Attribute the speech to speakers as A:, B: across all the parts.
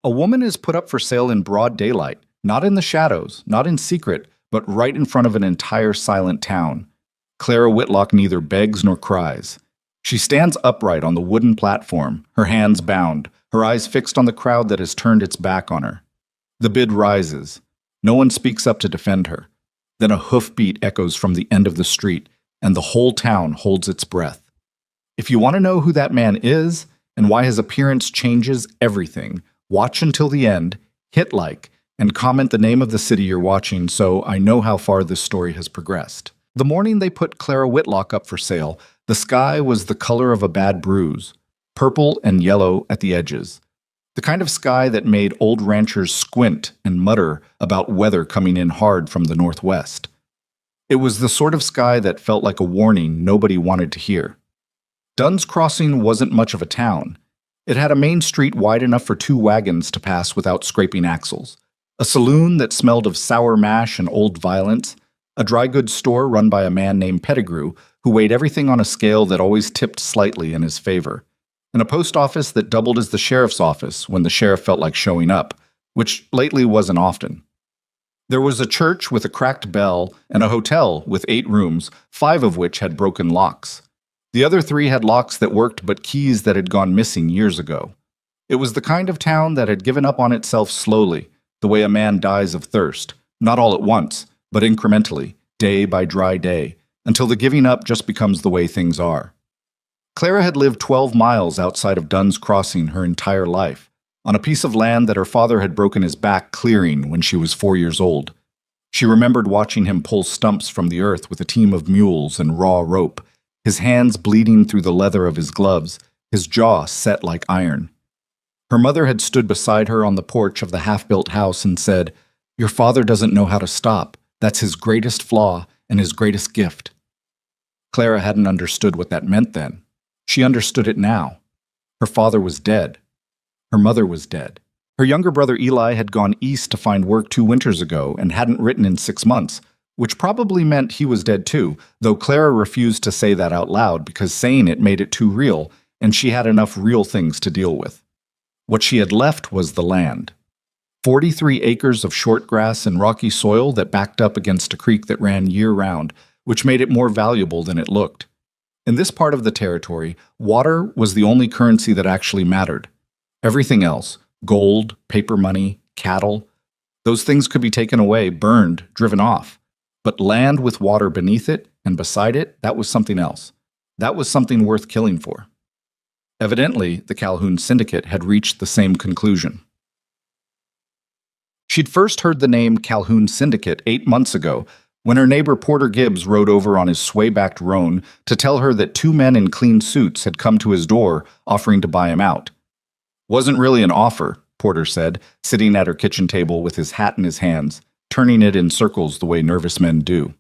A: A woman is put up for sale in broad daylight, not in the shadows, not in secret, but right in front of an entire silent town. Clara Whitlock neither begs nor cries. She stands upright on the wooden platform, her hands bound, her eyes fixed on the crowd that has turned its back on her. The bid rises. No one speaks up to defend her. Then a hoofbeat echoes from the end of the street, and the whole town holds its breath. If you want to know who that man is, and why his appearance changes everything, watch until the end, hit like, and comment the name of the city you're watching so I know how far this story has progressed. The morning they put Clara Whitlock up for sale, the sky was the color of a bad bruise, purple and yellow at the edges. The kind of sky that made old ranchers squint and mutter about weather coming in hard from the northwest. It was the sort of sky that felt like a warning nobody wanted to hear. Dunn's Crossing wasn't much of a town. It had a main street wide enough for 2 wagons to pass without scraping axles, a saloon that smelled of sour mash and old violence, a dry goods store run by a man named Pettigrew who weighed everything on a scale that always tipped slightly in his favor, and a post office that doubled as the sheriff's office when the sheriff felt like showing up, which lately wasn't often. There was a church with a cracked bell and a hotel with 8 rooms, 5 of which had broken locks. The other 3 had locks that worked but keys that had gone missing years ago. It was the kind of town that had given up on itself slowly, the way a man dies of thirst, not all at once, but incrementally, day by dry day, until the giving up just becomes the way things are. Clara had lived 12 miles outside of Dunn's Crossing her entire life, on a piece of land that her father had broken his back clearing when she was 4 years old. She remembered watching him pull stumps from the earth with a team of mules and raw rope, his hands bleeding through the leather of his gloves, his jaw set like iron. Her mother had stood beside her on the porch of the half-built house and said, "Your father doesn't know how to stop. That's his greatest flaw and his greatest gift." Clara hadn't understood what that meant then. She understood it now. Her father was dead. Her mother was dead. Her younger brother Eli had gone east to find work 2 winters ago and hadn't written in 6 months, which probably meant he was dead too, though Clara refused to say that out loud because saying it made it too real, and she had enough real things to deal with. What she had left was the land. 43 acres of short grass and rocky soil that backed up against a creek that ran year-round, which made it more valuable than it looked. In this part of the territory, water was the only currency that actually mattered. Everything else, gold, paper money, cattle, those things could be taken away, burned, driven off. But land with water beneath it and beside it, that was something else. That was something worth killing for. Evidently, the Calhoun Syndicate had reached the same conclusion. She'd first heard the name Calhoun Syndicate 8 months ago when her neighbor Porter Gibbs rode over on his sway-backed roan to tell her that 2 men in clean suits had come to his door offering to buy him out. "Wasn't really an offer," Porter said, sitting at her kitchen table with his hat in his hands, turning it in circles the way nervous men do.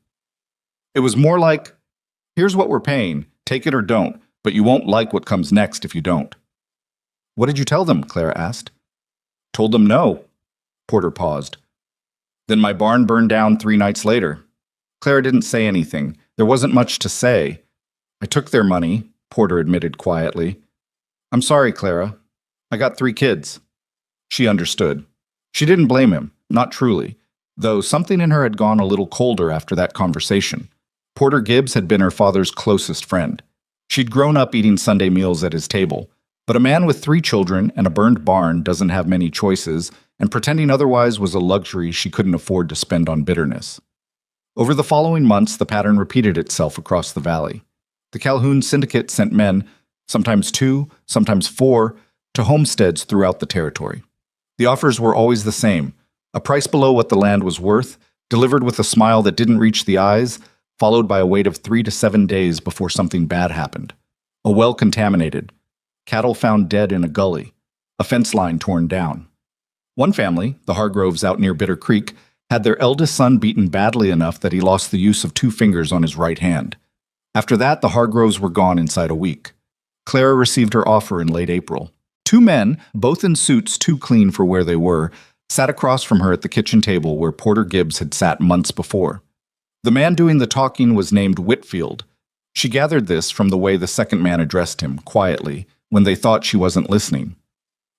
A: "It was more like, here's what we're paying, take it or don't, but you won't like what comes next if you don't." "What did you tell them?" Clara asked. "Told them no." Porter paused. "Then my barn burned down 3 nights later." Clara didn't say anything. There wasn't much to say. "I took their money," Porter admitted quietly. "I'm sorry, Clara. I got 3 kids." She understood. She didn't blame him, not truly, though something in her had gone a little colder after that conversation. Porter Gibbs had been her father's closest friend. She'd grown up eating Sunday meals at his table, but a man with 3 children and a burned barn doesn't have many choices, and pretending otherwise was a luxury she couldn't afford to spend on bitterness. Over the following months, the pattern repeated itself across the valley. The Calhoun Syndicate sent men, sometimes 2, sometimes 4, to homesteads throughout the territory. The offers were always the same: a price below what the land was worth, delivered with a smile that didn't reach the eyes, followed by a wait of 3 to 7 days before something bad happened. A well contaminated, cattle found dead in a gully, a fence line torn down. One family, the Hargroves out near Bitter Creek, had their eldest son beaten badly enough that he lost the use of 2 fingers on his right hand. After that, the Hargroves were gone inside a week. Clara received her offer in late April. 2 men, both in suits too clean for where they were, sat across from her at the kitchen table where Porter Gibbs had sat months before. The man doing the talking was named Whitfield. She gathered this from the way the second man addressed him, quietly, when they thought she wasn't listening.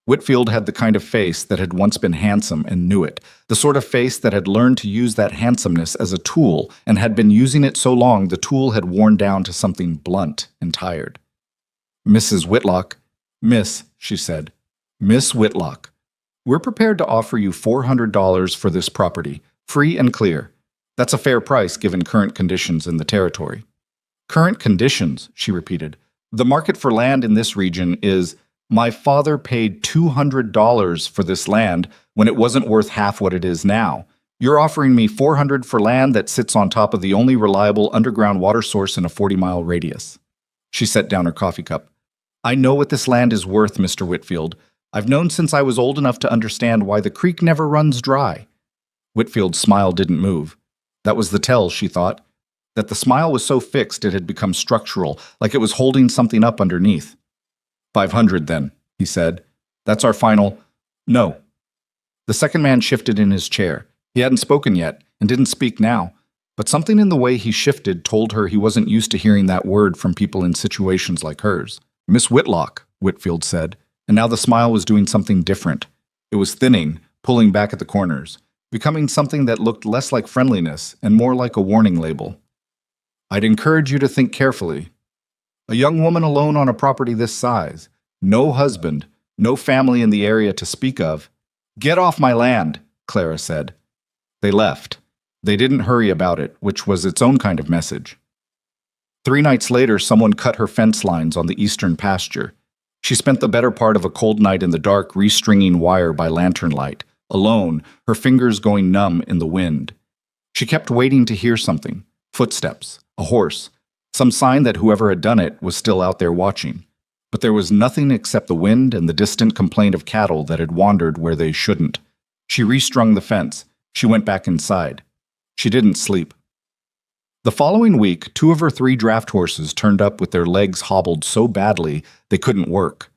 A: Whitfield had the kind of face that had once been handsome and knew it, the sort of face that had learned to use that handsomeness as a tool and had been using it so long the tool had worn down to something blunt and tired. "Mrs. Whitlock." "Miss," she said. "Miss Whitlock, we're prepared to offer you $400 for this property, free and clear. That's a fair price given current conditions in the territory." "Current conditions," she repeated. "The market for land in this region is— my father paid $200 for this land when it wasn't worth half what it is now. You're offering me $400 for land that sits on top of the only reliable underground water source in a 40-mile radius." She set down her coffee cup. "I know what this land is worth, Mr. Whitfield. I've known since I was old enough to understand why the creek never runs dry." Whitfield's smile didn't move. That was the tell, she thought, that the smile was so fixed it had become structural, like it was holding something up underneath. "500 then," he said. "That's our final—" "No." The second man shifted in his chair. He hadn't spoken yet, and didn't speak now, but something in the way he shifted told her he wasn't used to hearing that word from people in situations like hers. "Miss Whitlock," Whitfield said, and now the smile was doing something different. It was thinning, pulling back at the corners, becoming something that looked less like friendliness and more like a warning label. "I'd encourage you to think carefully. A young woman alone on a property this size, no husband, no family in the area to speak of." "Get off my land," Clara said. They left. They didn't hurry about it, which was its own kind of message. 3 nights later, someone cut her fence lines on the eastern pasture. She spent the better part of a cold night in the dark restringing wire by lantern light, alone, her fingers going numb in the wind. She kept waiting to hear something— footsteps, a horse, some sign that whoever had done it was still out there watching. But there was nothing except the wind and the distant complaint of cattle that had wandered where they shouldn't. She restrung the fence. She went back inside. She didn't sleep. The following week, 2 of her 3 draft horses turned up with their legs hobbled so badly they couldn't work.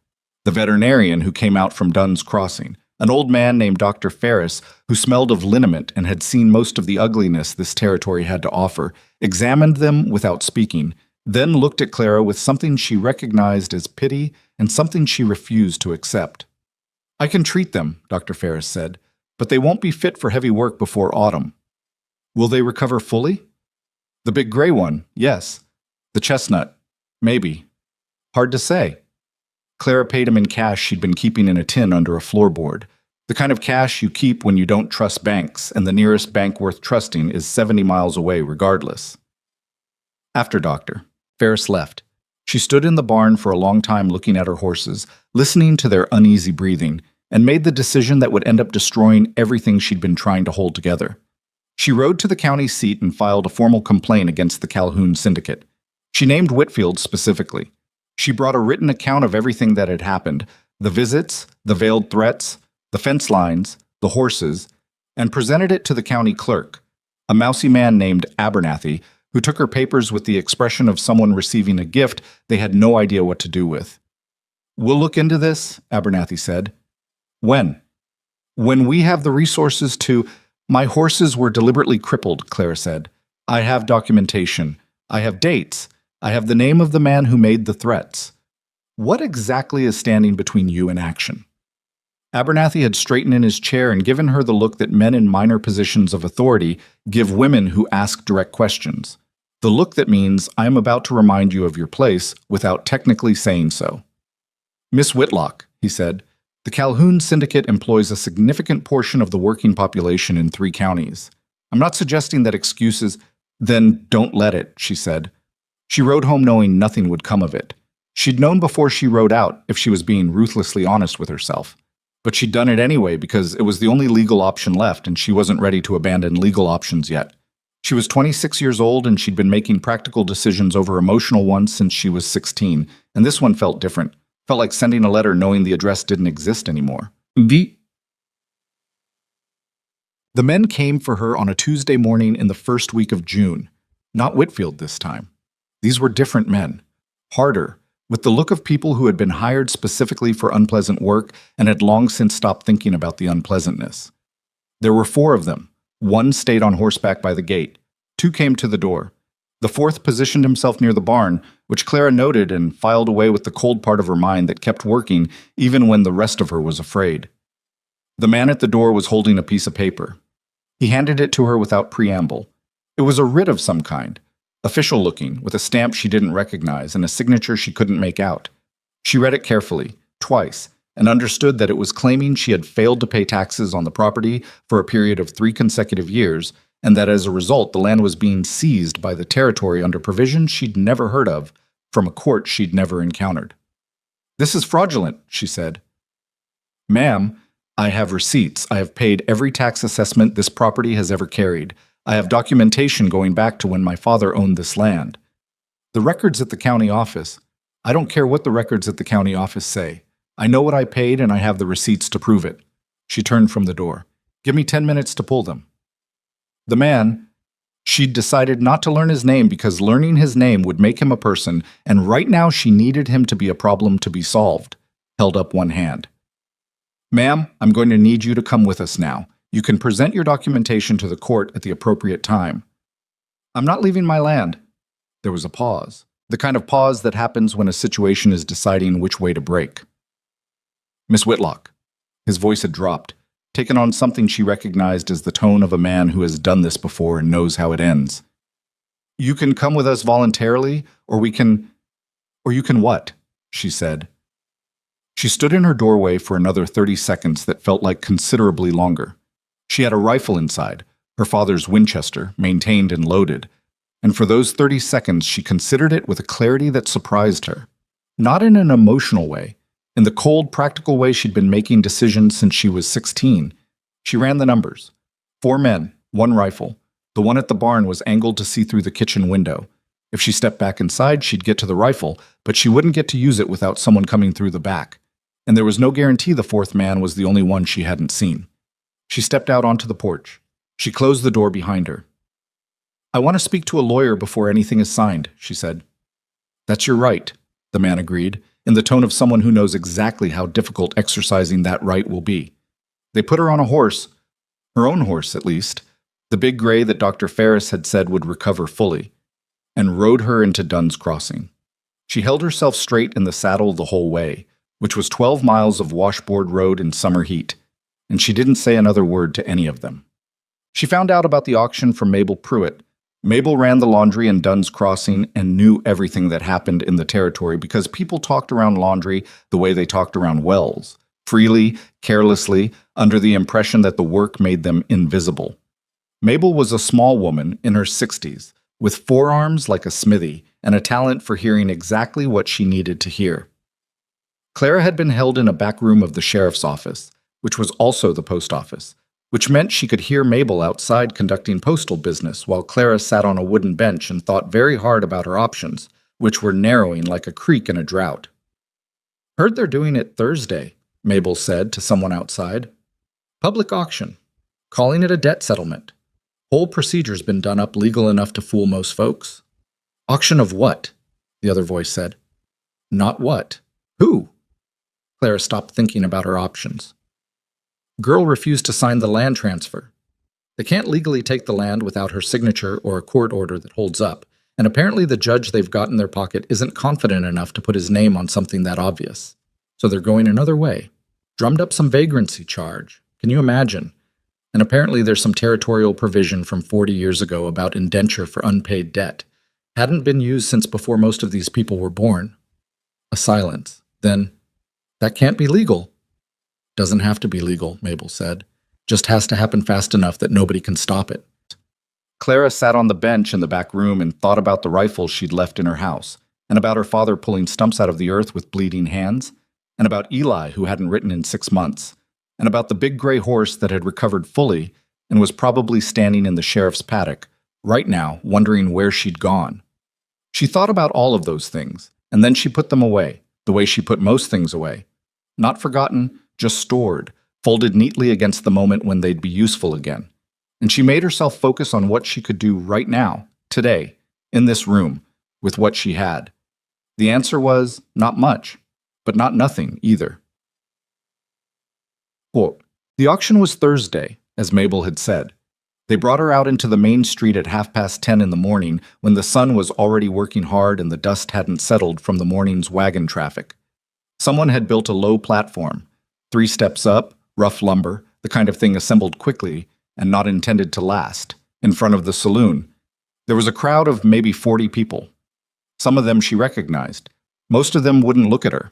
A: The veterinarian who came out from Dunn's Crossing, an old man named Dr. Ferris, who smelled of liniment and had seen most of the ugliness this territory had to offer, examined them without speaking, then looked at Clara with something she recognized as pity and something she refused to accept. "I can treat them," Dr. Ferris said, "but they won't be fit for heavy work before autumn." "Will they recover fully?" "The big gray one, yes. The chestnut, maybe. Hard to say." Clara paid him in cash she'd been keeping in a tin under a floorboard, the kind of cash you keep when you don't trust banks, and the nearest bank worth trusting is 70 miles away regardless. After Dr. Ferris left, she stood in the barn for a long time looking at her horses, listening to their uneasy breathing, and made the decision that would end up destroying everything she'd been trying to hold together. She rode to the county seat and filed a formal complaint against the Calhoun Syndicate. She named Whitfield specifically. She brought a written account of everything that had happened— the visits, the veiled threats, the fence lines, the horses— and presented it to the county clerk, a mousy man named Abernathy, who took her papers with the expression of someone receiving a gift they had no idea what to do with. "We'll look into this," Abernathy said. "When?" "When we have the resources to—" "My horses were deliberately crippled," Clara said. "I have documentation. I have dates. I have the name of the man who made the threats. What exactly is standing between you and action?" Abernathy had straightened in his chair and given her the look that men in minor positions of authority give women who ask direct questions. The look that means, "I am about to remind you of your place," without technically saying so. "Miss Whitlock," he said, "the Calhoun Syndicate employs a significant portion of the working population in 3 counties. I'm not suggesting that excuses—" "Then don't let it," she said. She rode home knowing nothing would come of it. She'd known before she rode out if she was being ruthlessly honest with herself. But she'd done it anyway because it was the only legal option left and she wasn't ready to abandon legal options yet. She was 26 years old and she'd been making practical decisions over emotional ones since she was 16, and this one felt different. Felt like sending a letter knowing the address didn't exist anymore. The men came for her on a Tuesday morning in the first week of June. Not Whitfield this time. These were different men. Harder, with the look of people who had been hired specifically for unpleasant work and had long since stopped thinking about the unpleasantness. There were 4 of them. 1 stayed on horseback by the gate. 2 came to the door. The fourth positioned himself near the barn, which Clara noted and filed away with the cold part of her mind that kept working even when the rest of her was afraid. The man at the door was holding a piece of paper. He handed it to her without preamble. It was a writ of some kind, official-looking, with a stamp she didn't recognize and a signature she couldn't make out. She read it carefully, twice, and understood that it was claiming she had failed to pay taxes on the property for a period of 3 consecutive years, and that as a result the land was being seized by the territory under provisions she'd never heard of, from a court she'd never encountered. "This is fraudulent," she said. "Ma'am, I have receipts. I have paid every tax assessment this property has ever carried. I have documentation going back to when my father owned this land. The records at the county office. I don't care what the records at the county office say. I know what I paid and I have the receipts to prove it." She turned from the door. "Give me 10 minutes to pull them." The man, she'd decided not to learn his name because learning his name would make him a person, and right now she needed him to be a problem to be solved, held up one hand. "Ma'am, I'm going to need you to come with us now. You can present your documentation to the court at the appropriate time." "I'm not leaving my land." There was a pause, the kind of pause that happens when a situation is deciding which way to break. "Miss Whitlock." His voice had dropped, taken on something she recognized as the tone of a man who has done this before and knows how it ends. "You can come with us voluntarily, or you can what?" she said. She stood in her doorway for another 30 seconds that felt like considerably longer. She had a rifle inside, her father's Winchester, maintained and loaded, and for those 30 seconds she considered it with a clarity that surprised her. Not in an emotional way, in the cold, practical way she'd been making decisions since she was 16. She ran the numbers. 4 men, 1 rifle. The one at the barn was angled to see through the kitchen window. If she stepped back inside, she'd get to the rifle, but she wouldn't get to use it without someone coming through the back. And there was no guarantee the 4th man was the only one she hadn't seen. She stepped out onto the porch. She closed the door behind her. "I want to speak to a lawyer before anything is signed," she said. "That's your right," the man agreed, in the tone of someone who knows exactly how difficult exercising that right will be. They put her on a horse, her own horse at least, the big gray that Dr. Ferris had said would recover fully, and rode her into Dunn's Crossing. She held herself straight in the saddle the whole way, which was 12 miles of washboard road in summer heat, and she didn't say another word to any of them. She found out about the auction from Mabel Pruitt. Mabel ran the laundry in Dunn's Crossing and knew everything that happened in the territory because people talked around laundry the way they talked around wells, freely, carelessly, under the impression that the work made them invisible. Mabel was a small woman in her 60s, with forearms like a smithy and a talent for hearing exactly what she needed to hear. Clara had been held in a back room of the sheriff's office, which was also the post office, which meant she could hear Mabel outside conducting postal business while Clara sat on a wooden bench and thought very hard about her options, which were narrowing like a creek in a drought. "Heard they're doing it Thursday," Mabel said to someone outside. "Public auction. Calling it a debt settlement. Whole procedure's been done up legal enough to fool most folks." "Auction of what?" the other voice said. "Not what. Who?" Clara stopped thinking about her options. Girl refused to sign the land transfer. They can't legally take the land without her signature or a court order that holds up, and apparently the judge they've got in their pocket isn't confident enough to put his name on something that obvious. So they're going another way. Drummed up some vagrancy charge. Can you imagine? And apparently there's some territorial provision from 40 years ago about indenture for unpaid debt. Hadn't been used since before most of these people were born. A silence. Then, "That can't be legal." "Doesn't have to be legal," Mabel said. "Just has to happen fast enough that nobody can stop it." Clara sat on the bench in the back room and thought about the rifle she'd left in her house, and about her father pulling stumps out of the earth with bleeding hands, and about Eli, who hadn't written in 6 months, and about the big gray horse that had recovered fully and was probably standing in the sheriff's paddock, right now, wondering where she'd gone. She thought about all of those things, and then she put them away, the way she put most things away. Not forgotten, just stored, folded neatly against the moment when they'd be useful again. And she made herself focus on what she could do right now, today, in this room, with what she had. The answer was not much, but not nothing either. Quote, the auction was Thursday, as Mabel had said. They brought her out into the main street at 10:30 in the morning when the sun was already working hard and the dust hadn't settled from the morning's wagon traffic. Someone had built a low platform, 3 steps up, rough lumber, the kind of thing assembled quickly and not intended to last, in front of the saloon. There was a crowd of maybe 40 people. Some of them she recognized. Most of them wouldn't look at her.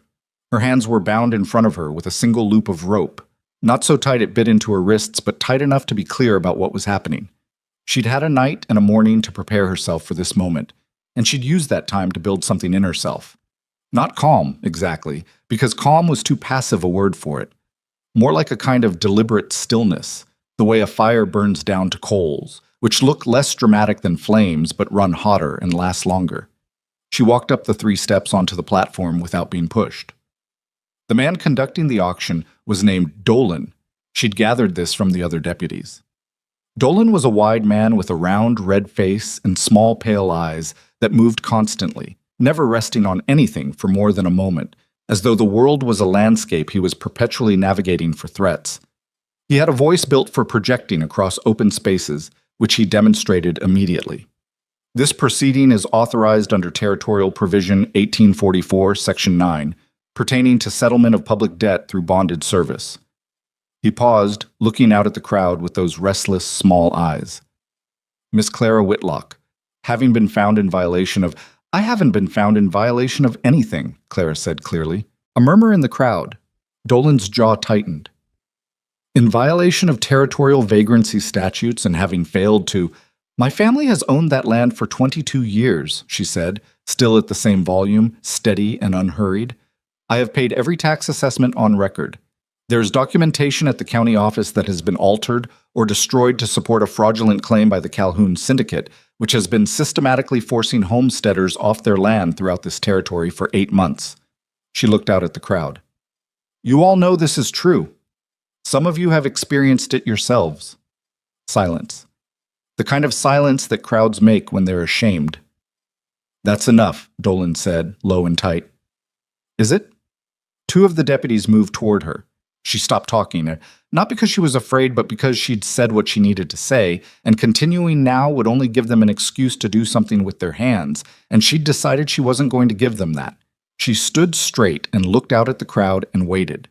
A: Her hands were bound in front of her with a single loop of rope, not so tight it bit into her wrists, but tight enough to be clear about what was happening. She'd had a night and a morning to prepare herself for this moment, and she'd used that time to build something in herself. Not calm, exactly, because calm was too passive a word for it. More like a kind of deliberate stillness, the way a fire burns down to coals, which look less dramatic than flames but run hotter and last longer. She walked up the 3 steps onto the platform without being pushed. The man conducting the auction was named Dolan. She'd gathered this from the other deputies. Dolan was a wide man with a round, red face and small, pale eyes that moved constantly, never resting on anything for more than a moment, as though the world was a landscape he was perpetually navigating for threats. He had a voice built for projecting across open spaces, which he demonstrated immediately. This proceeding is authorized under Territorial Provision 1844, Section 9, pertaining to settlement of public debt through bonded service. He paused, looking out at the crowd with those restless, small eyes. Miss Clara Whitlock, having been found in violation of— "I haven't been found in violation of anything," Clara said clearly. A murmur in the crowd. Dolan's jaw tightened. "In violation of territorial vagrancy statutes and having failed to— My family has owned that land for 22 years, she said, still at the same volume, steady and unhurried. I have paid every tax assessment on record. There is documentation at the county office that has been altered or destroyed to support a fraudulent claim by the Calhoun Syndicate, which has been systematically forcing homesteaders off their land throughout this territory for 8 months. She looked out at the crowd. You all know this is true. Some of you have experienced it yourselves. Silence. The kind of silence that crowds make when they're ashamed. That's enough, Dolan said, low and tight. Is it? 2 of the deputies moved toward her. She stopped talking, not because she was afraid, but because she'd said what she needed to say, and continuing now would only give them an excuse to do something with their hands, and she'd decided she wasn't going to give them that. She stood straight and looked out at the crowd and waited.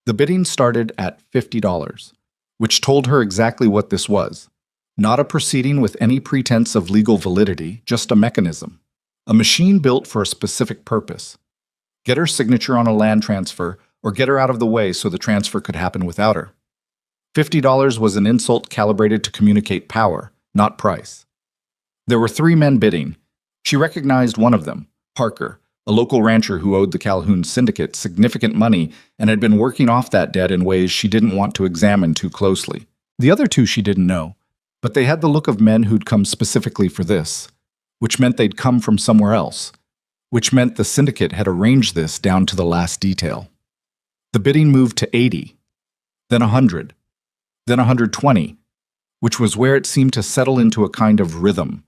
A: The bidding started at $50, which told her exactly what this was. Not a proceeding with any pretense of legal validity, just a mechanism. A machine built for a specific purpose. Get her signature on a land transfer, or get her out of the way so the transfer could happen without her. $50 was an insult calibrated to communicate power, not price. There were 3 men bidding. She recognized one of them, Parker, a local rancher who owed the Calhoun Syndicate significant money and had been working off that debt in ways she didn't want to examine too closely. The other 2 she didn't know, but they had the look of men who'd come specifically for this, which meant they'd come from somewhere else, which meant the syndicate had arranged this down to the last detail. The bidding moved to 80, then 100, then 120, which was where it seemed to settle into a kind of rhythm,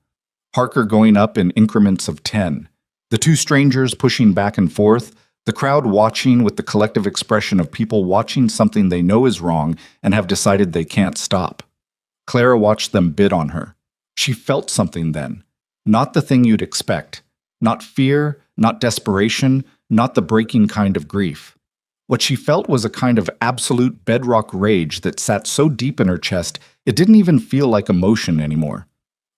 A: Parker going up in increments of 10, the 2 strangers pushing back and forth, the crowd watching with the collective expression of people watching something they know is wrong and have decided they can't stop. Clara watched them bid on her. She felt something then, not the thing you'd expect, not fear, not desperation, not the breaking kind of grief. What she felt was a kind of absolute bedrock rage that sat so deep in her chest it didn't even feel like emotion anymore.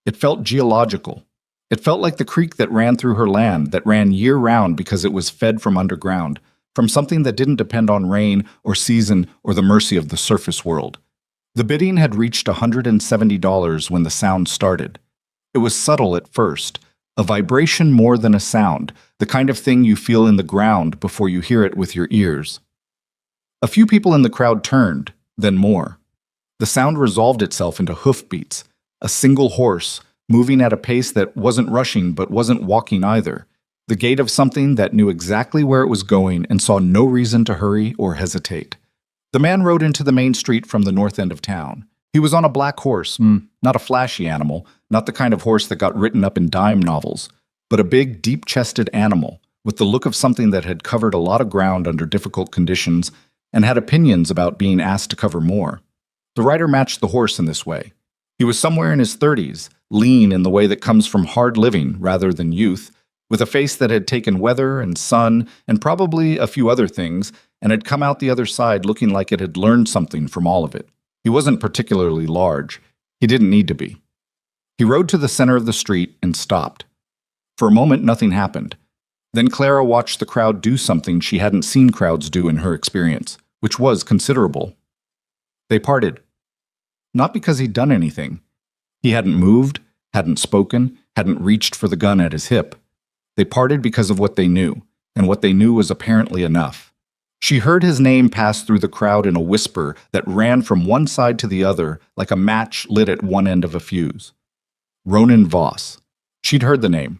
A: It felt geological. It felt like the creek that ran through her land, that ran year-round because it was fed from underground, from something that didn't depend on rain or season or the mercy of the surface world. The bidding had reached $170 when the sound started. It was subtle at first, a vibration more than a sound, the kind of thing you feel in the ground before you hear it with your ears. A few people in the crowd turned, then more. The sound resolved itself into hoofbeats, a single horse, moving at a pace that wasn't rushing but wasn't walking either, the gait of something that knew exactly where it was going and saw no reason to hurry or hesitate. The man rode into the main street from the north end of town. He was on a black horse, not a flashy animal, not the kind of horse that got written up in dime novels, but a big, deep-chested animal with the look of something that had covered a lot of ground under difficult conditions and had opinions about being asked to cover more. The rider matched the horse in this way. He was somewhere in his 30s, lean in the way that comes from hard living rather than youth, with a face that had taken weather and sun and probably a few other things and had come out the other side looking like it had learned something from all of it. He wasn't particularly large. He didn't need to be. He rode to the center of the street and stopped. For a moment, nothing happened. Then Clara watched the crowd do something she hadn't seen crowds do in her experience, which was considerable. They parted. Not because he'd done anything. He hadn't moved, hadn't spoken, hadn't reached for the gun at his hip. They parted because of what they knew, and what they knew was apparently enough. She heard his name pass through the crowd in a whisper that ran from one side to the other like a match lit at one end of a fuse. Ronan Voss. She'd heard the name.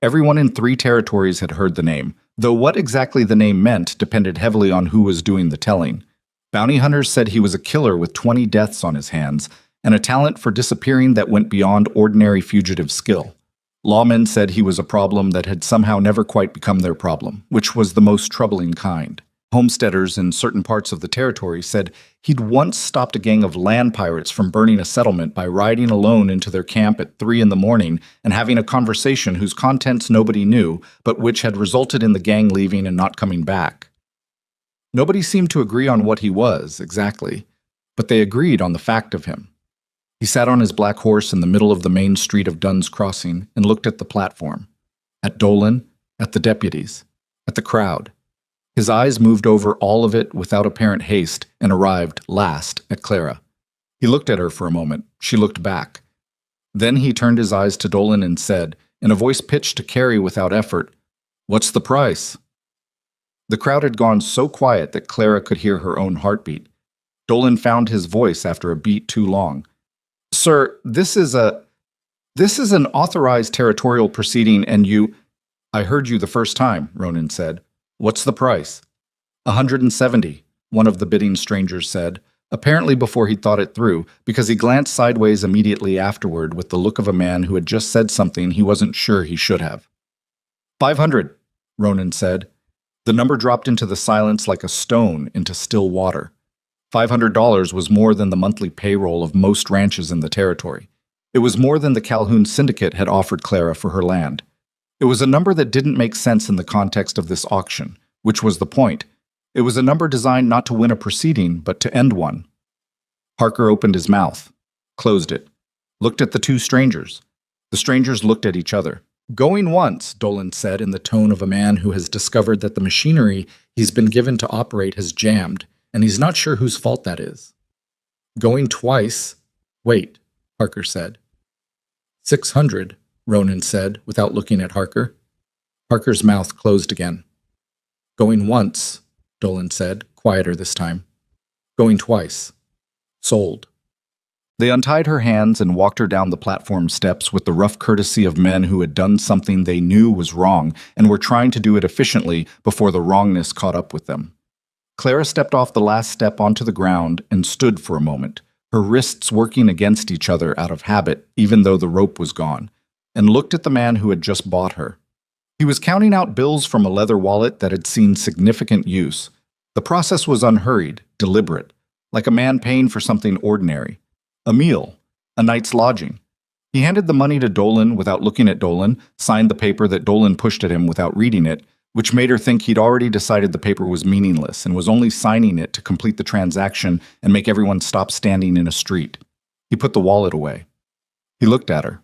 A: Everyone in 3 territories had heard the name, though what exactly the name meant depended heavily on who was doing the telling. Bounty hunters said he was a killer with 20 deaths on his hands, and a talent for disappearing that went beyond ordinary fugitive skill. Lawmen said he was a problem that had somehow never quite become their problem, which was the most troubling kind. Homesteaders in certain parts of the territory said he'd once stopped a gang of land pirates from burning a settlement by riding alone into their camp at 3 in the morning and having a conversation whose contents nobody knew, but which had resulted in the gang leaving and not coming back. Nobody seemed to agree on what he was, exactly, but they agreed on the fact of him. He sat on his black horse in the middle of the main street of Dunn's Crossing and looked at the platform, at Dolan, at the deputies, at the crowd. His eyes moved over all of it without apparent haste and arrived, last, at Clara. He looked at her for a moment. She looked back. Then he turned his eyes to Dolan and said, in a voice pitched to carry without effort, "What's the price?" The crowd had gone so quiet that Clara could hear her own heartbeat. Dolan found his voice after a beat too long. "Sir, this is an authorized territorial proceeding and you—" "I heard you the first time," Ronan said. "What's the price?" "170, one of the bidding strangers said, apparently before he'd thought it through, because he glanced sideways immediately afterward with the look of a man who had just said something he wasn't sure he should have. 500, Ronan said. The number dropped into the silence like a stone into still water. $500 was more than the monthly payroll of most ranches in the territory. It was more than the Calhoun Syndicate had offered Clara for her land. It was a number that didn't make sense in the context of this auction, which was the point. It was a number designed not to win a proceeding, but to end one. Harker opened his mouth, closed it, looked at the two strangers. The strangers looked at each other. "Going once," Dolan said in the tone of a man who has discovered that the machinery he's been given to operate has jammed, and he's not sure whose fault that is. "Going twice." "Wait," Harker said. 600, Ronan said, without looking at Harker. Harker's mouth closed again. "Going once," Dolan said, quieter this time. "Going twice. Sold." They untied her hands and walked her down the platform steps with the rough courtesy of men who had done something they knew was wrong and were trying to do it efficiently before the wrongness caught up with them. Clara stepped off the last step onto the ground and stood for a moment, her wrists working against each other out of habit, even though the rope was gone, and looked at the man who had just bought her. He was counting out bills from a leather wallet that had seen significant use. The process was unhurried, deliberate, like a man paying for something ordinary. A meal, a night's lodging. He handed the money to Dolan without looking at Dolan, signed the paper that Dolan pushed at him without reading it, which made her think he'd already decided the paper was meaningless and was only signing it to complete the transaction and make everyone stop standing in a street. He put the wallet away. He looked at her.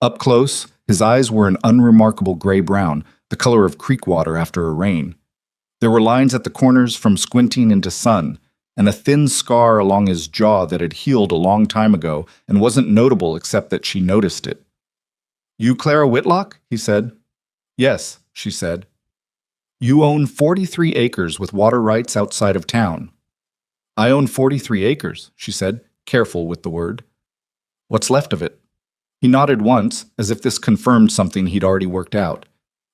A: Up close, his eyes were an unremarkable gray-brown, the color of creek water after a rain. There were lines at the corners from squinting into sun, and a thin scar along his jaw that had healed a long time ago and wasn't notable except that she noticed it. "You Clara Whitlock?" he said. "Yes," she said. "You own 43 acres with water rights outside of town." "I own 43 acres, she said, careful with the word. "What's left of it?" He nodded once, as if this confirmed something he'd already worked out.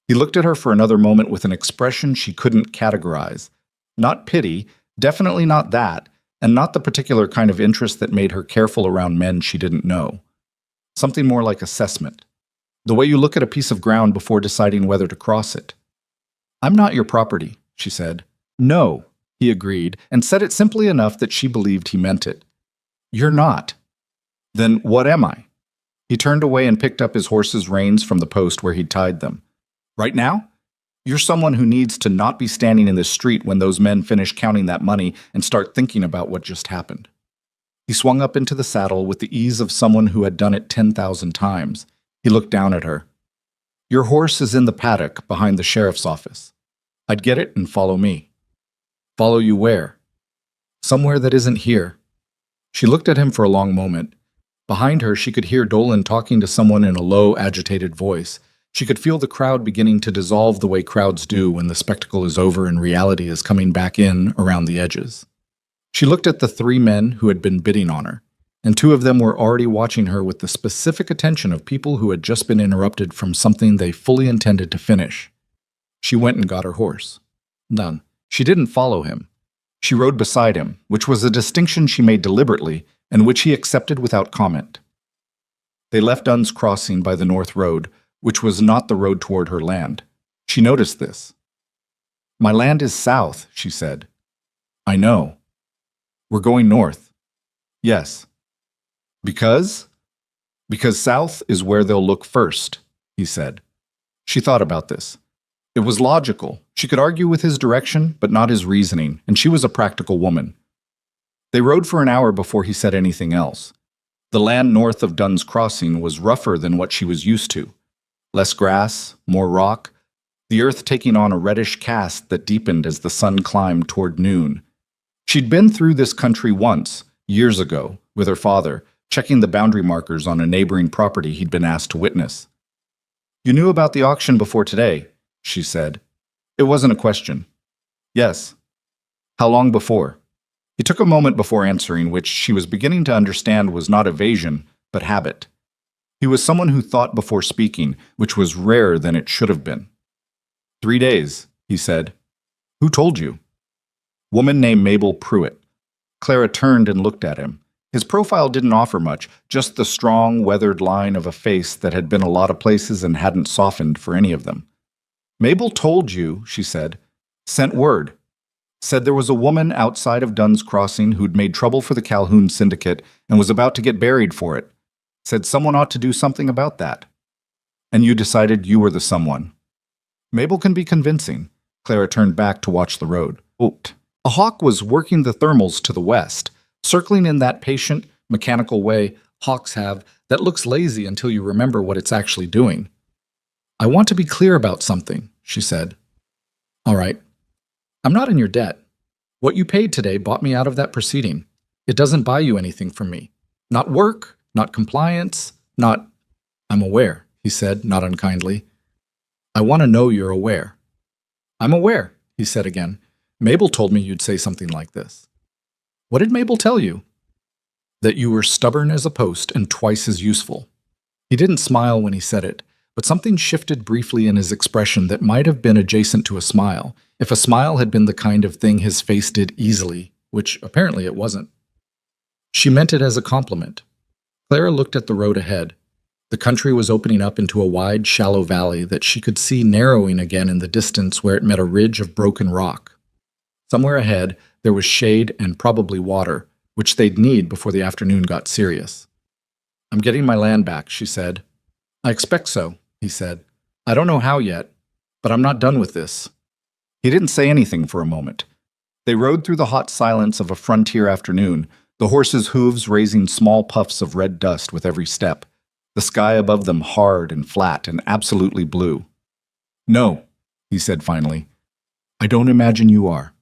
A: He looked at her for another moment with an expression she couldn't categorize. Not pity, definitely not that, and not the particular kind of interest that made her careful around men she didn't know. Something more like assessment. The way you look at a piece of ground before deciding whether to cross it. "I'm not your property," she said. "No," he agreed, and said it simply enough that she believed he meant it. "You're not." Then what am I? He turned away and picked up his horse's reins from the post where he'd tied them. Right now? You're someone who needs to not be standing in the street when those men finish counting that money and start thinking about what just happened. He swung up into the saddle with the ease of someone who had done it 10,000 times. He looked down at her. Your horse is in the paddock behind the sheriff's office. I'd get it and follow me. Follow you where? Somewhere that isn't here. She looked at him for a long moment. Behind her, she could hear Dolan talking to someone in a low, agitated voice. She could feel the crowd beginning to dissolve the way crowds do when the spectacle is over and reality is coming back in around the edges. She looked at the 3 men who had been bidding on her, and 2 of them were already watching her with the specific attention of people who had just been interrupted from something they fully intended to finish. She went and got her horse. None. She didn't follow him. She rode beside him, which was a distinction she made deliberately and which he accepted without comment. They left Dunn's Crossing by the North Road, which was not the road toward her land. She noticed this. My land is south, she said. I know. We're going north. Yes. Because? Because south is where they'll look first, he said. She thought about this. It was logical. She could argue with his direction, but not his reasoning, and she was a practical woman. They rode for an hour before he said anything else. The land north of Dunn's Crossing was rougher than what she was used to. Less grass, more rock, the earth taking on a reddish cast that deepened as the sun climbed toward noon. She'd been through this country once, years ago, with her father, checking the boundary markers on a neighboring property he'd been asked to witness. You knew about the auction before today, she said. It wasn't a question. Yes. How long before? He took a moment before answering, which she was beginning to understand was not evasion, but habit. He was someone who thought before speaking, which was rarer than it should have been. 3 days, he said. Who told you? Woman named Mabel Pruitt. Clara turned and looked at him. His profile didn't offer much, just the strong, weathered line of a face that had been a lot of places and hadn't softened for any of them. Mabel told you, she said. Sent word. Said there was a woman outside of Dunn's Crossing who'd made trouble for the Calhoun Syndicate and was about to get buried for it. Said someone ought to do something about that. And you decided you were the someone. Mabel can be convincing. Clara turned back to watch the road. A hawk was working the thermals to the west, circling in that patient, mechanical way hawks have that looks lazy until you remember what it's actually doing. I want to be clear about something, she said. All right. I'm not in your debt. What you paid today bought me out of that proceeding. It doesn't buy you anything from me. Not work, not compliance, not... I'm aware, he said, not unkindly. I want to know you're aware. I'm aware, he said again. Mabel told me you'd say something like this. What did Mabel tell you? That you were stubborn as a post and twice as useful. He didn't smile when he said it, but something shifted briefly in his expression that might have been adjacent to a smile, if a smile had been the kind of thing his face did easily, which apparently it wasn't. She meant it as a compliment. Clara looked at the road ahead. The country was opening up into a wide, shallow valley that she could see narrowing again in the distance where it met a ridge of broken rock. Somewhere ahead, there was shade and probably water, which they'd need before the afternoon got serious. I'm getting my land back, she said. I expect so, he said. I don't know how yet, but I'm not done with this. He didn't say anything for a moment. They rode through the hot silence of a frontier afternoon, the horses' hooves raising small puffs of red dust with every step, the sky above them hard and flat and absolutely blue. No, he said finally. I don't imagine you are.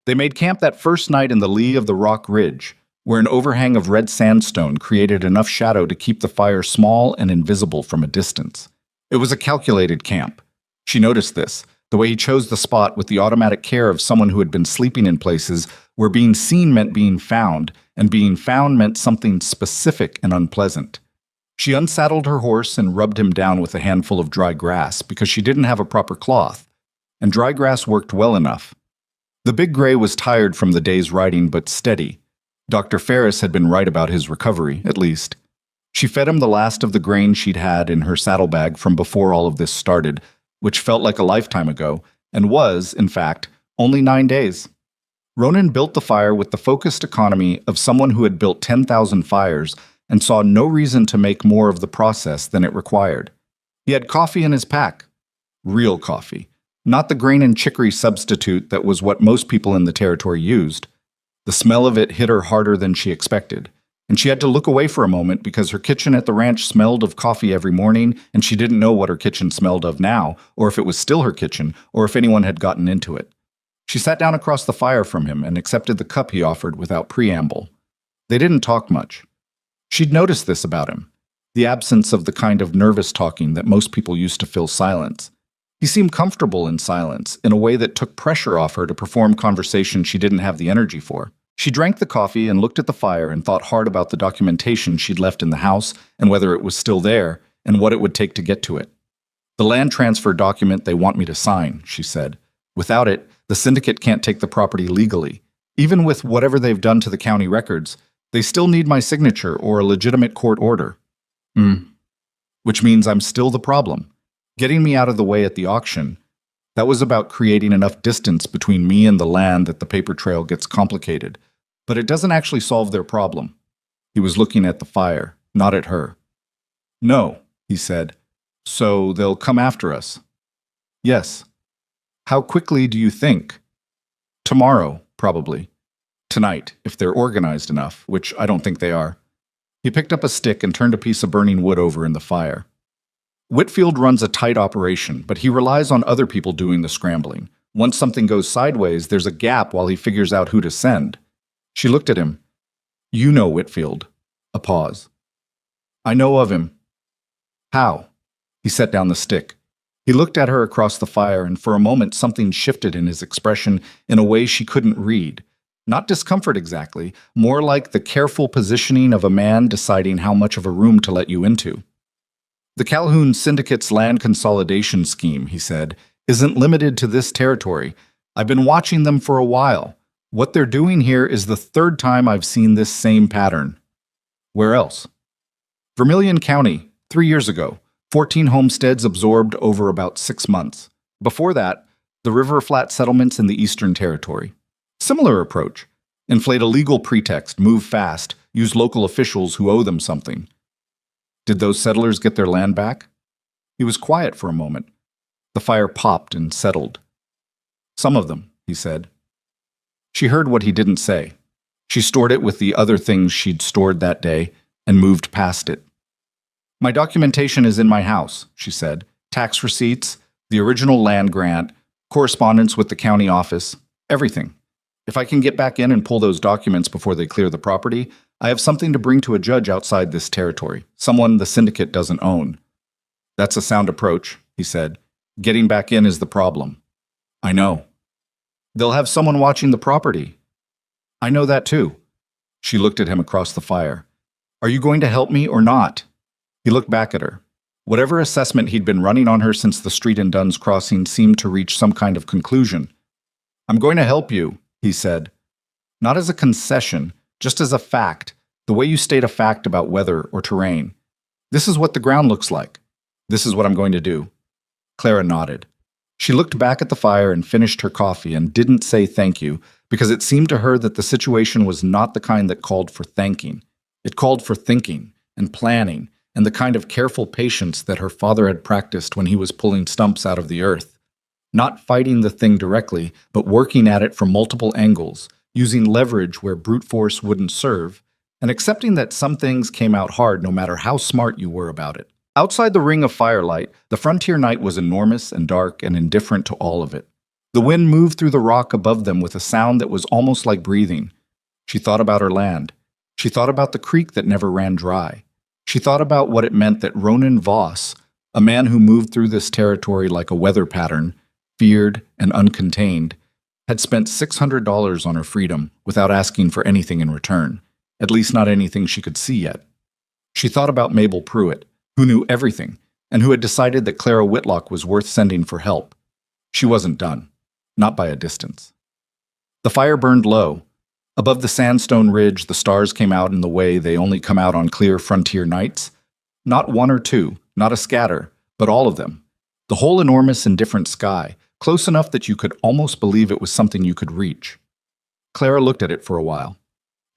A: They made camp that first night in the lee of the rock ridge, where an overhang of red sandstone created enough shadow to keep the fire small and invisible from a distance. It was a calculated camp. She noticed this, the way he chose the spot with the automatic care of someone who had been sleeping in places where being seen meant being found, and being found meant something specific and unpleasant. She unsaddled her horse and rubbed him down with a handful of dry grass because she didn't have a proper cloth, and dry grass worked well enough. The big gray was tired from the day's riding but steady. Dr. Ferris had been right about his recovery, at least. She fed him the last of the grain she'd had in her saddlebag from before all of this started, which felt like a lifetime ago, and was, in fact, only 9 days. Ronan built the fire with the focused economy of someone who had built 10,000 fires and saw no reason to make more of the process than it required. He had coffee in his pack. Real coffee. Not the grain and chicory substitute that was what most people in the territory used. The smell of it hit her harder than she expected, and she had to look away for a moment because her kitchen at the ranch smelled of coffee every morning, and she didn't know what her kitchen smelled of now, or if it was still her kitchen, or if anyone had gotten into it. She sat down across the fire from him and accepted the cup he offered without preamble. They didn't talk much. She'd noticed this about him, the absence of the kind of nervous talking that most people used to fill silence. He seemed comfortable in silence, in a way that took pressure off her to perform conversation she didn't have the energy for. She drank the coffee and looked at the fire and thought hard about the documentation she'd left in the house and whether it was still there and what it would take to get to it. "The land transfer document they want me to sign," she said. "Without it, the syndicate can't take the property legally. Even with whatever they've done to the county records, they still need my signature or a legitimate court order." Which means I'm still the problem. Getting me out of the way at the auction, that was about creating enough distance between me and the land that the paper trail gets complicated. But it doesn't actually solve their problem. He was looking at the fire, not at her. "No," he said. "So they'll come after us?" "Yes." "How quickly do you think?" "Tomorrow, probably. Tonight, if they're organized enough, which I don't think they are." He picked up a stick and turned a piece of burning wood over in the fire. Whitfield runs a tight operation, but he relies on other people doing the scrambling. Once something goes sideways, there's a gap while he figures out who to send. She looked at him. "You know Whitfield." A pause. "I know of him." "How?" He set down the stick. He looked at her across the fire, and for a moment something shifted in his expression in a way she couldn't read. Not discomfort exactly, more like the careful positioning of a man deciding how much of a room to let you into. "The Calhoun Syndicate's land consolidation scheme," he said, "isn't limited to this territory. I've been watching them for a while. What they're doing here is the third time I've seen this same pattern." "Where else?" "Vermilion County, 3 years ago. 14 homesteads absorbed over about 6 months. Before that, the River Flat settlements in the Eastern Territory. Similar approach. Inflate a legal pretext, move fast, use local officials who owe them something." "Did those settlers get their land back?" He was quiet for a moment. The fire popped and settled. "Some of them," he said. She heard what he didn't say. She stored it with the other things she'd stored that day and moved past it. "My documentation is in my house," she said. "Tax receipts, the original land grant, correspondence with the county office, everything. If I can get back in and pull those documents before they clear the property, I have something to bring to a judge outside this territory, someone the syndicate doesn't own." "That's a sound approach," he said. "Getting back in is the problem." "I know." "They'll have someone watching the property." "I know that too." She looked at him across the fire. "Are you going to help me or not?" He looked back at her. Whatever assessment he'd been running on her since the street in Dunn's Crossing seemed to reach some kind of conclusion. "I'm going to help you," he said. "Not as a concession, just as a fact, the way you state a fact about weather or terrain. This is what the ground looks like. This is what I'm going to do." Clara nodded. She looked back at the fire and finished her coffee and didn't say thank you, because it seemed to her that the situation was not the kind that called for thanking. It called for thinking and planning and the kind of careful patience that her father had practiced when he was pulling stumps out of the earth. Not fighting the thing directly, but working at it from multiple angles, using leverage where brute force wouldn't serve, and accepting that some things came out hard no matter how smart you were about it. Outside the ring of firelight, the frontier night was enormous and dark and indifferent to all of it. The wind moved through the rock above them with a sound that was almost like breathing. She thought about her land. She thought about the creek that never ran dry. She thought about what it meant that Ronan Voss, a man who moved through this territory like a weather pattern, feared and uncontained, had spent $600 on her freedom without asking for anything in return, at least not anything she could see yet. She thought about Mabel Pruitt, who knew everything, and who had decided that Clara Whitlock was worth sending for help. She wasn't done, not by a distance. The fire burned low. Above the sandstone ridge, the stars came out in the way they only come out on clear frontier nights. Not one or two, not a scatter, but all of them. The whole enormous indifferent sky, close enough that you could almost believe it was something you could reach. Clara looked at it for a while.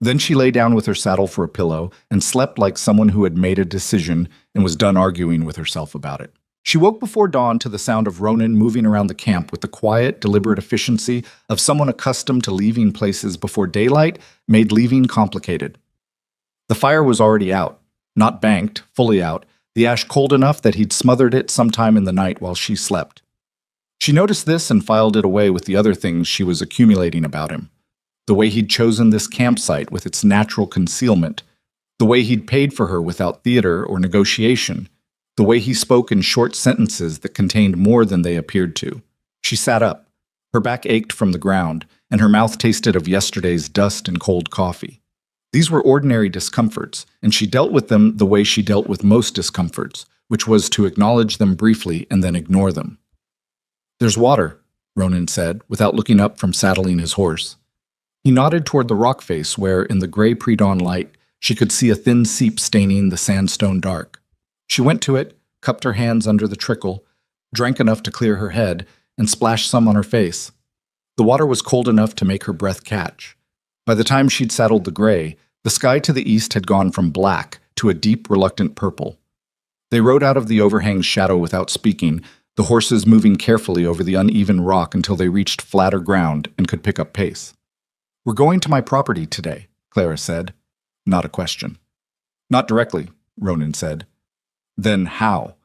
A: Then she lay down with her saddle for a pillow and slept like someone who had made a decision and was done arguing with herself about it. She woke before dawn to the sound of Ronan moving around the camp with the quiet, deliberate efficiency of someone accustomed to leaving places before daylight made leaving complicated. The fire was already out, not banked, fully out, the ash cold enough that he'd smothered it sometime in the night while she slept. She noticed this and filed it away with the other things she was accumulating about him. The way he'd chosen this campsite with its natural concealment, the way he'd paid for her without theater or negotiation, the way he spoke in short sentences that contained more than they appeared to. She sat up. Her back ached from the ground, and her mouth tasted of yesterday's dust and cold coffee. These were ordinary discomforts, and she dealt with them the way she dealt with most discomforts, which was to acknowledge them briefly and then ignore them. "There's water," Ronan said, without looking up from saddling his horse. He nodded toward the rock face where, in the gray pre-dawn light, she could see a thin seep staining the sandstone dark. She went to it, cupped her hands under the trickle, drank enough to clear her head, and splashed some on her face. The water was cold enough to make her breath catch. By the time she'd saddled the gray, the sky to the east had gone from black to a deep, reluctant purple. They rode out of the overhang's shadow without speaking, the horses moving carefully over the uneven rock until they reached flatter ground and could pick up pace. "We're going to my property today," Clara said. Not a question. "Not directly," Ronan said. "Then how?"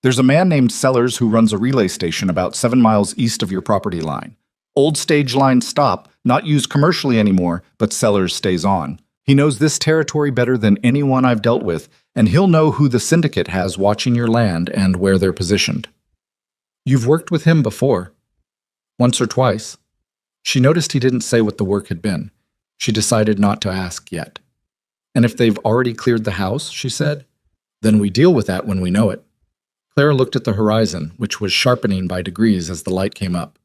A: "There's a man named Sellers who runs a relay station about 7 miles east of your property line. Old stage line stop, not used commercially anymore, but Sellers stays on. He knows this territory better than anyone I've dealt with, and he'll know who the syndicate has watching your land and where they're positioned." "You've worked with him before." "Once or twice." She noticed he didn't say what the work had been. She decided not to ask yet. "And if they've already cleared the house," she said, "then we deal with that when we know it." Clara looked at the horizon, which was sharpening by degrees as the light came up.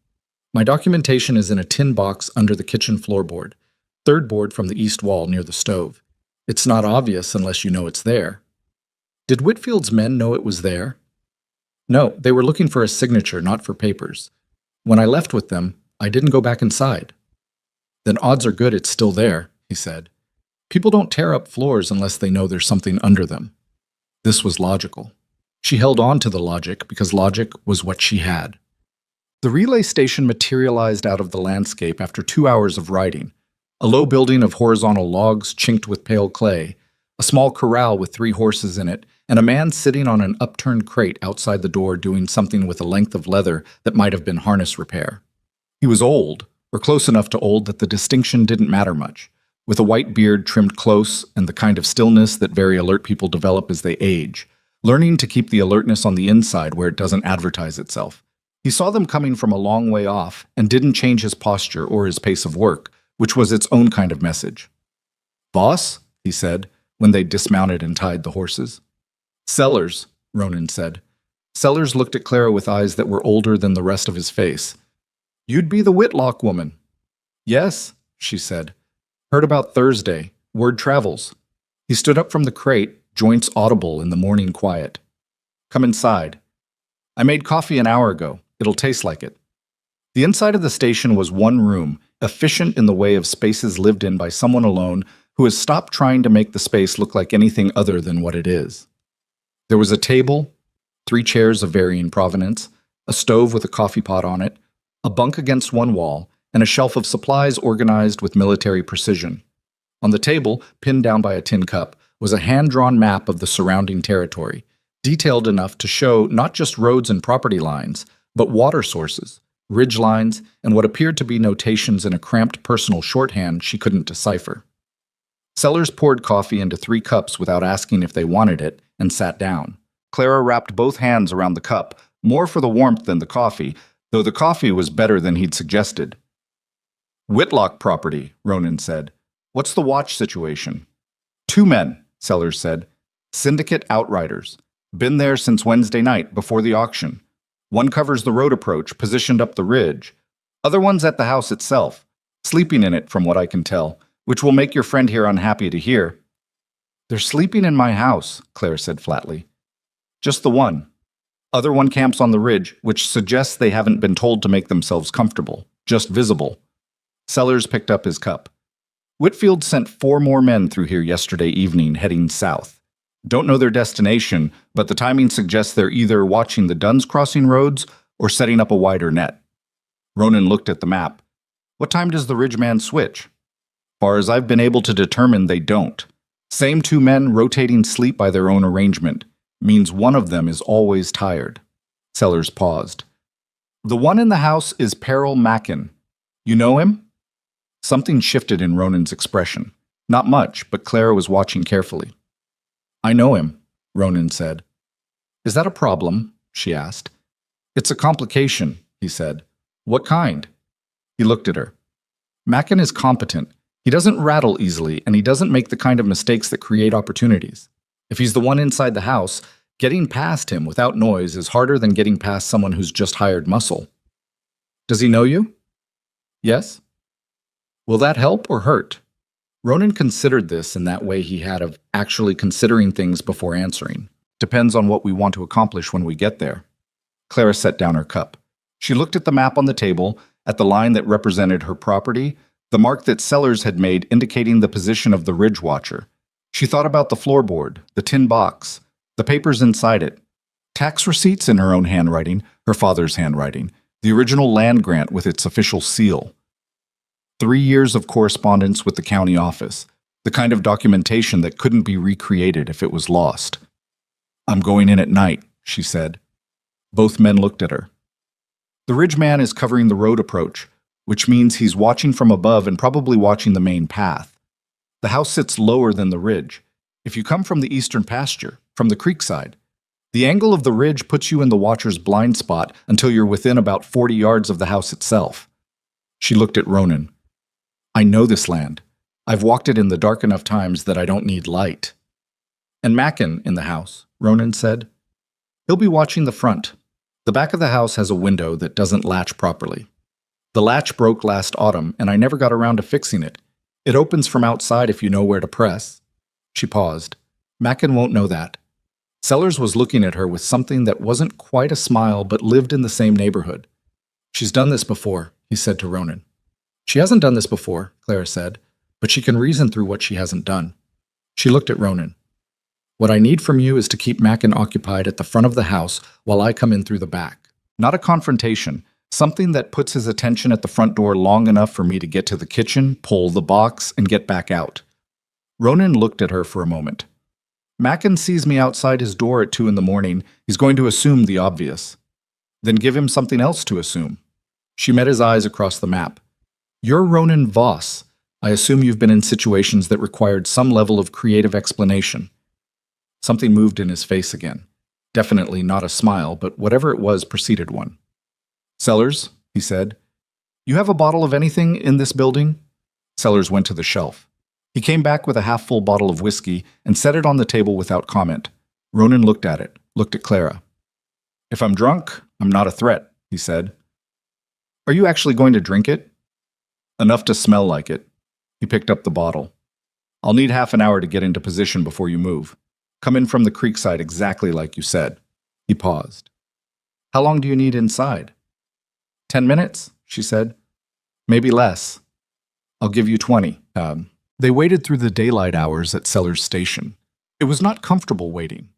A: "My documentation is in a tin box under the kitchen floorboard, third board from the east wall near the stove. It's not obvious unless you know it's there." "Did Whitfield's men know it was there?" "No, they were looking for a signature, not for papers. When I left with them, I didn't go back inside." "Then odds are good it's still there," he said. "People don't tear up floors unless they know there's something under them." This was logical. She held on to the logic because logic was what she had. The relay station materialized out of the landscape after 2 hours of riding. A low building of horizontal logs chinked with pale clay, a small corral with 3 horses in it, and a man sitting on an upturned crate outside the door doing something with a length of leather that might have been harness repair. He was old, or close enough to old that the distinction didn't matter much, with a white beard trimmed close and the kind of stillness that very alert people develop as they age, learning to keep the alertness on the inside where it doesn't advertise itself. He saw them coming from a long way off and didn't change his posture or his pace of work, which was its own kind of message. "Boss?" he said, when they dismounted and tied the horses. "Sellers," Ronan said. Sellers looked at Clara with eyes that were older than the rest of his face. "You'd be the Whitlock woman." "Yes," she said. "Heard about Thursday. Word travels." He stood up from the crate, joints audible in the morning quiet. "Come inside. I made coffee an hour ago. It'll taste like it." The inside of the station was one room, efficient in the way of spaces lived in by someone alone who has stopped trying to make the space look like anything other than what it is. There was a table, 3 chairs of varying provenance, a stove with a coffee pot on it, a bunk against one wall, and a shelf of supplies organized with military precision. On the table, pinned down by a tin cup, was a hand-drawn map of the surrounding territory, detailed enough to show not just roads and property lines, but water sources, ridge lines, and what appeared to be notations in a cramped personal shorthand she couldn't decipher. Sellers poured coffee into 3 cups without asking if they wanted it, and sat down. Clara wrapped both hands around the cup, more for the warmth than the coffee, though the coffee was better than he'd suggested. "Whitlock property," Ronan said. "What's the watch situation?" 2 men, Sellers said. "Syndicate outriders. Been there since Wednesday night, before the auction. One covers the road approach, positioned up the ridge. Other one's at the house itself, sleeping in it from what I can tell, which will make your friend here unhappy to hear." "They're sleeping in my house," Claire said flatly. "Just the one. Other one camps on the ridge, which suggests they haven't been told to make themselves comfortable, just visible." Sellers picked up his cup. Whitfield sent 4 more men through here yesterday evening, heading south. Don't know their destination, but the timing suggests they're either watching the Duns crossing roads or setting up a wider net. Ronan looked at the map. What time does the Ridgeman switch? Far as I've been able to determine, they don't. Same 2 men rotating sleep by their own arrangement. Means one of them is always tired. Sellers paused. The one in the house is Peril Mackin. You know him? Something shifted in Ronan's expression. Not much, but Clara was watching carefully. I know him, Ronan said. Is that a problem? She asked. It's a complication, he said. What kind? He looked at her. Mackin is competent. He doesn't rattle easily, and he doesn't make the kind of mistakes that create opportunities. If he's the one inside the house, getting past him without noise is harder than getting past someone who's just hired muscle. Does he know you? Yes. Will that help or hurt? Ronan considered this in that way he had of actually considering things before answering. Depends on what we want to accomplish when we get there. Clara set down her cup. She looked at the map on the table, at the line that represented her property, the mark that Sellers had made indicating the position of the Ridge Watcher. She thought about the floorboard, the tin box, the papers inside it, tax receipts in her own handwriting, her father's handwriting, the original land grant with its official seal. 3 years of correspondence with the county office, the kind of documentation that couldn't be recreated if it was lost. I'm going in at night, she said. Both men looked at her. The Ridgeman is covering the road approach, which means he's watching from above and probably watching the main path. The house sits lower than the ridge. If you come from the eastern pasture, from the creek side, the angle of the ridge puts you in the watcher's blind spot until you're within about 40 yards of the house itself. She looked at Ronan. I know this land. I've walked it in the dark enough times that I don't need light. And Mackin in the house, Ronan said. He'll be watching the front. The back of the house has a window that doesn't latch properly. The latch broke last autumn, and I never got around to fixing it. It opens from outside if you know where to press. She paused. Mackin won't know that. Sellers was looking at her with something that wasn't quite a smile but lived in the same neighborhood. She's done this before, he said to Ronan. She hasn't done this before, Clara said, but she can reason through what she hasn't done. She looked at Ronan. What I need from you is to keep Mackin occupied at the front of the house while I come in through the back. Not a confrontation, something that puts his attention at the front door long enough for me to get to the kitchen, pull the box, and get back out. Ronan looked at her for a moment. Mackin sees me outside his door at 2 a.m. He's going to assume the obvious. Then give him something else to assume. She met his eyes across the map. You're Ronan Voss. I assume you've been in situations that required some level of creative explanation. Something moved in his face again. Definitely not a smile, but whatever it was preceded one. Sellers, he said, you have a bottle of anything in this building? Sellers went to the shelf. He came back with a half-full bottle of whiskey and set it on the table without comment. Ronan looked at it, looked at Clara. If I'm drunk, I'm not a threat, he said. Are you actually going to drink it? Enough to smell like it. He picked up the bottle. I'll need half an hour to get into position before you move. Come in from the creek side exactly like you said. He paused. How long do you need inside? 10 minutes, she said. Maybe less. I'll give you 20. They waited through the daylight hours at Sellers Station. It was not comfortable waiting.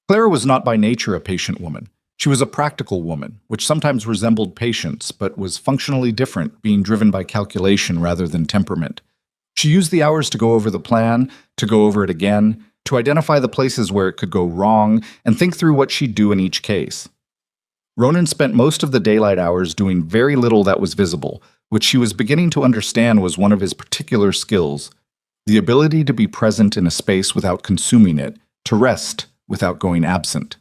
A: Clara was not by nature a patient woman. She was a practical woman, which sometimes resembled patience, but was functionally different, being driven by calculation rather than temperament. She used the hours to go over the plan, to go over it again, to identify the places where it could go wrong, and think through what she'd do in each case. Ronan spent most of the daylight hours doing very little that was visible, which she was beginning to understand was one of his particular skills, the ability to be present in a space without consuming it, to rest without going absent.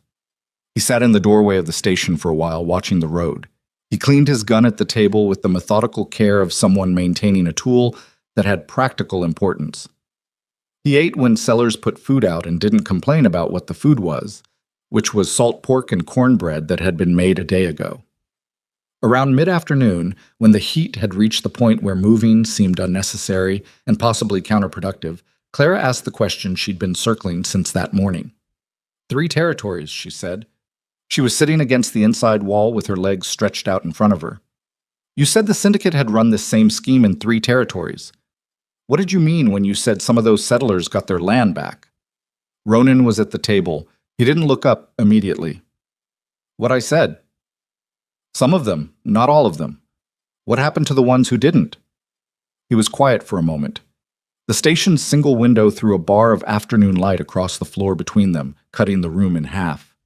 A: He sat in the doorway of the station for a while, watching the road. He cleaned his gun at the table with the methodical care of someone maintaining a tool that had practical importance. He ate when Sellers put food out and didn't complain about what the food was, which was salt pork and cornbread that had been made a day ago. Around mid-afternoon, when the heat had reached the point where moving seemed unnecessary and possibly counterproductive, Clara asked the question she'd been circling since that morning. 3 territories, she said. She was sitting against the inside wall with her legs stretched out in front of her. You said the syndicate had run this same scheme in 3 territories. What did you mean when you said some of those settlers got their land back? Ronan was at the table. He didn't look up immediately. What I said. Some of them, not all of them. What happened to the ones who didn't? He was quiet for a moment. The station's single window threw a bar of afternoon light across the floor between them, cutting the room in half.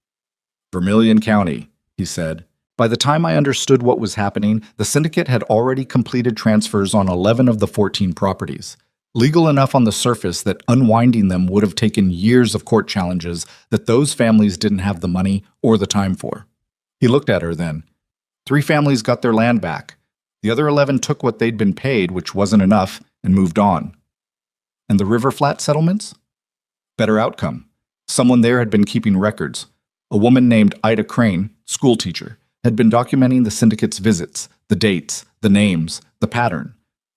A: Vermilion County, he said. By the time I understood what was happening, the syndicate had already completed transfers on 11 of the 14 properties. Legal enough on the surface that unwinding them would have taken years of court challenges that those families didn't have the money or the time for. He looked at her then. 3 families got their land back. The other 11 took what they'd been paid, which wasn't enough, and moved on. And the River Flat settlements? Better outcome. Someone there had been keeping records. A woman named Ida Crane, schoolteacher, had been documenting the syndicate's visits, the dates, the names, the pattern.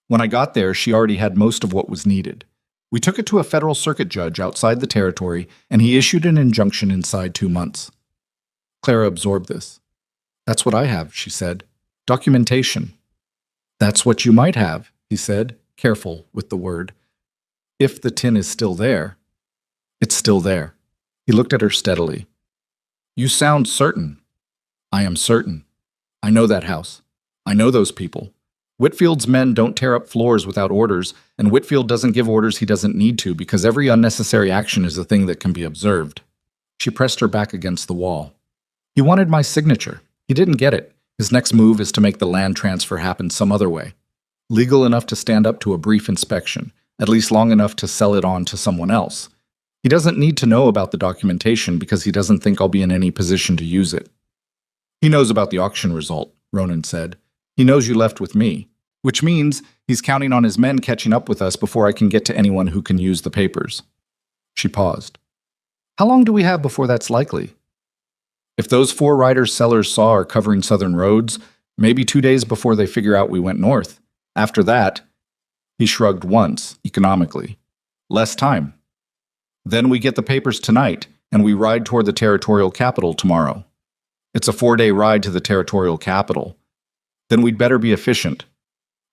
A: When I got there, she already had most of what was needed. We took it to a federal circuit judge outside the territory, and he issued an injunction inside 2 months. Clara absorbed this. That's what I have, she said. Documentation. That's what you might have, he said, careful with the word. If the tin is still there. It's still there. He looked at her steadily. You sound certain. I am certain. I know that house. I know those people. Whitfield's men don't tear up floors without orders, and Whitfield doesn't give orders he doesn't need to because every unnecessary action is a thing that can be observed. She pressed her back against the wall. He wanted my signature. He didn't get it. His next move is to make the land transfer happen some other way. Legal enough to stand up to a brief inspection, at least long enough to sell it on to someone else. He doesn't need to know about the documentation because he doesn't think I'll be in any position to use it. He knows about the auction result, Ronan said. He knows you left with me, which means he's counting on his men catching up with us before I can get to anyone who can use the papers. She paused. How long do we have before that's likely? If those 4 riders sellers saw are covering southern roads, maybe 2 days before they figure out we went north. After that, he shrugged once, economically. Less time. Then we get the papers tonight, and we ride toward the territorial capital tomorrow. It's a 4-day ride to the territorial capital. Then we'd better be efficient.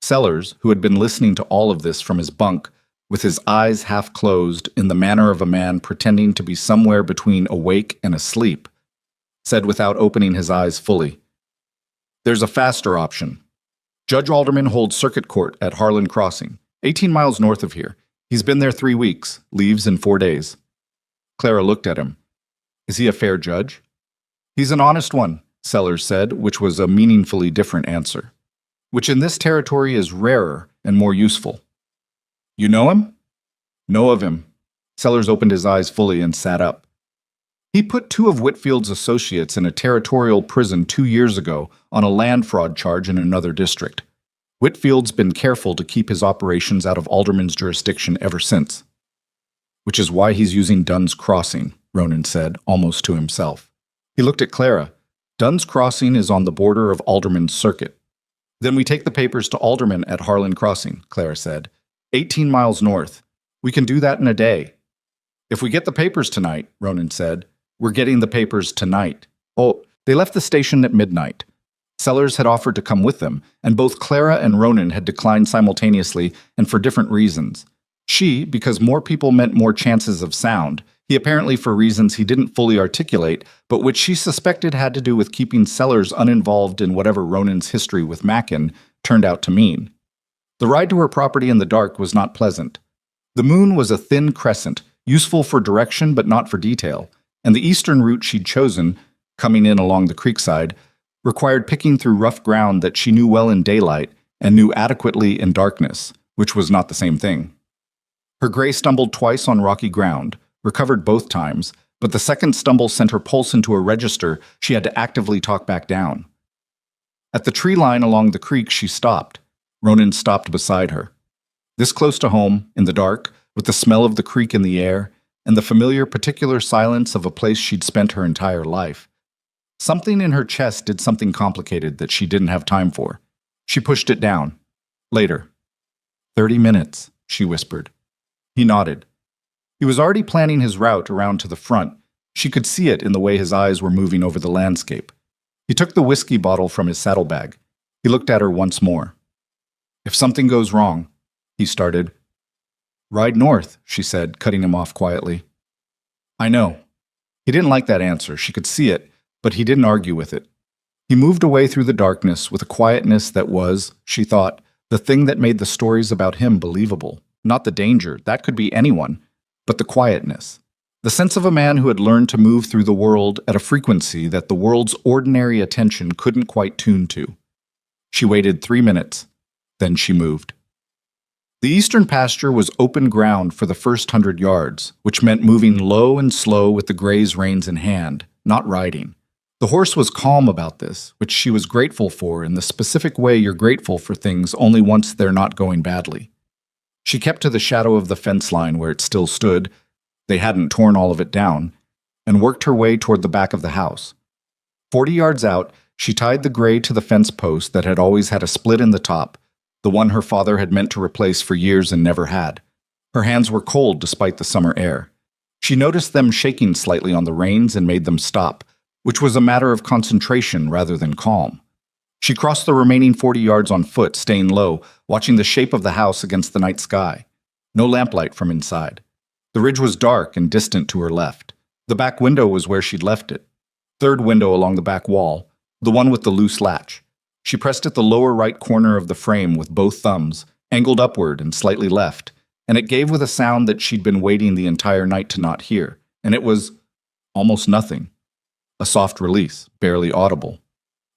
A: Sellers, who had been listening to all of this from his bunk, with his eyes half closed in the manner of a man pretending to be somewhere between awake and asleep, said without opening his eyes fully, There's a faster option. Judge Alderman holds circuit court at Harlan Crossing, 18 miles north of here. He's been there 3 weeks, leaves in 4 days. Clara looked at him. Is he a fair judge? He's an honest one, Sellers said, which was a meaningfully different answer, which in this territory is rarer and more useful. You know him? Know of him. Sellers opened his eyes fully and sat up. He put 2 of Whitfield's associates in a territorial prison 2 years ago on a land fraud charge in another district. Whitfield's been careful to keep his operations out of Alderman's jurisdiction ever since. Which is why he's using Dunn's Crossing, Ronan said, almost to himself. He looked at Clara. Dunn's Crossing is on the border of Alderman's circuit. Then we take the papers to Alderman at Harlan Crossing, Clara said. 18 miles north. We can do that in a day. If we get the papers tonight, Ronan said, we're getting the papers tonight. Oh, they left the station at midnight. Sellers had offered to come with them, and both Clara and Ronan had declined simultaneously and for different reasons. She, because more people meant more chances of sound. He apparently for reasons he didn't fully articulate, but which she suspected had to do with keeping Sellers uninvolved in whatever Ronan's history with Mackin turned out to mean. The ride to her property in the dark was not pleasant. The moon was a thin crescent, useful for direction but not for detail, and the eastern route she'd chosen, coming in along the creekside, required picking through rough ground that she knew well in daylight and knew adequately in darkness, which was not the same thing. Her gray stumbled twice on rocky ground, recovered both times, but the second stumble sent her pulse into a register she had to actively talk back down. At the tree line along the creek, she stopped. Ronan stopped beside her. This close to home, in the dark, with the smell of the creek in the air, and the familiar particular silence of a place she'd spent her entire life. Something in her chest did something complicated that she didn't have time for. She pushed it down. Later. 30 minutes, she whispered. He nodded. He was already planning his route around to the front. She could see it in the way his eyes were moving over the landscape. He took the whiskey bottle from his saddlebag. He looked at her once more. If something goes wrong, he started. Ride north, she said, cutting him off quietly. I know. He didn't like that answer. She could see it, but he didn't argue with it. He moved away through the darkness with a quietness that was, she thought, the thing that made the stories about him believable. Not the danger, that could be anyone, but the quietness. The sense of a man who had learned to move through the world at a frequency that the world's ordinary attention couldn't quite tune to. She waited 3 minutes, then she moved. The eastern pasture was open ground for the first 100 yards, which meant moving low and slow with the gray's reins in hand, not riding. The horse was calm about this, which she was grateful for in the specific way you're grateful for things only once they're not going badly. She kept to the shadow of the fence line where it still stood, they hadn't torn all of it down, and worked her way toward the back of the house. 40 yards out, she tied the gray to the fence post that had always had a split in the top, the one her father had meant to replace for years and never had. Her hands were cold despite the summer air. She noticed them shaking slightly on the reins and made them stop, which was a matter of concentration rather than calm. She crossed the remaining 40 yards on foot, staying low, watching the shape of the house against the night sky. No lamplight from inside. The ridge was dark and distant to her left. The back window was where she'd left it. Third window along the back wall, the one with the loose latch. She pressed at the lower right corner of the frame with both thumbs, angled upward and slightly left, and it gave with a sound that she'd been waiting the entire night to not hear, and it was almost nothing. A soft release, barely audible.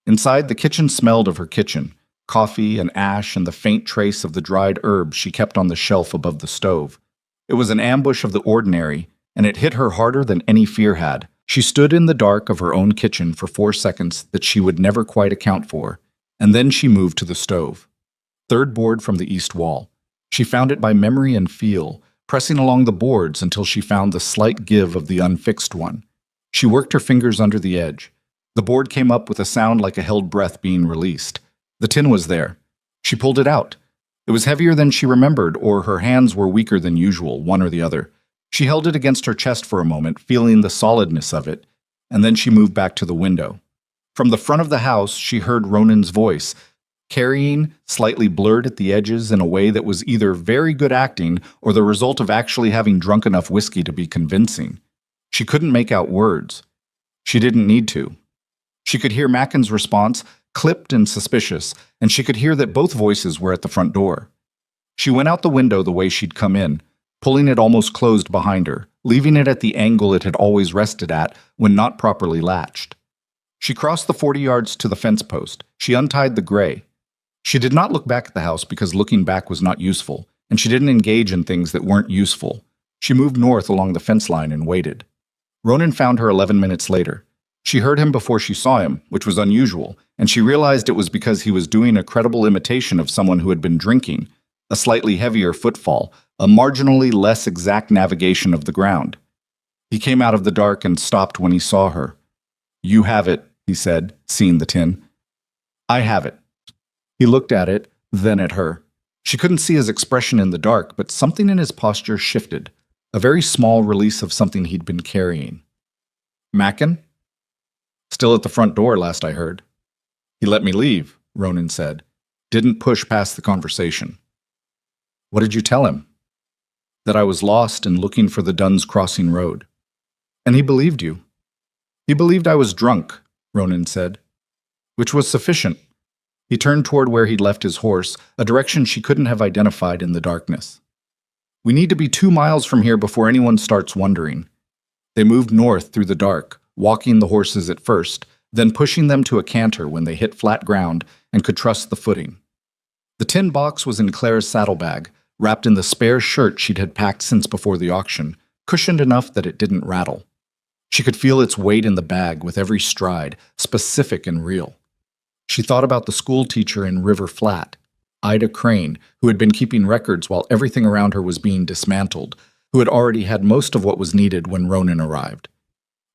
A: Inside, the kitchen smelled of her kitchen, coffee and ash and the faint trace of the dried herbs she kept on the shelf above the stove. It was an ambush of the ordinary, and it hit her harder than any fear had. She stood in the dark of her own kitchen for 4 seconds that she would never quite account for, and then she moved to the stove. Third board from the east wall. She found it by memory and feel, pressing along the boards until she found the slight give of the unfixed one. She worked her fingers under the edge. The board came up with a sound like a held breath being released. The tin was there. She pulled it out. It was heavier than she remembered, or her hands were weaker than usual, one or the other. She held it against her chest for a moment, feeling the solidness of it, and then she moved back to the window. From the front of the house, she heard Ronan's voice, carrying, slightly blurred at the edges in a way that was either very good acting or the result of actually having drunk enough whiskey to be convincing. She couldn't make out words. She didn't need to. She could hear Macken's response, clipped and suspicious, and she could hear that both voices were at the front door. She went out the window the way she'd come in, pulling it almost closed behind her, leaving it at the angle it had always rested at when not properly latched. She crossed the 40 yards to the fence post. She untied the gray. She did not look back at the house because looking back was not useful, and she didn't engage in things that weren't useful. She moved north along the fence line and waited. Ronan found her 11 minutes later. She heard him before she saw him, which was unusual, and she realized it was because he was doing a credible imitation of someone who had been drinking, a slightly heavier footfall, a marginally less exact navigation of the ground. He came out of the dark and stopped when he saw her. "You have it," he said, seeing the tin. "I have it." He looked at it, then at her. She couldn't see his expression in the dark, but something in his posture shifted, a very small release of something he'd been carrying. "Macken?" "Still at the front door, last I heard." "He let me leave," Ronan said. Didn't push past the conversation. "What did you tell him?" "That I was lost and looking for the Dunn's Crossing Road." "And he believed you?" "He believed I was drunk," Ronan said. Which was sufficient. He turned toward where he'd left his horse, a direction she couldn't have identified in the darkness. "We need to be 2 miles from here before anyone starts wondering." They moved north through the dark, walking the horses at first, then pushing them to a canter when they hit flat ground and could trust the footing. The tin box was in Claire's saddlebag, wrapped in the spare shirt she'd had packed since before the auction, cushioned enough that it didn't rattle. She could feel its weight in the bag with every stride, specific and real. She thought about the school teacher in River Flat, Ida Crane, who had been keeping records while everything around her was being dismantled, who had already had most of what was needed when Ronan arrived.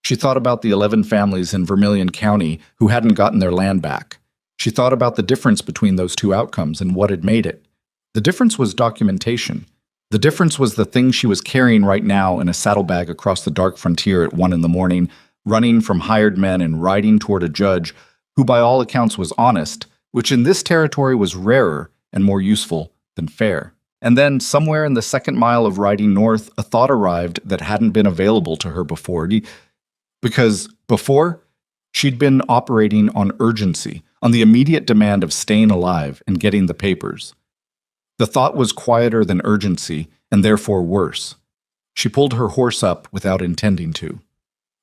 A: She thought about the 11 families in Vermilion County who hadn't gotten their land back. She thought about the difference between those two outcomes and what had made it. The difference was documentation. The difference was the thing she was carrying right now in a saddlebag across the dark frontier at 1 a.m, running from hired men and riding toward a judge who by all accounts was honest, which in this territory was rarer and more useful than fair. And then, somewhere in the second mile of riding north, a thought arrived that hadn't been available to her before. Because before, she'd been operating on urgency, on the immediate demand of staying alive and getting the papers. The thought was quieter than urgency, and therefore worse. She pulled her horse up without intending to.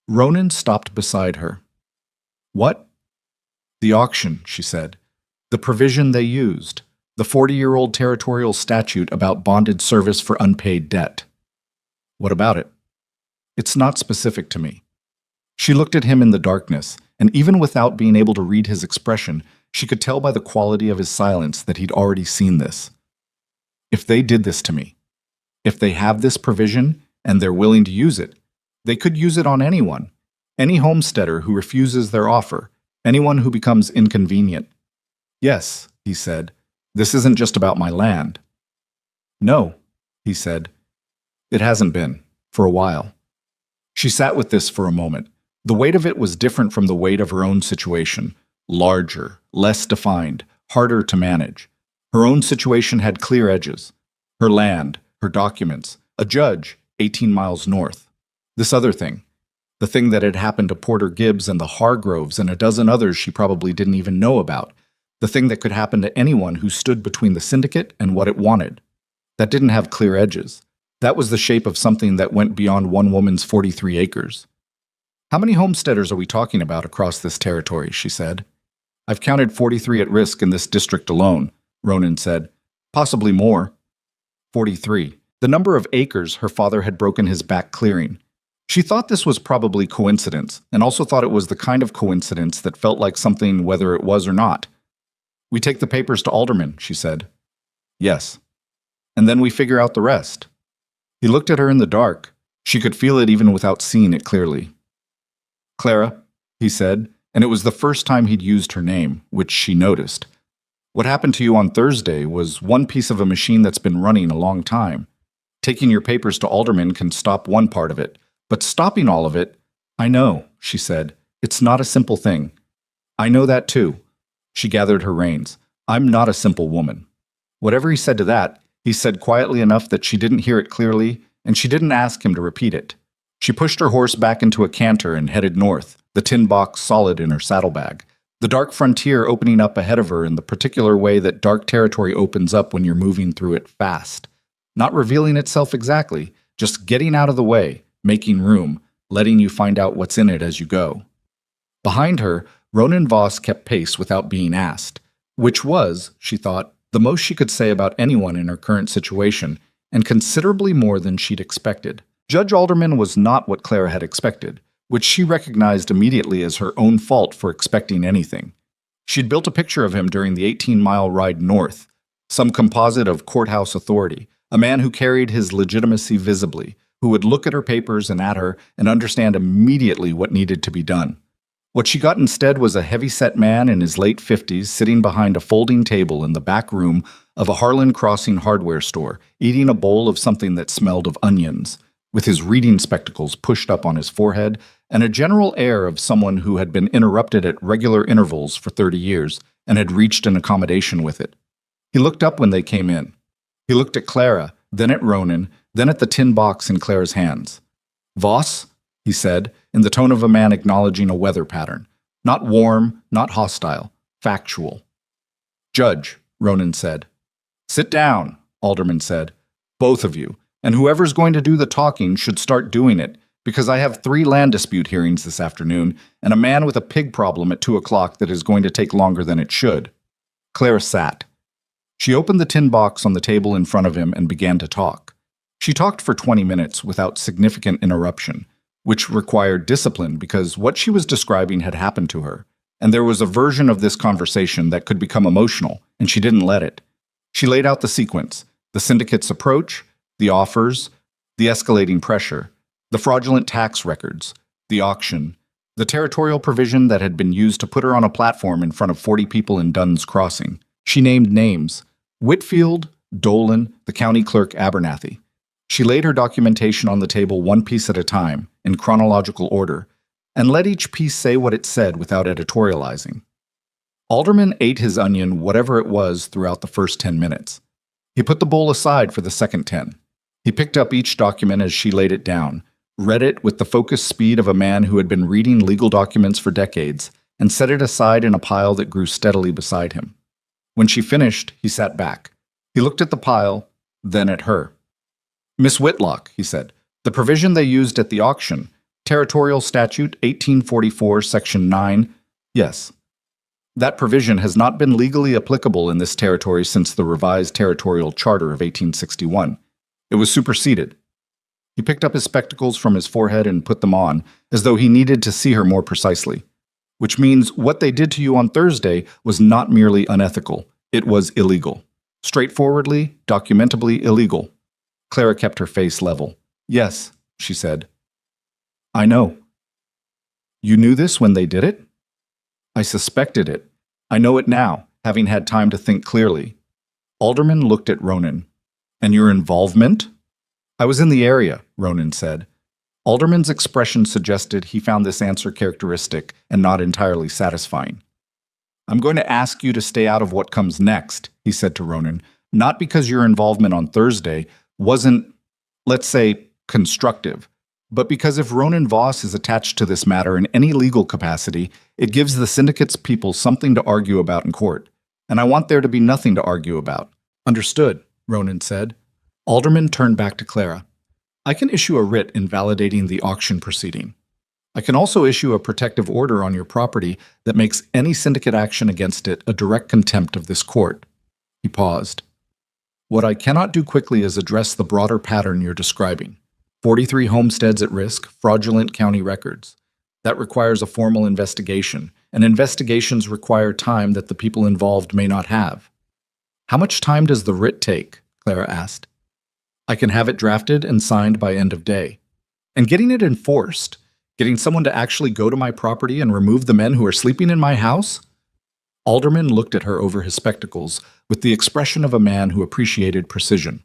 A: Ronan stopped beside her. "What?" "The auction," she said. "The provision they used. The 40-year-old territorial statute about bonded service for unpaid debt." "What about it?" "It's not specific to me." She looked at him in the darkness, and even without being able to read his expression, she could tell by the quality of his silence that he'd already seen this. "If they did this to me, if they have this provision and they're willing to use it, they could use it on anyone, any homesteader who refuses their offer, anyone who becomes inconvenient." "Yes," he said, "this isn't just about my land." "No," he said, "it hasn't been, for a while." She sat with this for a moment. The weight of it was different from the weight of her own situation, larger, less defined, harder to manage. Her own situation had clear edges. Her land, her documents, a judge 18 miles north. This other thing, the thing that had happened to Porter Gibbs and the Hargroves and a dozen others she probably didn't even know about, the thing that could happen to anyone who stood between the syndicate and what it wanted. That didn't have clear edges. That was the shape of something that went beyond one woman's 43 acres. "How many homesteaders are we talking about across this territory?" she said. "I've counted 43 at risk in this district alone," Ronan said. "Possibly more." 43. The number of acres her father had broken his back clearing. She thought this was probably coincidence, and also thought it was the kind of coincidence that felt like something whether it was or not. "We take the papers to Alderman," she said. "Yes." "And then we figure out the rest." He looked at her in the dark. She could feel it even without seeing it clearly. "Clara," he said, and it was the first time he'd used her name, which she noticed. "What happened to you on Thursday was one piece of a machine that's been running a long time. Taking your papers to Alderman can stop one part of it, but stopping all of it—" "I know," she said. "It's not a simple thing." "I know that too." She gathered her reins. "I'm not a simple woman." Whatever he said to that, he said quietly enough that she didn't hear it clearly, and she didn't ask him to repeat it. She pushed her horse back into a canter and headed north, the tin box solid in her saddlebag, the dark frontier opening up ahead of her in the particular way that dark territory opens up when you're moving through it fast. Not revealing itself exactly, just getting out of the way, making room, letting you find out what's in it as you go. Behind her, Ronan Voss kept pace without being asked, which was, she thought, the most she could say about anyone in her current situation, and considerably more than she'd expected. Judge Alderman was not what Clara had expected, which she recognized immediately as her own fault for expecting anything. She'd built a picture of him during the 18-mile ride north, some composite of courthouse authority, a man who carried his legitimacy visibly, who would look at her papers and at her and understand immediately what needed to be done. What she got instead was a heavy-set man in his late 50s sitting behind a folding table in the back room of a Harlan Crossing hardware store, eating a bowl of something that smelled of onions, with his reading spectacles pushed up on his forehead and a general air of someone who had been interrupted at regular intervals for 30 years and had reached an accommodation with it. He looked up when they came in. He looked at Clara, then at Ronan, then at the tin box in Clara's hands. "Voss?" he said, in the tone of a man acknowledging a weather pattern. Not warm, not hostile, factual. "Judge," Ronan said. "Sit down," Alderman said. "Both of you. And whoever's going to do the talking should start doing it, because I have 3 land dispute hearings this afternoon, and a man with a pig problem at 2 o'clock that is going to take longer than it should." Clara sat. She opened the tin box on the table in front of him and began to talk. She talked for 20 minutes without significant interruption, which required discipline because what she was describing had happened to her, and there was a version of this conversation that could become emotional, and she didn't let it. She laid out the sequence, the syndicate's approach, the offers, the escalating pressure, the fraudulent tax records, the auction, the territorial provision that had been used to put her on a platform in front of 40 people in Dunn's Crossing. She named names: Whitfield, Dolan, the county clerk Abernathy. She laid her documentation on the table one piece at a time, in chronological order, and let each piece say what it said without editorializing. Alderman ate his onion, whatever it was, throughout the first 10 minutes. He put the bowl aside for the second 10. He picked up each document as she laid it down, read it with the focused speed of a man who had been reading legal documents for decades, and set it aside in a pile that grew steadily beside him. When she finished, he sat back. He looked at the pile, then at her. "Miss Whitlock," he said, "the provision they used at the auction, Territorial Statute 1844, Section 9, yes. That provision has not been legally applicable in this territory since the revised Territorial Charter of 1861. It was superseded." He picked up his spectacles from his forehead and put them on, as though he needed to see her more precisely. "Which means what they did to you on Thursday was not merely unethical, it was illegal. Straightforwardly, documentably illegal." Clara kept her face level. "Yes," she said. "I know." "You knew this when they did it?" "I suspected it. I know it now, having had time to think clearly." Alderman looked at Ronan. "And your involvement?" "I was in the area," Ronan said. Alderman's expression suggested he found this answer characteristic and not entirely satisfying. "I'm going to ask you to stay out of what comes next," he said to Ronan, "not because your involvement on Thursday wasn't, let's say, constructive, but because if Ronan Voss is attached to this matter in any legal capacity, it gives the syndicate's people something to argue about in court, and I want there to be nothing to argue about." "Understood," Ronan said. Alderman turned back to Clara. "I can issue a writ invalidating the auction proceeding. I can also issue a protective order on your property that makes any syndicate action against it a direct contempt of this court." He paused. "What I cannot do quickly is address the broader pattern you're describing. 43 homesteads at risk, fraudulent county records. That requires a formal investigation, and investigations require time that the people involved may not have." "How much time does the writ take?" Clara asked. "I can have it drafted and signed by end of day. And getting it enforced, getting someone to actually go to my property and remove the men who are sleeping in my house?" Alderman looked at her over his spectacles with the expression of a man who appreciated precision.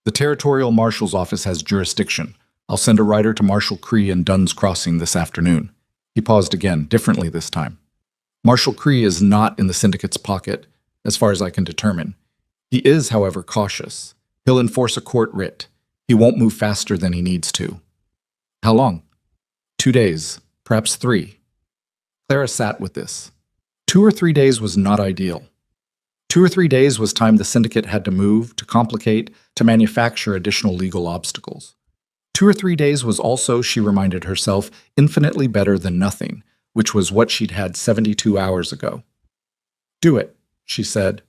A: "The Territorial Marshal's office has jurisdiction. I'll send a rider to Marshal Cree in Dunn's Crossing this afternoon." He paused again, differently this time. "Marshal Cree is not in the syndicate's pocket, as far as I can determine. He is, however, cautious. He'll enforce a court writ. He won't move faster than he needs to." "How long?" 2 days, perhaps 3. Clara sat with this. 2 or 3 days was not ideal. 2 or 3 days was time the syndicate had to move, to complicate, to manufacture additional legal obstacles. 2 or 3 days was also, she reminded herself, infinitely better than nothing, which was what she'd had 72 hours ago. "Do it," she said.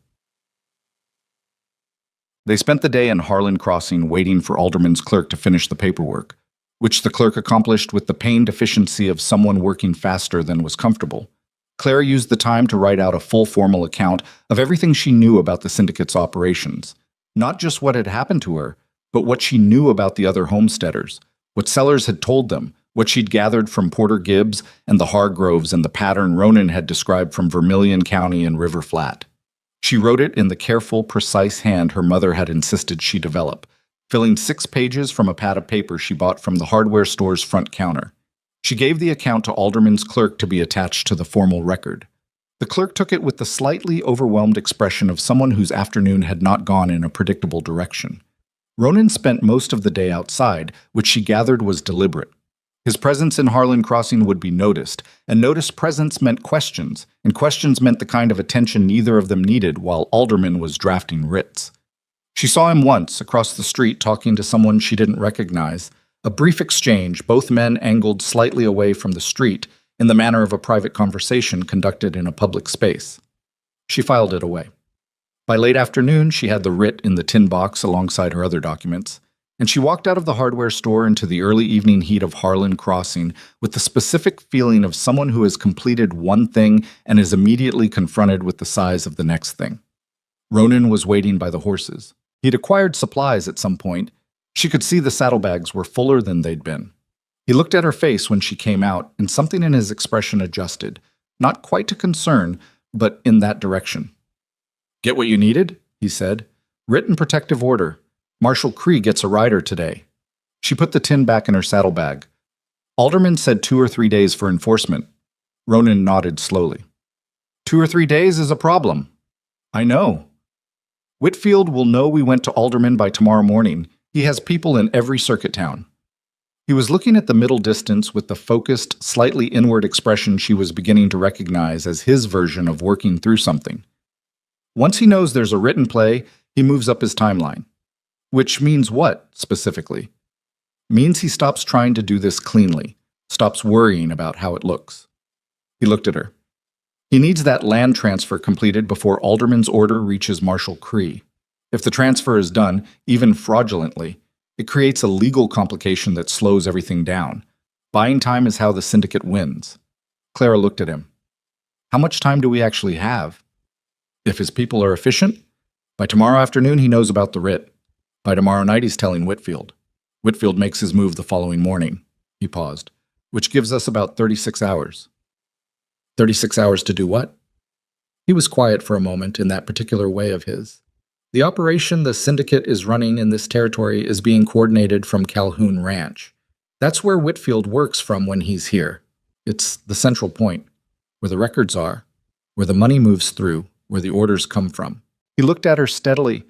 A: They spent the day in Harlan Crossing waiting for Alderman's clerk to finish the paperwork, which the clerk accomplished with the pained efficiency of someone working faster than was comfortable. Clara used the time to write out a full formal account of everything she knew about the syndicate's operations. Not just what had happened to her, but what she knew about the other homesteaders, what Sellers had told them, what she'd gathered from Porter Gibbs and the Hargroves and the pattern Ronan had described from Vermilion County and River Flat. She wrote it in the careful, precise hand her mother had insisted she develop, filling 6 pages from a pad of paper she bought from the hardware store's front counter. She gave the account to Alderman's clerk to be attached to the formal record. The clerk took it with the slightly overwhelmed expression of someone whose afternoon had not gone in a predictable direction. Ronan spent most of the day outside, which she gathered was deliberate. His presence in Harlan Crossing would be noticed, and noticed presence meant questions, and questions meant the kind of attention neither of them needed while Alderman was drafting writs. She saw him once, across the street, talking to someone she didn't recognize. A brief exchange, both men angled slightly away from the street, in the manner of a private conversation conducted in a public space. She filed it away. By late afternoon, she had the writ in the tin box alongside her other documents, and she walked out of the hardware store into the early evening heat of Harlan Crossing with the specific feeling of someone who has completed one thing and is immediately confronted with the size of the next thing. Ronan was waiting by the horses. He'd acquired supplies at some point. She could see the saddlebags were fuller than they'd been. He looked at her face when she came out, and something in his expression adjusted, not quite to concern, but in that direction. "Get what you needed?" he said. "Written protective order. Marshal Cree gets a rider today." She put the tin back in her saddlebag. "Alderman said 2 or 3 days for enforcement." Ronan nodded slowly. 2 or 3 days is a problem. I know. Whitfield will know we went to Alderman by tomorrow morning. He has people in every circuit town. He was looking at the middle distance with the focused, slightly inward expression she was beginning to recognize as his version of working through something. Once he knows there's a written play, he moves up his timeline. Which means what, specifically? Means he stops trying to do this cleanly, stops worrying about how it looks. He looked at her. He needs that land transfer completed before Alderman's order reaches Marshal Cree. If the transfer is done, even fraudulently, it creates a legal complication that slows everything down. Buying time is how the syndicate wins. Clara looked at him. How much time do we actually have? If his people are efficient, by tomorrow afternoon he knows about the writ. By tomorrow night he's telling Whitfield. Whitfield makes his move the following morning. He paused. Which gives us about 36 hours. 36 hours to do what? He was quiet for a moment in that particular way of his. The operation the syndicate is running in this territory is being coordinated from Calhoun Ranch. That's where Whitfield works from when he's here. It's the central point, where the records are, where the money moves through, where the orders come from. He looked at her steadily.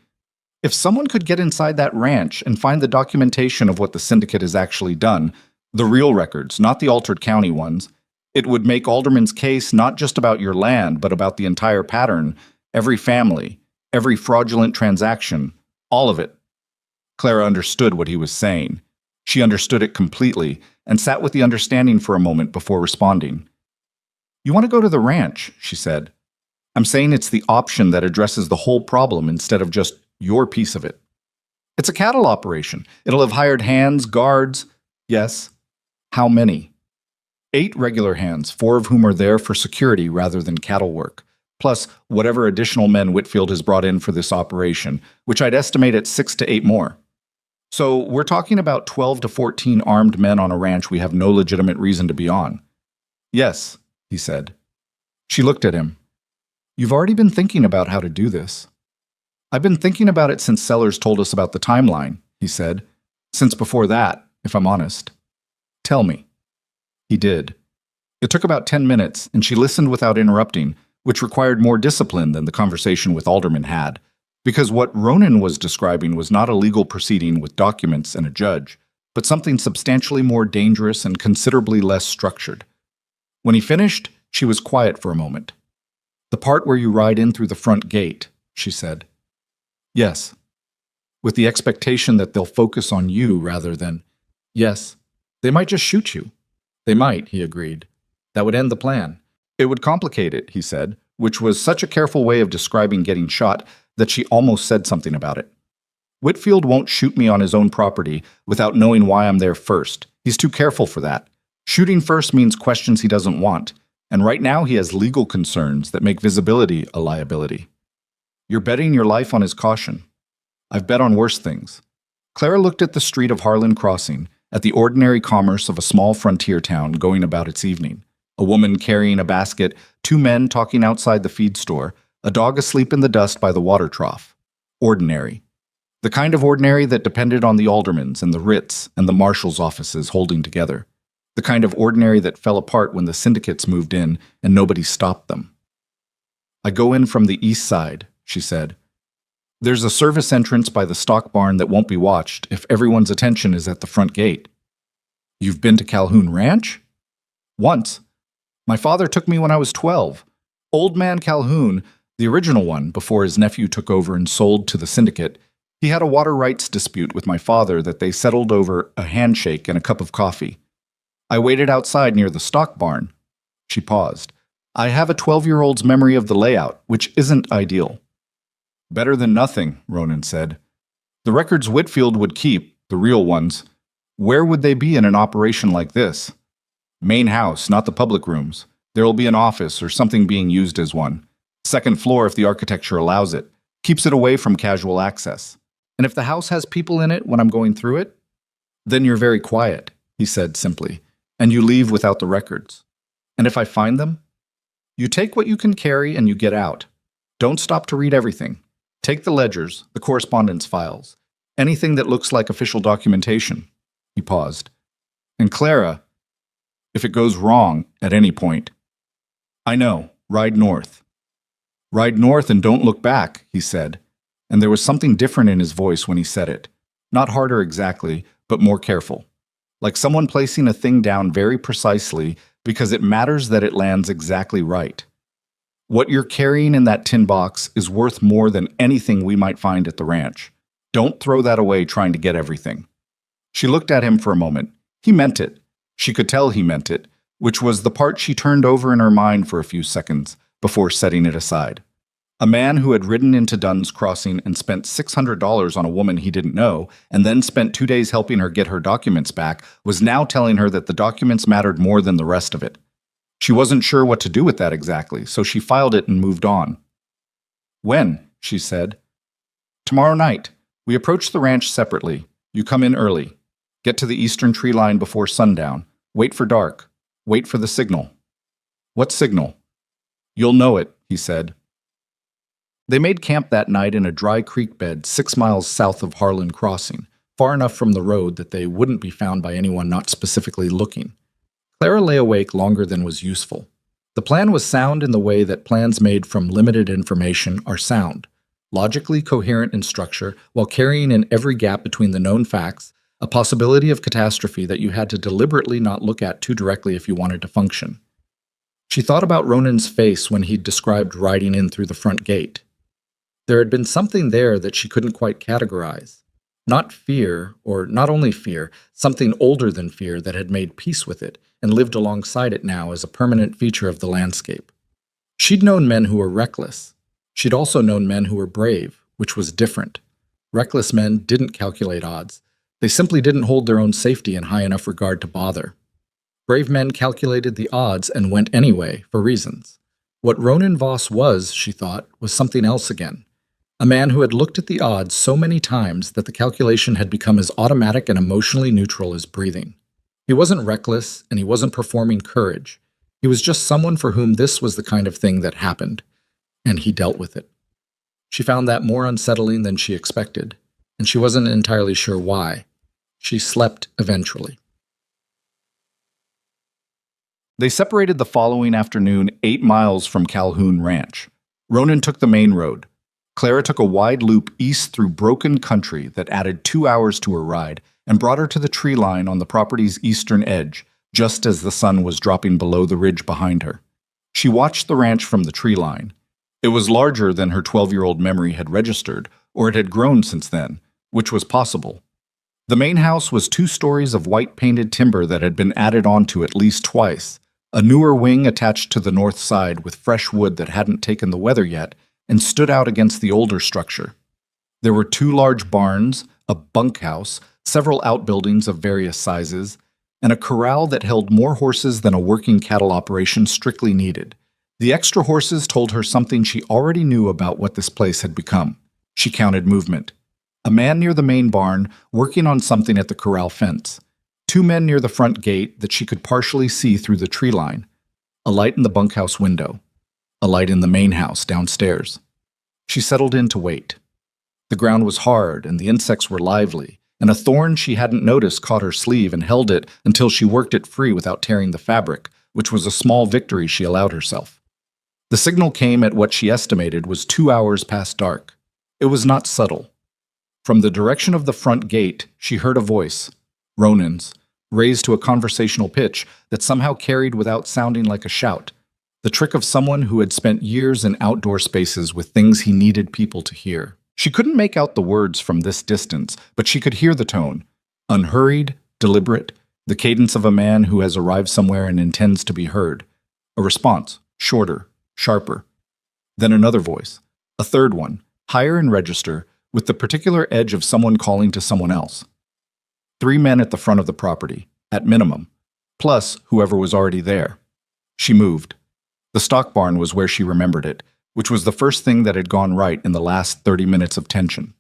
A: If someone could get inside that ranch and find the documentation of what the syndicate has actually done, the real records, not the altered county ones, it would make Alderman's case not just about your land, but about the entire pattern, every family, every fraudulent transaction, all of it. Clara understood what he was saying. She understood it completely and sat with the understanding for a moment before responding. You want to go to the ranch, she said. I'm saying it's the option that addresses the whole problem instead of just your piece of it. It's a cattle operation. It'll have hired hands, guards. Yes. How many? 8 regular hands, 4 of whom are there for security rather than cattle work, plus whatever additional men Whitfield has brought in for this operation, which I'd estimate at 6 to 8 more. So we're talking about 12 to 14 armed men on a ranch we have no legitimate reason to be on. Yes, he said. She looked at him. You've already been thinking about how to do this. I've been thinking about it since Sellers told us about the timeline, he said. Since before that, if I'm honest. Tell me. He did. It took about 10 minutes, and she listened without interrupting, which required more discipline than the conversation with Alderman had, because what Ronan was describing was not a legal proceeding with documents and a judge, but something substantially more dangerous and considerably less structured. When he finished, she was quiet for a moment. The part where you ride in through the front gate, she said. Yes. With the expectation that they'll focus on you rather than, yes, they might just shoot you. They might, he agreed. That would end the plan. It would complicate it, he said, which was such a careful way of describing getting shot that she almost said something about it. Whitfield won't shoot me on his own property without knowing why I'm there first. He's too careful for that. Shooting first means questions he doesn't want, and right now he has legal concerns that make visibility a liability. You're betting your life on his caution. I've bet on worse things. Clara looked at the street of Harlan Crossing, at the ordinary commerce of a small frontier town going about its evening. A woman carrying a basket, 2 men talking outside the feed store, a dog asleep in the dust by the water trough. Ordinary. The kind of ordinary that depended on the aldermans and the writs and the marshal's offices holding together. The kind of ordinary that fell apart when the syndicates moved in and nobody stopped them. I go in from the east side, she said. There's a service entrance by the stock barn that won't be watched if everyone's attention is at the front gate. You've been to Calhoun Ranch? Once. My father took me when I was 12. Old Man Calhoun, the original one before his nephew took over and sold to the syndicate, he had a water rights dispute with my father that they settled over a handshake and a cup of coffee. I waited outside near the stock barn. She paused. I have a 12-year-old's memory of the layout, which isn't ideal. Better than nothing, Ronan said. The records Whitfield would keep, the real ones, where would they be in an operation like this? Main house, not the public rooms. There'll be an office or something being used as one. Second floor if the architecture allows it. Keeps it away from casual access. And if the house has people in it when I'm going through it? Then you're very quiet, he said simply, and you leave without the records. And if I find them? You take what you can carry and you get out. Don't stop to read everything. Take the ledgers, the correspondence files, anything that looks like official documentation. He paused. And Clara, if it goes wrong at any point, I know, ride north. Ride north and don't look back, he said, and there was something different in his voice when he said it. Not harder exactly, but more careful. Like someone placing a thing down very precisely because it matters that it lands exactly right. What you're carrying in that tin box is worth more than anything we might find at the ranch. Don't throw that away trying to get everything. She looked at him for a moment. He meant it. She could tell he meant it, which was the part she turned over in her mind for a few seconds before setting it aside. A man who had ridden into Dunn's Crossing and spent $600 on a woman he didn't know, and then spent 2 days helping her get her documents back, was now telling her that the documents mattered more than the rest of it. She wasn't sure what to do with that exactly, so she filed it and moved on. "When?" she said. "Tomorrow night. We approach the ranch separately. You come in early. Get to the eastern tree line before sundown. Wait for dark. Wait for the signal." "What signal?" "You'll know it," he said. They made camp that night in a dry creek bed 6 miles south of Harlan Crossing, far enough from the road that they wouldn't be found by anyone not specifically looking. Clara lay awake longer than was useful. The plan was sound in the way that plans made from limited information are sound, logically coherent in structure while carrying in every gap between the known facts, a possibility of catastrophe that you had to deliberately not look at too directly if you wanted to function. She thought about Ronan's face when he'd described riding in through the front gate. There had been something there that she couldn't quite categorize. Not fear, or not only fear, something older than fear that had made peace with it and lived alongside it now as a permanent feature of the landscape. She'd known men who were reckless. She'd also known men who were brave, which was different. Reckless men didn't calculate odds. They simply didn't hold their own safety in high enough regard to bother. Brave men calculated the odds and went anyway, for reasons. What Ronan Voss was, she thought, was something else again. A man who had looked at the odds so many times that the calculation had become as automatic and emotionally neutral as breathing. He wasn't reckless, and he wasn't performing courage. He was just someone for whom this was the kind of thing that happened, and he dealt with it. She found that more unsettling than she expected, and she wasn't entirely sure why. She slept eventually. They separated the following afternoon 8 miles from Calhoun Ranch. Ronan took the main road. Clara took a wide loop east through broken country that added 2 hours to her ride and brought her to the tree line on the property's eastern edge, just as the sun was dropping below the ridge behind her. She watched the ranch from the tree line. It was larger than her 12-year-old memory had registered, or it had grown since then, which was possible. The main house was 2 stories of white-painted timber that had been added onto at least twice, a newer wing attached to the north side with fresh wood that hadn't taken the weather yet, and stood out against the older structure. There were 2 large barns, a bunkhouse, several outbuildings of various sizes, and a corral that held more horses than a working cattle operation strictly needed. The extra horses told her something she already knew about what this place had become. She counted movement. A man near the main barn working on something at the corral fence. 2 men near the front gate that she could partially see through the tree line. A light in the bunkhouse window. A light in the main house downstairs. She settled in to wait. The ground was hard and the insects were lively, and a thorn she hadn't noticed caught her sleeve and held it until she worked it free without tearing the fabric, which was a small victory she allowed herself. The signal came at what she estimated was 2 hours past dark. It was not subtle. From the direction of the front gate, she heard a voice, Ronan's, raised to a conversational pitch that somehow carried without sounding like a shout. The trick of someone who had spent years in outdoor spaces with things he needed people to hear. She couldn't make out the words from this distance, but she could hear the tone. Unhurried, deliberate, the cadence of a man who has arrived somewhere and intends to be heard. A response, shorter, sharper. Then another voice, a third one, higher in register, with the particular edge of someone calling to someone else. 3 men at the front of the property, at minimum, plus whoever was already there. She moved. The stock barn was where she remembered it, which was the first thing that had gone right in the last 30 minutes of tension.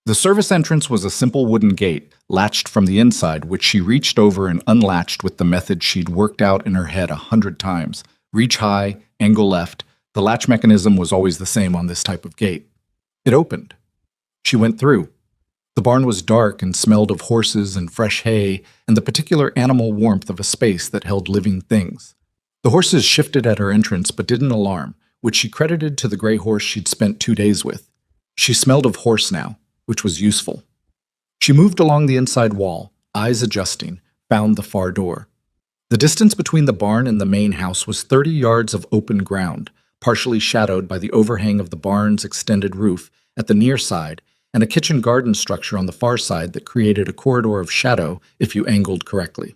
A: The service entrance was a simple wooden gate, latched from the inside, which she reached over and unlatched with the method she'd worked out in her head 100 times. Reach high, angle left. The latch mechanism was always the same on this type of gate. It opened. She went through. The barn was dark and smelled of horses and fresh hay and the particular animal warmth of a space that held living things. The horses shifted at her entrance but didn't alarm, which she credited to the gray horse she'd spent 2 days with. She smelled of horse now, which was useful. She moved along the inside wall, eyes adjusting, found the far door. The distance between the barn and the main house was 30 yards of open ground, partially shadowed by the overhang of the barn's extended roof at the near side and a kitchen garden structure on the far side that created a corridor of shadow if you angled correctly.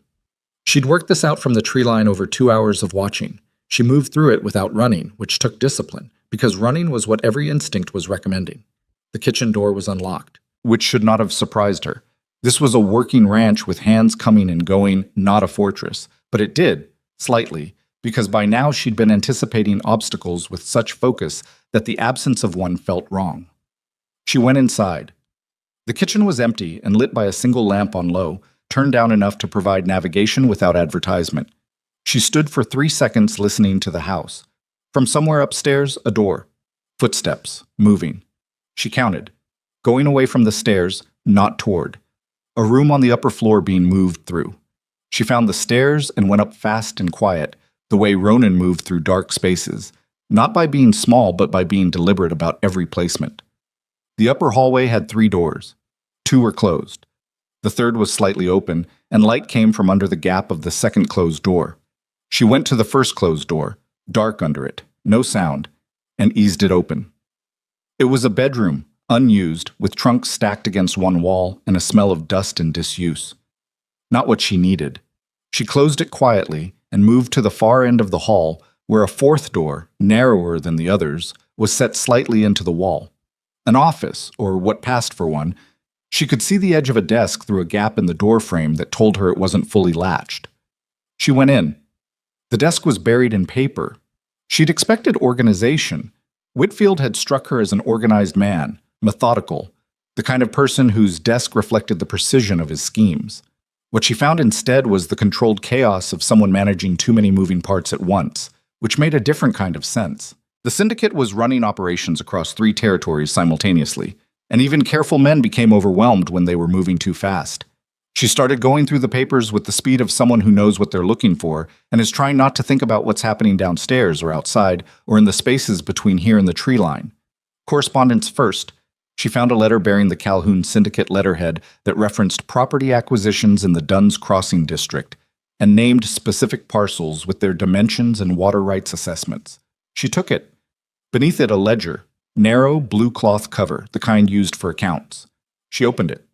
A: She'd worked this out from the tree line over 2 hours of watching. She moved through it without running, which took discipline, because running was what every instinct was recommending. The kitchen door was unlocked, which should not have surprised her. This was a working ranch with hands coming and going, not a fortress. But it did, slightly, because by now she'd been anticipating obstacles with such focus that the absence of one felt wrong. She went inside. The kitchen was empty and lit by a single lamp on low, turned down enough to provide navigation without advertisement. She stood for 3 seconds listening to the house. From somewhere upstairs, a door. Footsteps, moving. She counted. Going away from the stairs, not toward. A room on the upper floor being moved through. She found the stairs and went up fast and quiet, the way Ronan moved through dark spaces, not by being small but by being deliberate about every placement. The upper hallway had 3 doors. 2 were closed. The third was slightly open, and light came from under the gap of the second closed door. She went to the first closed door, dark under it, no sound, and eased it open. It was a bedroom, unused, with trunks stacked against one wall and a smell of dust and disuse. Not what she needed. She closed it quietly and moved to the far end of the hall, where a 4th door, narrower than the others, was set slightly into the wall. An office, or what passed for one. She could see the edge of a desk through a gap in the door frame that told her it wasn't fully latched. She went in. The desk was buried in paper. She'd expected organization. Whitfield had struck her as an organized man, methodical, the kind of person whose desk reflected the precision of his schemes. What she found instead was the controlled chaos of someone managing too many moving parts at once, which made a different kind of sense. The syndicate was running operations across 3 territories simultaneously, and even careful men became overwhelmed when they were moving too fast. She started going through the papers with the speed of someone who knows what they're looking for and is trying not to think about what's happening downstairs or outside or in the spaces between here and the tree line. Correspondence first. She found a letter bearing the Calhoun Syndicate letterhead that referenced property acquisitions in the Dunn's Crossing district and named specific parcels with their dimensions and water rights assessments. She took it. Beneath it, a ledger, narrow blue cloth cover, the kind used for accounts. She opened it.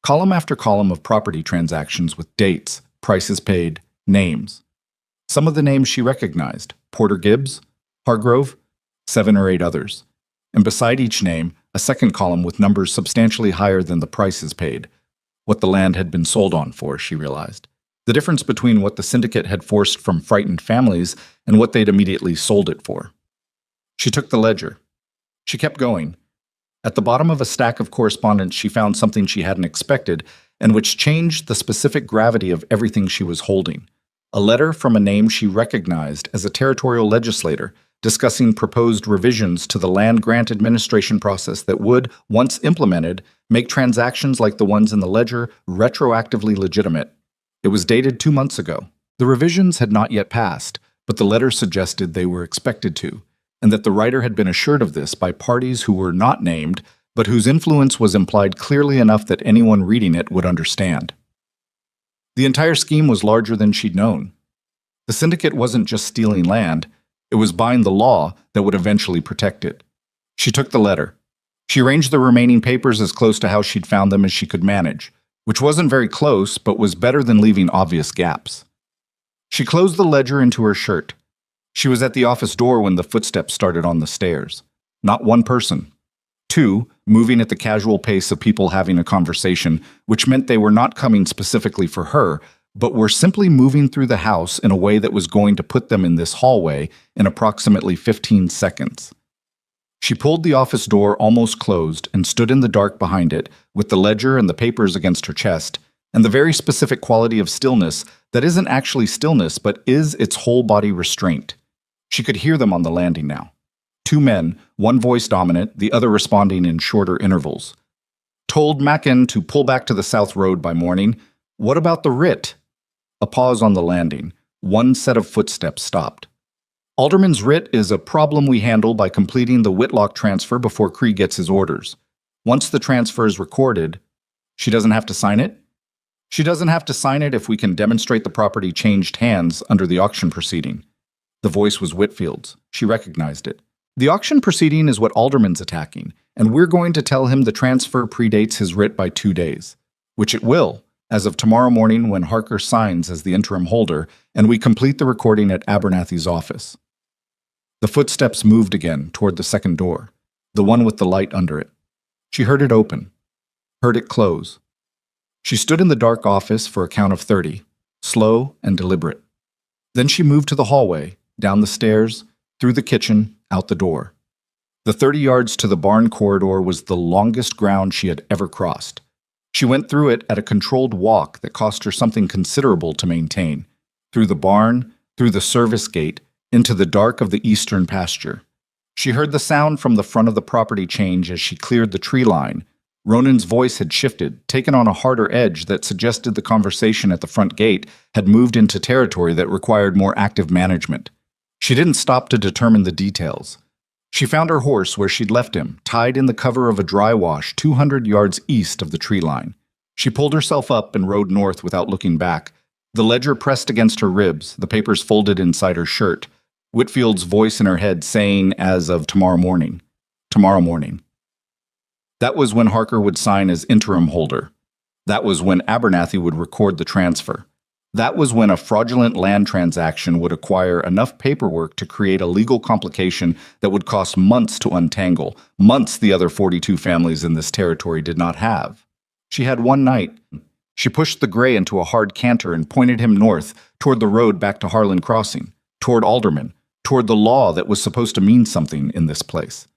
A: Column after column of property transactions with dates, prices paid, names. Some of the names she recognized: Porter Gibbs, Hargrove, 7 or 8 others. And beside each name, a second column with numbers substantially higher than the prices paid. What the land had been sold on for, she realized. The difference between what the syndicate had forced from frightened families and what they'd immediately sold it for. She took the ledger. She kept going. At the bottom of a stack of correspondence, she found something she hadn't expected and which changed the specific gravity of everything she was holding. A letter from a name she recognized as a territorial legislator discussing proposed revisions to the land grant administration process that would, once implemented, make transactions like the ones in the ledger retroactively legitimate. It was dated 2 months ago. The revisions had not yet passed, but the letter suggested they were expected to, and that the writer had been assured of this by parties who were not named, but whose influence was implied clearly enough that anyone reading it would understand. The entire scheme was larger than she'd known. The syndicate wasn't just stealing land, it was buying the law that would eventually protect it. She took the letter. She arranged the remaining papers as close to how she'd found them as she could manage, which wasn't very close, but was better than leaving obvious gaps. She closed the ledger into her shirt. She was at the office door when the footsteps started on the stairs. Not one person. 2, moving at the casual pace of people having a conversation, which meant they were not coming specifically for her, but were simply moving through the house in a way that was going to put them in this hallway in approximately 15 seconds. She pulled the office door almost closed and stood in the dark behind it, with the ledger and the papers against her chest, and the very specific quality of stillness that isn't actually stillness but is its whole body restraint. She could hear them on the landing now. 2 men, one voice dominant, the other responding in shorter intervals. Told Mackin to pull back to the South Road by morning. What about the writ? A pause on the landing. One set of footsteps stopped. Alderman's writ is a problem we handle by completing the Whitlock transfer before Cree gets his orders. Once the transfer is recorded, she doesn't have to sign it? She doesn't have to sign it if we can demonstrate the property changed hands under the auction proceeding. The voice was Whitfield's. She recognized it. The auction proceeding is what Alderman's attacking, and we're going to tell him the transfer predates his writ by 2 days, which it will, as of tomorrow morning when Harker signs as the interim holder and we complete the recording at Abernathy's office. The footsteps moved again toward the second door, the one with the light under it. She heard it open, heard it close. She stood in the dark office for a count of 30, slow and deliberate. Then she moved to the hallway, down the stairs, through the kitchen, out the door. The 30 yards to the barn corridor was the longest ground she had ever crossed. She went through it at a controlled walk that cost her something considerable to maintain, through the barn, through the service gate, into the dark of the eastern pasture. She heard the sound from the front of the property change as she cleared the tree line. Ronan's voice had shifted, taken on a harder edge that suggested the conversation at the front gate had moved into territory that required more active management. She didn't stop to determine the details. She found her horse where she'd left him, tied in the cover of a dry wash 200 yards east of the tree line. She pulled herself up and rode north without looking back. The ledger pressed against her ribs, the papers folded inside her shirt. Whitfield's voice in her head saying as of tomorrow morning. Tomorrow morning. That was when Harker would sign as interim holder. That was when Abernathy would record the transfer. That was when a fraudulent land transaction would acquire enough paperwork to create a legal complication that would cost months to untangle, months the other 42 families in this territory did not have. She had one night. She pushed the gray into a hard canter and pointed him north, toward the road back to Harlan Crossing, toward Alderman, toward the law that was supposed to mean something in this place.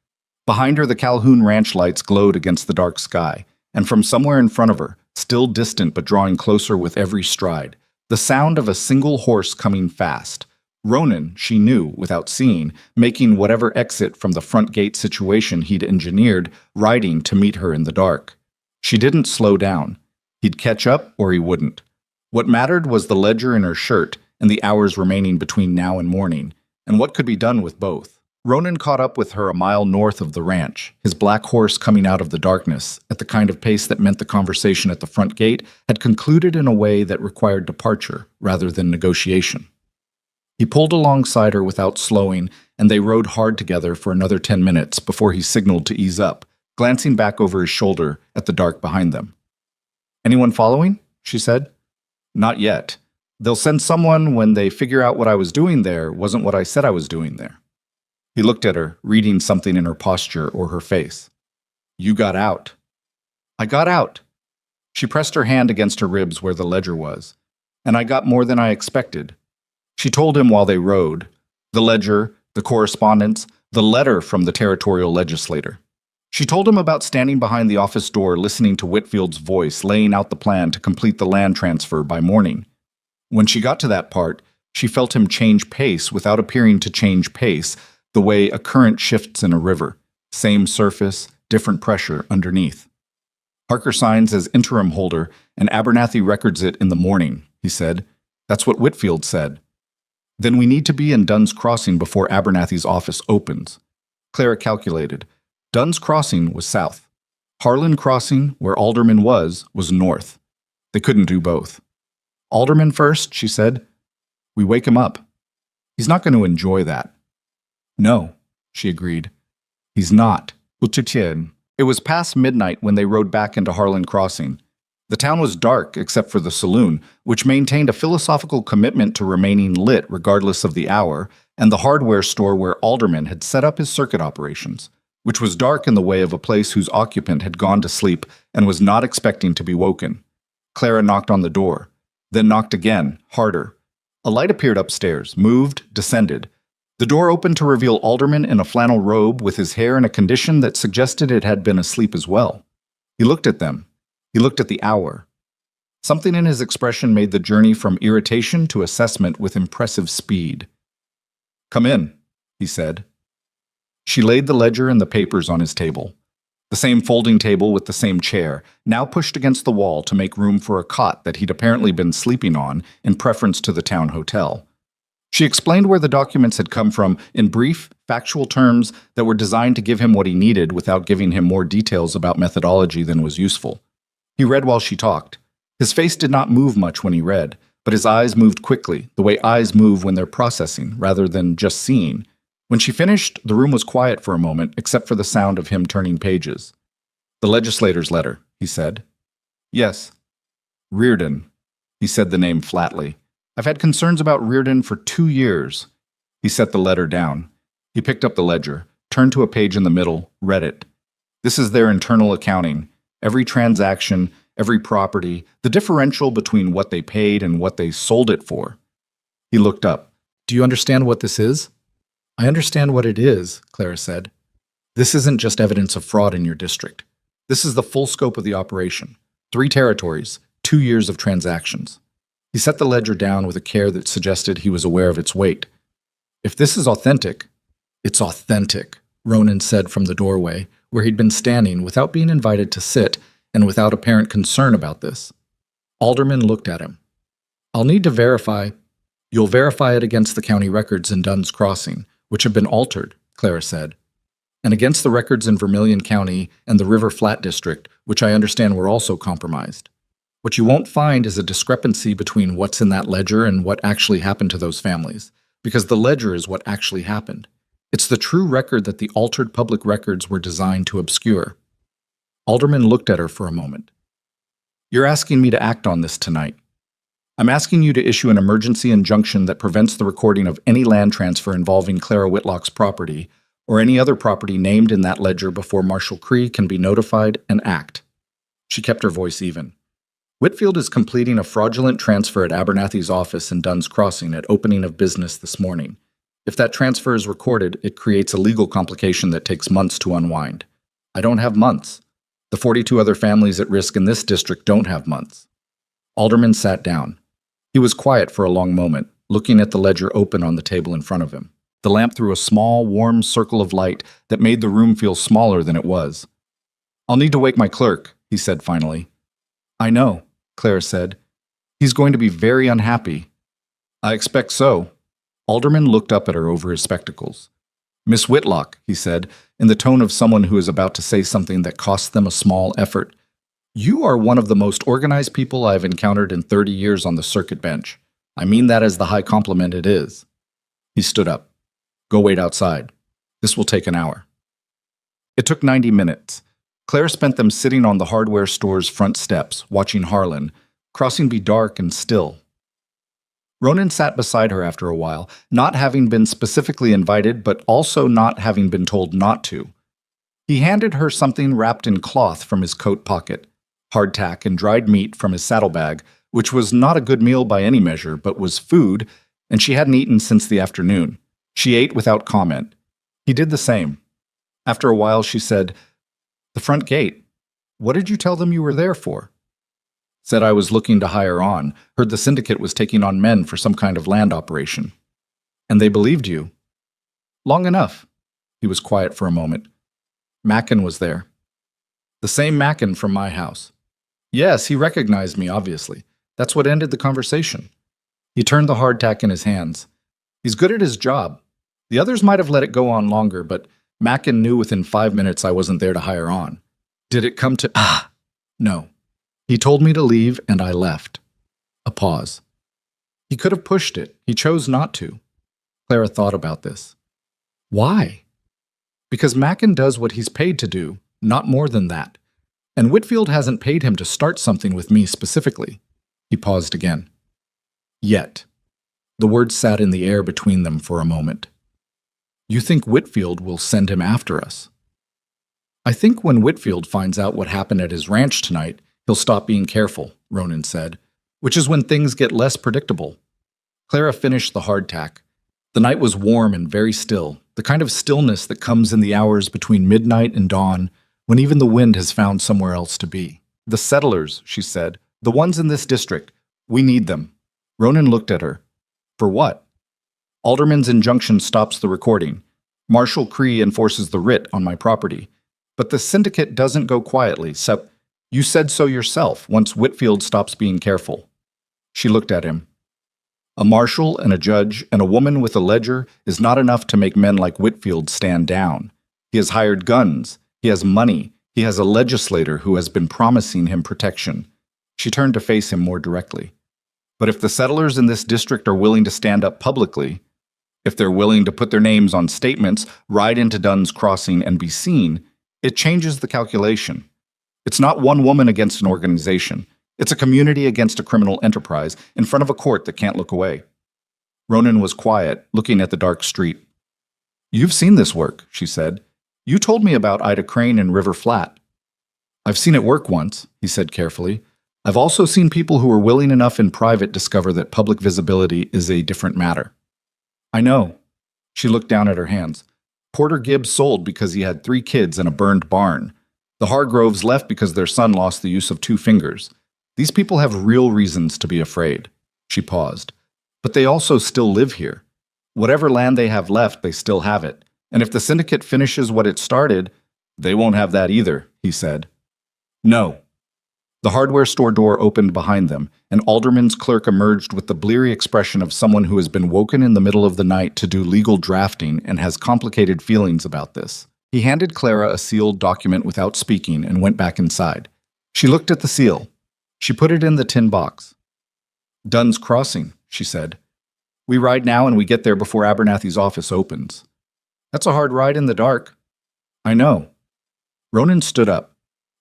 A: Behind her, the Calhoun ranch lights glowed against the dark sky, and from somewhere in front of her, still distant but drawing closer with every stride, the sound of a single horse coming fast. Ronan, she knew, without seeing, making whatever exit from the front gate situation he'd engineered, riding to meet her in the dark. She didn't slow down. He'd catch up or he wouldn't. What mattered was the ledger in her shirt and the hours remaining between now and morning, and what could be done with both. Ronan caught up with her a mile north of the ranch, his black horse coming out of the darkness, at the kind of pace that meant the conversation at the front gate had concluded in a way that required departure rather than negotiation. He pulled alongside her without slowing, and they rode hard together for another 10 minutes before he signaled to ease up, glancing back over his shoulder at the dark behind them. "Anyone following?" she said. "Not yet. They'll send someone when they figure out what I was doing there wasn't what I said I was doing there." He looked at her, reading something in her posture or her face. "You got out." "I got out." She pressed her hand against her ribs where the ledger was. "And I got more than I expected." She told him while they rode. The ledger, the correspondence, the letter from the territorial legislator. She told him about standing behind the office door listening to Whitfield's voice laying out the plan to complete the land transfer by morning. When she got to that part, she felt him change pace without appearing to change pace, the way a current shifts in a river. Same surface, different pressure underneath. "Harker signs as interim holder, and Abernathy records it in the morning," he said. "That's what Whitfield said." "Then we need to be in Dunn's Crossing before Abernathy's office opens." Clara calculated. Dunn's Crossing was south. Harlan Crossing, where Alderman was north. They couldn't do both. "Alderman first," she said. "We wake him up. He's not going to enjoy that." "No," she agreed. "He's not." It was past midnight when they rode back into Harlan Crossing. The town was dark except for the saloon, which maintained a philosophical commitment to remaining lit regardless of the hour, and the hardware store where Alderman had set up his circuit operations, which was dark in the way of a place whose occupant had gone to sleep and was not expecting to be woken. Clara knocked on the door, then knocked again, harder. A light appeared upstairs, moved, descended. The door opened to reveal Alderman in a flannel robe with his hair in a condition that suggested it had been asleep as well. He looked at them. He looked at the hour. Something in his expression made the journey from irritation to assessment with impressive speed. "Come in," he said. She laid the ledger and the papers on his table. The same folding table with the same chair, now pushed against the wall to make room for a cot that he'd apparently been sleeping on in preference to the town hotel. She explained where the documents had come from in brief, factual terms that were designed to give him what he needed without giving him more details about methodology than was useful. He read while she talked. His face did not move much when he read, but his eyes moved quickly, the way eyes move when they're processing, rather than just seeing. When she finished, the room was quiet for a moment, except for the sound of him turning pages. "The legislator's letter," he said. "Yes." "Reardon." He said the name flatly. "I've had concerns about Reardon for 2 years." He set the letter down. He picked up the ledger, turned to a page in the middle, read it. "This is their internal accounting. Every transaction, every property, the differential between what they paid and what they sold it for." He looked up. "Do you understand what this is?" "I understand what it is," Clara said. "This isn't just evidence of fraud in your district. This is the full scope of the operation. 3 territories, 2 years of transactions." He set the ledger down with a care that suggested he was aware of its weight. "If this is authentic—" "It's authentic," Ronan said from the doorway, where he'd been standing without being invited to sit and without apparent concern about this. Alderman looked at him. "I'll need to verify—" "You'll verify it against the county records in Dunn's Crossing, which have been altered," Clara said, "and against the records in Vermilion County and the River Flat District, which I understand were also compromised. What you won't find is a discrepancy between what's in that ledger and what actually happened to those families, because the ledger is what actually happened. It's the true record that the altered public records were designed to obscure." Alderman looked at her for a moment. "You're asking me to act on this tonight. I'm asking you to issue an emergency injunction that prevents the recording of any land transfer involving Clara Whitlock's property or any other property named in that ledger before Marshal Cree can be notified and act." She kept her voice even. "Whitfield is completing a fraudulent transfer at Abernathy's office in Dunn's Crossing at opening of business this morning. If that transfer is recorded, it creates a legal complication that takes months to unwind. I don't have months. The 42 other families at risk in this district don't have months." Alderman sat down. He was quiet for a long moment, looking at the ledger open on the table in front of him. The lamp threw a small, warm circle of light that made the room feel smaller than it was. "I'll need to wake my clerk," he said finally. "I know," Clara said. "He's going to be very unhappy." "I expect so." Alderman looked up at her over his spectacles. "Miss Whitlock," he said, in the tone of someone who is about to say something that costs them a small effort, "you are one of the most organized people I've encountered in 30 years on the circuit bench. I mean that as the high compliment it is." He stood up. "Go wait outside. This will take an hour." It took 90 minutes. Claire spent them sitting on the hardware store's front steps, watching Harlan, crossing be dark and still. Ronan sat beside her after a while, not having been specifically invited, but also not having been told not to. He handed her something wrapped in cloth from his coat pocket, hardtack and dried meat from his saddlebag, which was not a good meal by any measure, but was food, and she hadn't eaten since the afternoon. She ate without comment. He did the same. After a while, she said, "The front gate. What did you tell them you were there for?" "Said I was looking to hire on. Heard the syndicate was taking on men for some kind of land operation." "And they believed you?" "Long enough." He was quiet for a moment. "Mackin was there." "The same Mackin from my house." "Yes, he recognized me, obviously. That's what ended the conversation." He turned the hardtack in his hands. "He's good at his job. The others might have let it go on longer, but Mackin knew within 5 minutes I wasn't there to hire on. Did it come to— No. He told me to leave, and I left." A pause. "He could have pushed it. He chose not to." Clara thought about this. "Why?" "Because Mackin does what he's paid to do, not more than that. And Whitfield hasn't paid him to start something with me specifically." He paused again. "Yet." The words sat in the air between them for a moment. "You think Whitfield will send him after us?" "I think when Whitfield finds out what happened at his ranch tonight, he'll stop being careful," Ronan said, "which is when things get less predictable." Clara finished the hardtack. The night was warm and very still, the kind of stillness that comes in the hours between midnight and dawn, when even the wind has found somewhere else to be. "The settlers," she said, "the ones in this district. We need them." Ronan looked at her. "For what?" "Alderman's injunction stops the recording. Marshal Cree enforces the writ on my property. But the syndicate doesn't go quietly, so— You said so yourself once Whitfield stops being careful." She looked at him. A marshal and a judge and a woman with a ledger is not enough to make men like Whitfield stand down. He has hired guns. He has money. He has a legislator who has been promising him protection. She turned to face him more directly. But if the settlers in this district are willing to stand up publicly, if they're willing to put their names on statements, ride into Dunn's Crossing and be seen, it changes the calculation. It's not one woman against an organization. It's a community against a criminal enterprise in front of a court that can't look away. Ronan was quiet, looking at the dark street. "You've seen this work," she said. "You told me about Ida Crane and River Flat." "I've seen it work once," he said carefully. "I've also seen people who were willing enough in private discover that public visibility is a different matter." "I know." She looked down at her hands. "Porter Gibbs sold because he had 3 kids and a burned barn. The Hargroves left because their son lost the use of 2 fingers. These people have real reasons to be afraid." She paused. "But they also still live here. Whatever land they have left, they still have it. And if the syndicate finishes what it started, they won't have that either," he said. "No." The hardware store door opened behind them. An alderman's clerk emerged with the bleary expression of someone who has been woken in the middle of the night to do legal drafting and has complicated feelings about this. He handed Clara a sealed document without speaking and went back inside. She looked at the seal. She put it in the tin box. "Dunn's Crossing," she said. "We ride now and we get there before Abernathy's office opens." "That's a hard ride in the dark." "I know." Ronan stood up.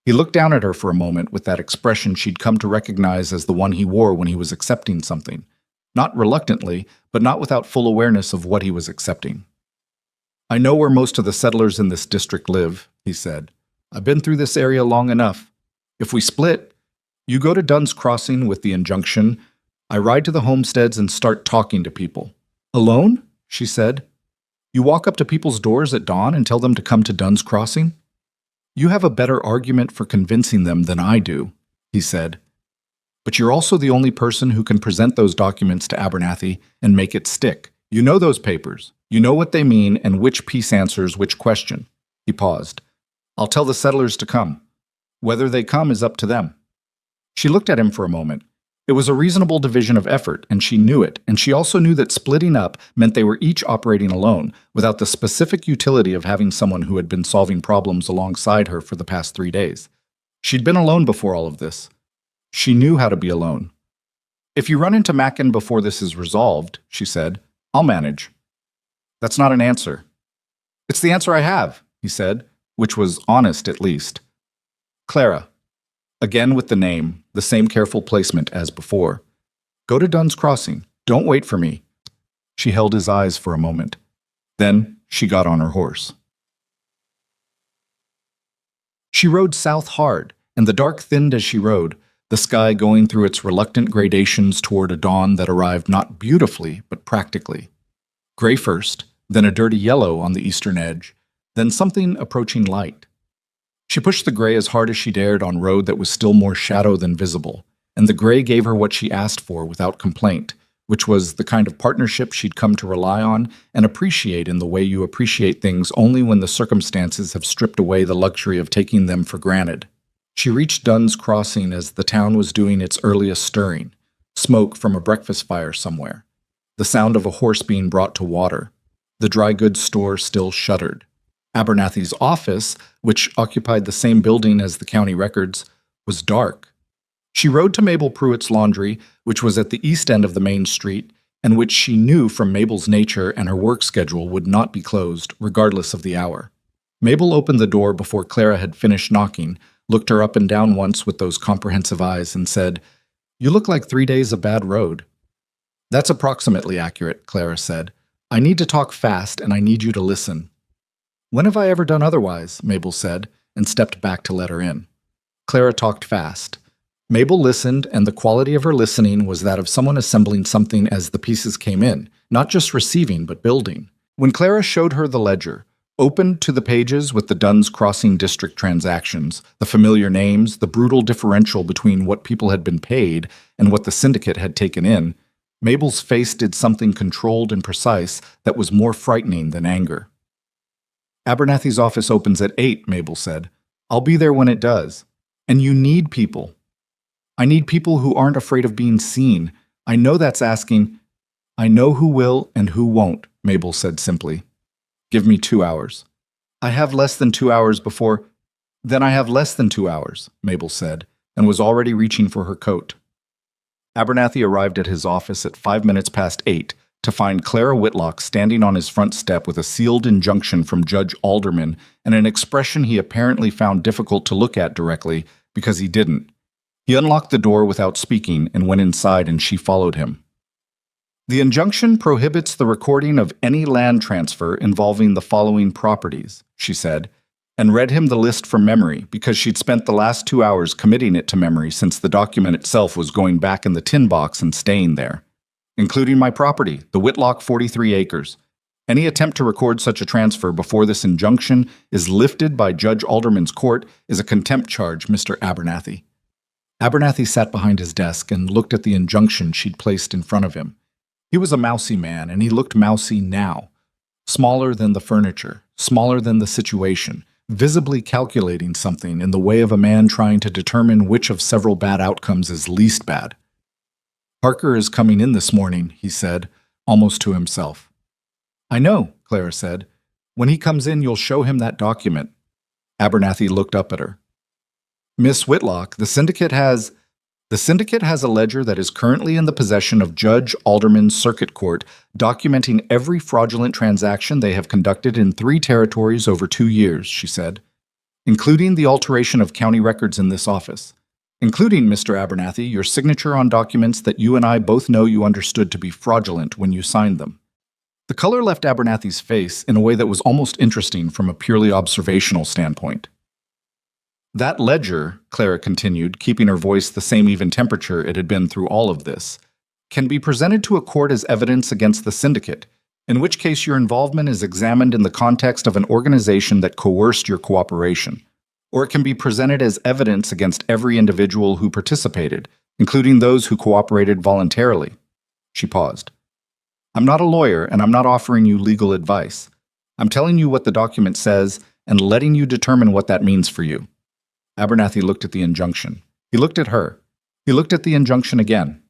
A: He looked down at her for a moment with that expression she'd come to recognize as the one he wore when he was accepting something. Not reluctantly, but not without full awareness of what he was accepting. "I know where most of the settlers in this district live," he said. "I've been through this area long enough. If we split, you go to Dunn's Crossing with the injunction. I ride to the homesteads and start talking to people." "Alone?" she said. "You walk up to people's doors at dawn and tell them to come to Dunn's Crossing?" "You have a better argument for convincing them than I do," he said. "But you're also the only person who can present those documents to Abernathy and make it stick. You know those papers. You know what they mean and which piece answers which question." He paused. "I'll tell the settlers to come. Whether they come is up to them." She looked at him for a moment. It was a reasonable division of effort, and she knew it, and she also knew that splitting up meant they were each operating alone, without the specific utility of having someone who had been solving problems alongside her for the past 3 days. She'd been alone before all of this. She knew how to be alone. "If you run into Mackin before this is resolved," she said, "I'll manage." "That's not an answer." "It's the answer I have," he said, which was honest at least. "Clara." Again with the name, the same careful placement as before. "Go to Dunn's Crossing. Don't wait for me." She held his eyes for a moment. Then she got on her horse. She rode south hard, and the dark thinned as she rode, the sky going through its reluctant gradations toward a dawn that arrived not beautifully, but practically. Gray first, then a dirty yellow on the eastern edge, then something approaching light. She pushed the gray as hard as she dared on road that was still more shadow than visible, and the gray gave her what she asked for without complaint, which was the kind of partnership she'd come to rely on and appreciate in the way you appreciate things only when the circumstances have stripped away the luxury of taking them for granted. She reached Dunn's Crossing as the town was doing its earliest stirring, smoke from a breakfast fire somewhere, the sound of a horse being brought to water. The dry goods store still shuttered. Abernathy's office, which occupied the same building as the county records, was dark. She rode to Mabel Pruitt's laundry, which was at the east end of the main street, and which she knew from Mabel's nature and her work schedule would not be closed, regardless of the hour. Mabel opened the door before Clara had finished knocking, looked her up and down once with those comprehensive eyes, and said, "You look like 3 days of bad road." "That's approximately accurate," Clara said. "I need to talk fast, and I need you to listen." "When have I ever done otherwise?" Mabel said, and stepped back to let her in. Clara talked fast. Mabel listened, and the quality of her listening was that of someone assembling something as the pieces came in, not just receiving, but building. When Clara showed her the ledger, opened to the pages with the Dunn's Crossing district transactions, the familiar names, the brutal differential between what people had been paid and what the syndicate had taken in, Mabel's face did something controlled and precise that was more frightening than anger. "Abernathy's office opens at 8, Mabel said. "I'll be there when it does. And you need people. I need people who aren't afraid of being seen. I know that's asking—" I know who will and who won't, Mabel said simply. Give me 2 hours. I have less than 2 hours before. Then I have less than 2 hours, Mabel said, and was already reaching for her coat. Abernathy arrived at his office at 5 minutes past 8 to find Clara Whitlock standing on his front step with a sealed injunction from Judge Alderman and an expression he apparently found difficult to look at directly because he didn't. He unlocked the door without speaking and went inside, and she followed him. The injunction prohibits the recording of any land transfer involving the following properties, she said, and read him the list from memory because she'd spent the last 2 hours committing it to memory since the document itself was going back in the tin box and staying there. Including my property, the Whitlock 43 acres. Any attempt to record such a transfer before this injunction is lifted by Judge Alderman's court is a contempt charge, Mr. Abernathy. Abernathy sat behind his desk and looked at the injunction she'd placed in front of him. He was a mousy man, and he looked mousy now. Smaller than the furniture, smaller than the situation, visibly calculating something in the way of a man trying to determine which of several bad outcomes is least bad. Parker is coming in this morning, he said, almost to himself. I know, Clara said. When he comes in, you'll show him that document. Abernathy looked up at her. Miss Whitlock, the syndicate has a ledger that is currently in the possession of Judge Alderman's Circuit Court, documenting every fraudulent transaction they have conducted in 3 territories over 2 years, she said, including the alteration of county records in this office, including, Mr. Abernathy, your signature on documents that you and I both know you understood to be fraudulent when you signed them. The color left Abernathy's face in a way that was almost interesting from a purely observational standpoint. That ledger, Clara continued, keeping her voice the same even temperature it had been through all of this, can be presented to a court as evidence against the syndicate, in which case your involvement is examined in the context of an organization that coerced your cooperation, or it can be presented as evidence against every individual who participated, including those who cooperated voluntarily. She paused. I'm not a lawyer, and I'm not offering you legal advice. I'm telling you what the document says and letting you determine what that means for you. Abernathy looked at the injunction. He looked at her. He looked at the injunction again.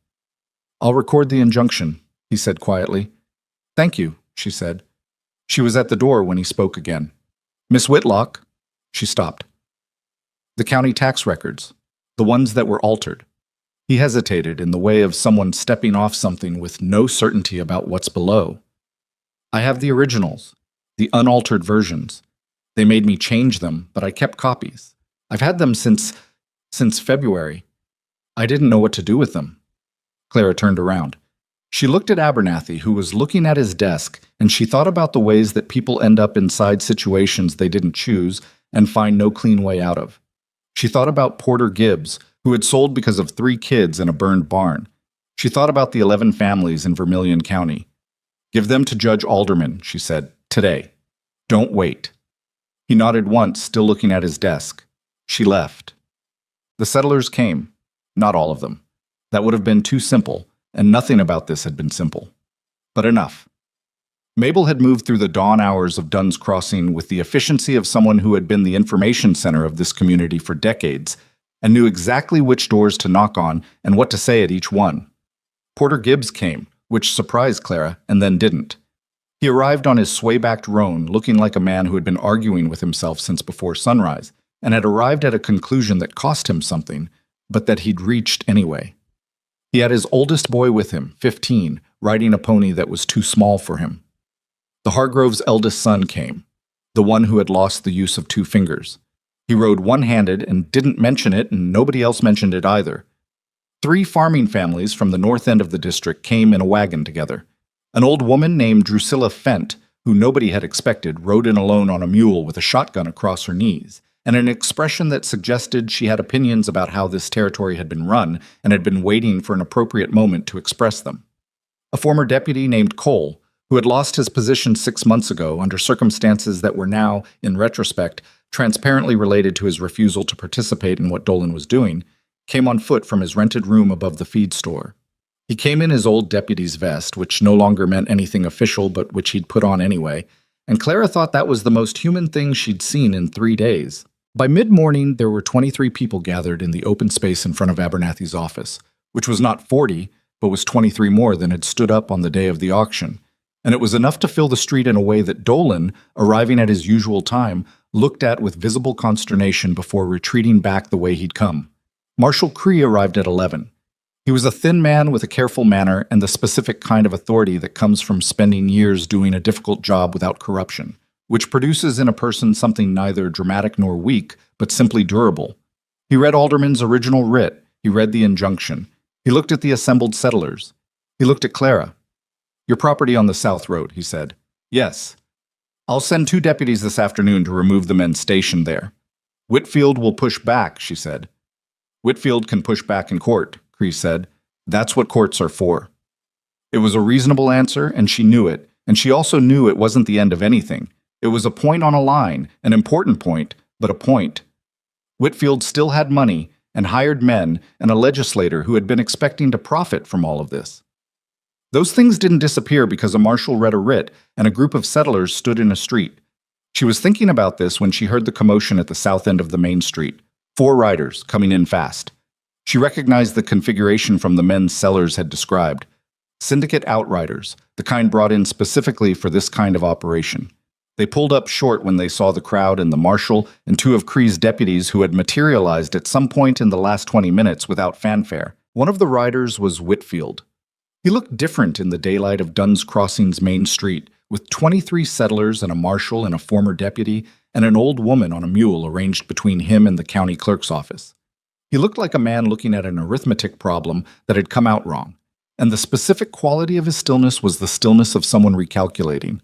A: I'll record the injunction, he said quietly. Thank you, she said. She was at the door when he spoke again. Miss Whitlock. She stopped. The county tax records, the ones that were altered. He hesitated in the way of someone stepping off something with no certainty about what's below. I have the originals, the unaltered versions. They made me change them, but I kept copies. I've had them since February. I didn't know what to do with them. Clara turned around. She looked at Abernathy, who was looking at his desk, and she thought about the ways that people end up inside situations they didn't choose and find no clean way out of. She thought about Porter Gibbs, who had sold because of 3 kids in a burned barn. She thought about the 11 families in Vermilion County. Give them to Judge Alderman, she said, today. Don't wait. He nodded once, still looking at his desk. She left. The settlers came. Not all of them. That would have been too simple, and nothing about this had been simple. But enough. Mabel had moved through the dawn hours of Dunn's Crossing with the efficiency of someone who had been the information center of this community for decades and knew exactly which doors to knock on and what to say at each one. Porter Gibbs came, which surprised Clara, and then didn't. He arrived on his sway-backed roan, looking like a man who had been arguing with himself since before sunrise, and had arrived at a conclusion that cost him something, but that he'd reached anyway. He had his oldest boy with him, 15, riding a pony that was too small for him. The Hargroves' eldest son came, the one who had lost the use of 2 fingers. He rode one-handed and didn't mention it, and nobody else mentioned it either. 3 farming families from the north end of the district came in a wagon together. An old woman named Drusilla Fent, who nobody had expected, rode in alone on a mule with a shotgun across her knees, and an expression that suggested she had opinions about how this territory had been run and had been waiting for an appropriate moment to express them. A former deputy named Cole, who had lost his position 6 months ago under circumstances that were now, in retrospect, transparently related to his refusal to participate in what Dolan was doing, came on foot from his rented room above the feed store. He came in his old deputy's vest, which no longer meant anything official but which he'd put on anyway, and Clara thought that was the most human thing she'd seen in 3 days. By mid-morning, there were 23 people gathered in the open space in front of Abernathy's office, which was not 40, but was 23 more than had stood up on the day of the auction. And it was enough to fill the street in a way that Dolan, arriving at his usual time, looked at with visible consternation before retreating back the way he'd come. Marshal Cree arrived at 11. He was a thin man with a careful manner and the specific kind of authority that comes from spending years doing a difficult job without corruption, which produces in a person something neither dramatic nor weak, but simply durable. He read Alderman's original writ. He read the injunction. He looked at the assembled settlers. He looked at Clara. "Your property on the South Road," he said. "Yes. I'll send 2 deputies this afternoon to remove the men stationed there." "Whitfield will push back," she said. "Whitfield can push back in court," Cree said. "That's what courts are for." It was a reasonable answer, and she knew it, and she also knew it wasn't the end of anything. It was a point on a line, an important point, but a point. Whitfield still had money, and hired men, and a legislator who had been expecting to profit from all of this. Those things didn't disappear because a marshal read a writ and a group of settlers stood in a street. She was thinking about this when she heard the commotion at the south end of the main street. 4 riders coming in fast. She recognized the configuration from the men Sellers had described. Syndicate outriders, the kind brought in specifically for this kind of operation. They pulled up short when they saw the crowd and the marshal and 2 of Cree's deputies who had materialized at some point in the last 20 minutes without fanfare. One of the riders was Whitfield. He looked different in the daylight of Dunn's Crossing's main street, with 23 settlers and a marshal and a former deputy and an old woman on a mule arranged between him and the county clerk's office. He looked like a man looking at an arithmetic problem that had come out wrong, and the specific quality of his stillness was the stillness of someone recalculating.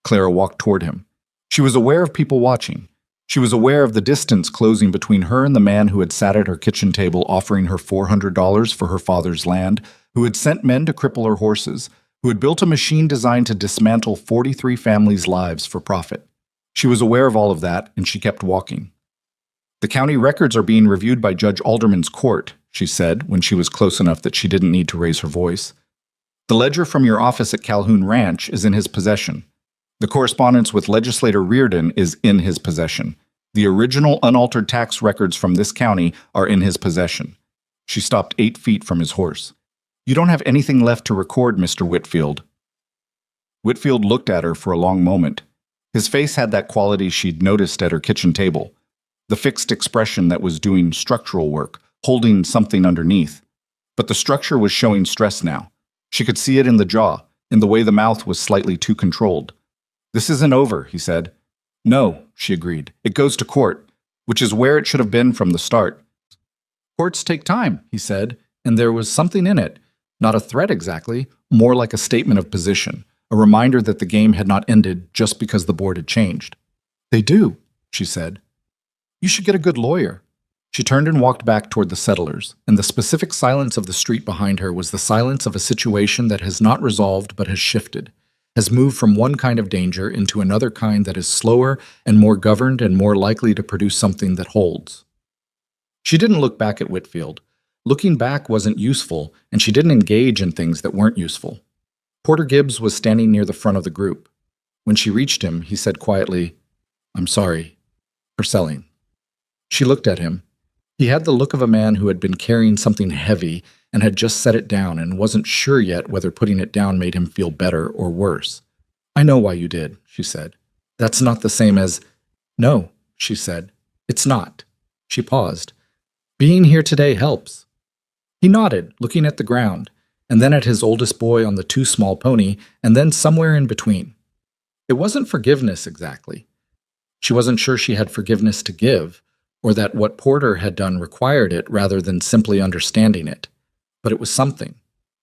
A: Clara walked toward him. She was aware of people watching. She was aware of the distance closing between her and the man who had sat at her kitchen table offering her $400 for her father's land, who had sent men to cripple her horses, who had built a machine designed to dismantle 43 families' lives for profit. She was aware of all of that, and she kept walking. "The county records are being reviewed by Judge Alderman's court," she said when she was close enough that she didn't need to raise her voice. "The ledger from your office at Calhoun Ranch is in his possession. The correspondence with Legislator Reardon is in his possession. The original unaltered tax records from this county are in his possession." She stopped 8 feet from his horse. "You don't have anything left to record, Mr. Whitfield." Whitfield looked at her for a long moment. His face had that quality she'd noticed at her kitchen table, the fixed expression that was doing structural work, holding something underneath. But the structure was showing stress now. She could see it in the jaw, in the way the mouth was slightly too controlled. "This isn't over," he said. "No," she agreed. "It goes to court, which is where it should have been from the start." "Courts take time," he said, and there was something in it. Not a threat exactly, more like a statement of position, a reminder that the game had not ended just because the board had changed. "They do," she said. "You should get a good lawyer." She turned and walked back toward the settlers, and the specific silence of the street behind her was the silence of a situation that has not resolved but has shifted, has moved from one kind of danger into another kind that is slower and more governed and more likely to produce something that holds. She didn't look back at Whitfield. Looking back wasn't useful, and she didn't engage in things that weren't useful. Porter Gibbs was standing near the front of the group. When she reached him, he said quietly, "I'm sorry for selling." She looked at him. He had the look of a man who had been carrying something heavy and had just set it down and wasn't sure yet whether putting it down made him feel better or worse. "I know why you did," she said. "That's not the same as—" "No," she said. "It's not." She paused. "Being here today helps." He nodded, looking at the ground, and then at his oldest boy on the too small pony, and then somewhere in between. It wasn't forgiveness exactly. She wasn't sure she had forgiveness to give, or that what Porter had done required it rather than simply understanding it. But it was something.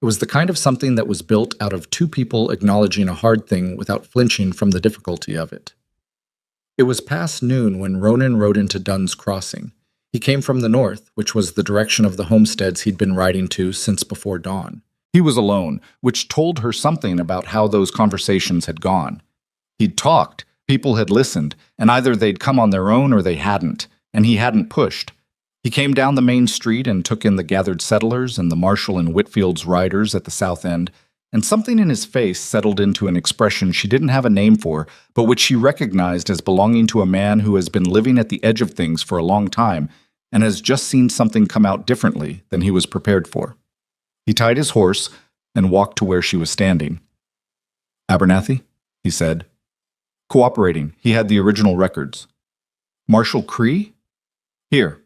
A: It was the kind of something that was built out of 2 people acknowledging a hard thing without flinching from the difficulty of it. It was past noon when Ronan rode into Dunn's Crossing. He came from the north, which was the direction of the homesteads he'd been riding to since before dawn. He was alone, which told her something about how those conversations had gone. He'd talked, people had listened, and either they'd come on their own or they hadn't, and he hadn't pushed. He came down the main street and took in the gathered settlers and the Marshall and Whitfield's riders at the south end, and something in his face settled into an expression she didn't have a name for, but which she recognized as belonging to a man who has been living at the edge of things for a long time and has just seen something come out differently than he was prepared for. He tied his horse and walked to where she was standing. Abernathy, he said. Cooperating, he had the original records. Marshal Cree? Here,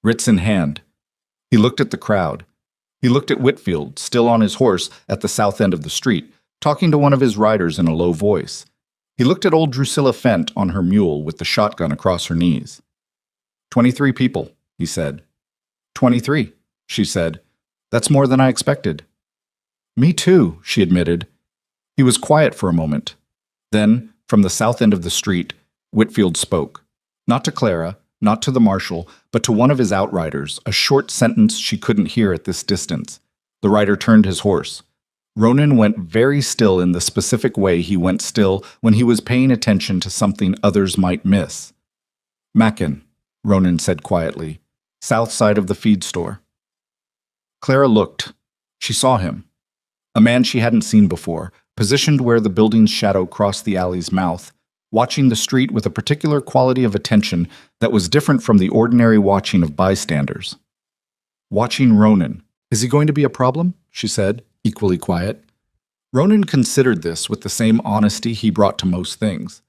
A: writs in hand. He looked at the crowd. He looked at Whitfield, still on his horse at the south end of the street, talking to one of his riders in a low voice. He looked at old Drusilla Fent on her mule with the shotgun across her knees. 23 people, he said. 23, she said. That's more than I expected. Me too, she admitted. He was quiet for a moment. Then, from the south end of the street, Whitfield spoke. Not to Clara, not to the marshal, but to one of his outriders, a short sentence she couldn't hear at this distance. The rider turned his horse. Ronan went very still in the specific way he went still when he was paying attention to something others might miss. Mackin, Ronan said quietly, south side of the feed store. Clara looked. She saw him. A man she hadn't seen before, positioned where the building's shadow crossed the alley's mouth, watching the street with a particular quality of attention that was different from the ordinary watching of bystanders. Watching Ronan. Is he going to be a problem? She said, equally quiet. Ronan considered this with the same honesty he brought to most things.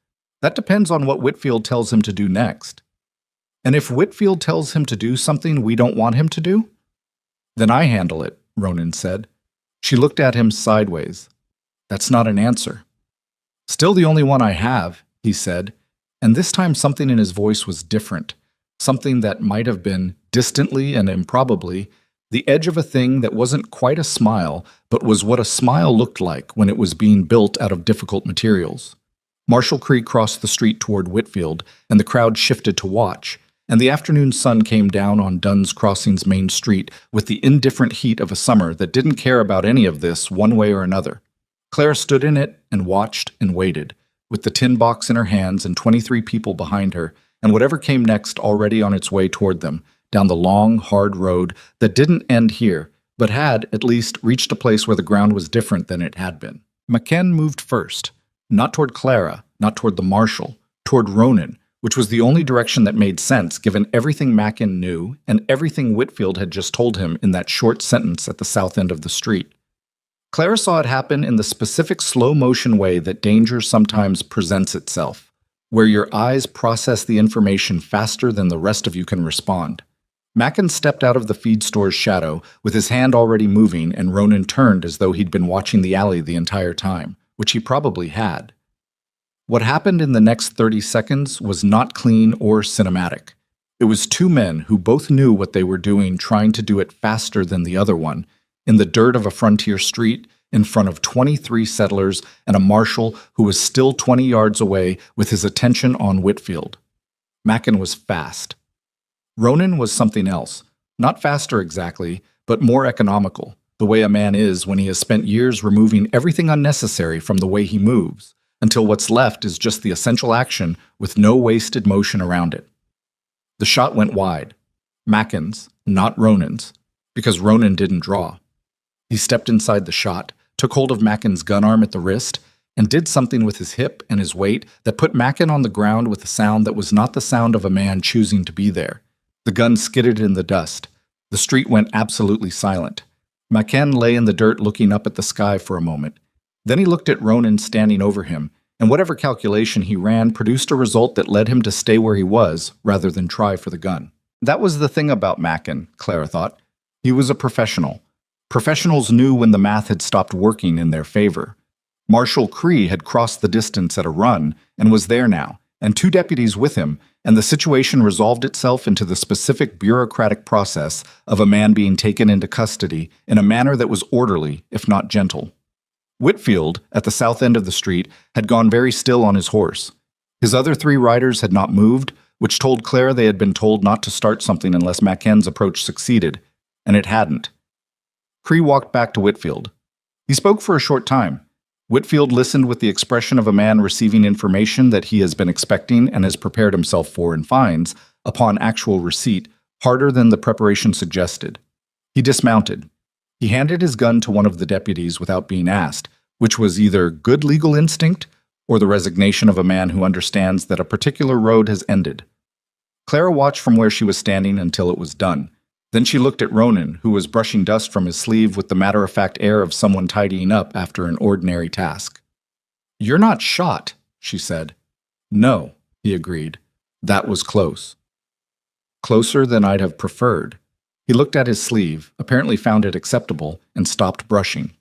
A: That depends on what Whitfield tells him to do next. And if Whitfield tells him to do something we don't want him to do? Then I handle it, Ronan said. She looked at him sideways. That's not an answer. Still the only one I have, he said, and this time something in his voice was different, something that might have been, distantly and improbably, the edge of a thing that wasn't quite a smile, but was what a smile looked like when it was being built out of difficult materials. Marshal Cree crossed the street toward Whitfield, and the crowd shifted to watch, and the afternoon sun came down on Dunn's Crossing's main street with the indifferent heat of a summer that didn't care about any of this one way or another. Clara stood in it and watched and waited, with the tin box in her hands and 23 people behind her, and whatever came next already on its way toward them, down the long, hard road that didn't end here, but had, at least, reached a place where the ground was different than it had been. McKen moved first, not toward Clara, not toward the marshal, toward Ronan, which was the only direction that made sense given everything Mackin knew and everything Whitfield had just told him in that short sentence at the south end of the street. Clara saw it happen in the specific slow-motion way that danger sometimes presents itself, where your eyes process the information faster than the rest of you can respond. Mackin stepped out of the feed store's shadow with his hand already moving, and Ronan turned as though he'd been watching the alley the entire time, which he probably had. What happened in the next 30 seconds was not clean or cinematic. It was two men who both knew what they were doing, trying to do it faster than the other one, in the dirt of a frontier street, in front of 23 settlers and a marshal who was still 20 yards away with his attention on Whitfield. Mackin was fast. Ronan was something else, not faster exactly, but more economical, the way a man is when he has spent years removing everything unnecessary from the way he moves, until what's left is just the essential action with no wasted motion around it. The shot went wide. Mackin's, not Ronan's, because Ronan didn't draw. He stepped inside the shot, took hold of Mackin's gun arm at the wrist, and did something with his hip and his weight that put Mackin on the ground with a sound that was not the sound of a man choosing to be there. The gun skidded in the dust. The street went absolutely silent. Mackin lay in the dirt looking up at the sky for a moment. Then he looked at Ronan standing over him, and whatever calculation he ran produced a result that led him to stay where he was rather than try for the gun. That was the thing about Mackin, Clara thought. He was a professional. Professionals knew when the math had stopped working in their favor. Marshal Cree had crossed the distance at a run and was there now, and two deputies with him, and the situation resolved itself into the specific bureaucratic process of a man being taken into custody in a manner that was orderly, if not gentle. Whitfield, at the south end of the street, had gone very still on his horse. His other three riders had not moved, which told Claire they had been told not to start something unless Macken's approach succeeded, and it hadn't. Cree walked back to Whitfield. He spoke for a short time. Whitfield listened with the expression of a man receiving information that he has been expecting and has prepared himself for and finds, upon actual receipt, harder than the preparation suggested. He dismounted. He handed his gun to one of the deputies without being asked, which was either good legal instinct or the resignation of a man who understands that a particular road has ended. Clara watched from where she was standing until it was done. Then she looked at Ronan, who was brushing dust from his sleeve with the matter-of-fact air of someone tidying up after an ordinary task. "You're not shot," she said. "No," he agreed. "That was close." Closer than I'd have preferred. He looked at his sleeve, apparently found it acceptable, and stopped brushing.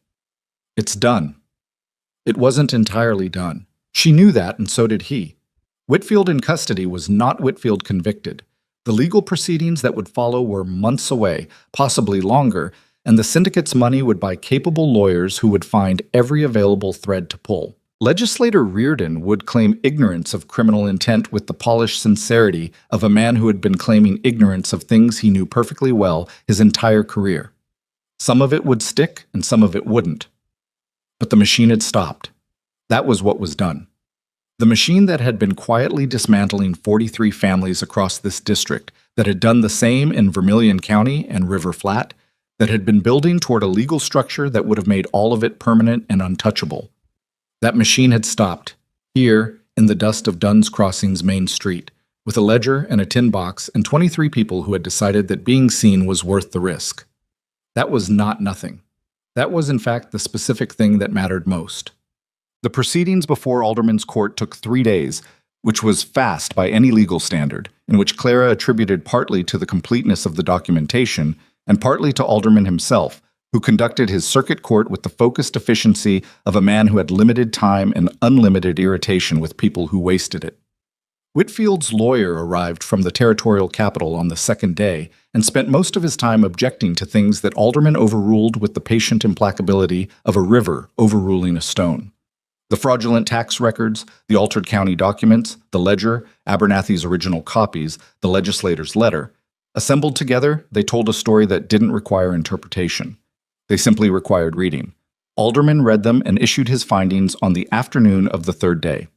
A: "It's done." It wasn't entirely done. She knew that, and so did he. Whitfield in custody was not Whitfield convicted. The legal proceedings that would follow were months away, possibly longer, and the syndicate's money would buy capable lawyers who would find every available thread to pull. Legislator Reardon would claim ignorance of criminal intent with the polished sincerity of a man who had been claiming ignorance of things he knew perfectly well his entire career. Some of it would stick, and some of it wouldn't. But the machine had stopped. That was what was done. The machine that had been quietly dismantling 43 families across this district, that had done the same in Vermilion County and River Flat, that had been building toward a legal structure that would have made all of it permanent and untouchable. That machine had stopped, here in the dust of Dunn's Crossing's main street, with a ledger and a tin box and 23 people who had decided that being seen was worth the risk. That was not nothing. That was, in fact, the specific thing that mattered most. The proceedings before Alderman's Court took 3 days, which was fast by any legal standard, in which Clara attributed partly to the completeness of the documentation and partly to Alderman himself, who conducted his circuit court with the focused efficiency of a man who had limited time and unlimited irritation with people who wasted it. Whitfield's lawyer arrived from the territorial capital on the second day and spent most of his time objecting to things that Alderman overruled with the patient implacability of a river overruling a stone. The fraudulent tax records, the altered county documents, the ledger, Abernathy's original copies, the legislator's letter. Assembled together, they told a story that didn't require interpretation. They simply required reading. Alderman read them and issued his findings on the afternoon of the third day.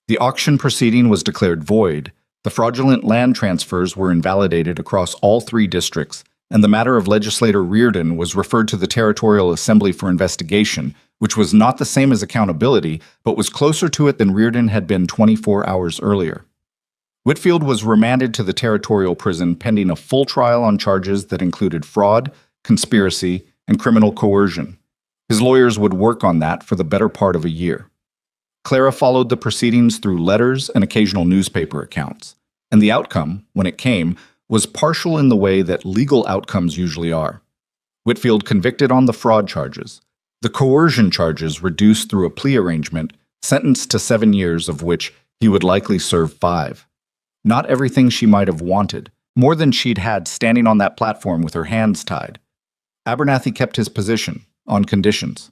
A: The auction proceeding was declared void, the fraudulent land transfers were invalidated across all 3 districts, and the matter of Legislator Reardon was referred to the Territorial Assembly for investigation, which was not the same as accountability, but was closer to it than Reardon had been 24 hours earlier. Whitfield was remanded to the territorial prison pending a full trial on charges that included fraud, conspiracy, and criminal coercion. His lawyers would work on that for the better part of a year. Clara followed the proceedings through letters and occasional newspaper accounts, and the outcome, when it came, was partial in the way that legal outcomes usually are. Whitfield convicted on the fraud charges. The coercion charges reduced through a plea arrangement, sentenced to 7 years, of which he would likely serve 5. Not everything she might have wanted, more than she'd had standing on that platform with her hands tied. Abernathy kept his position, on conditions.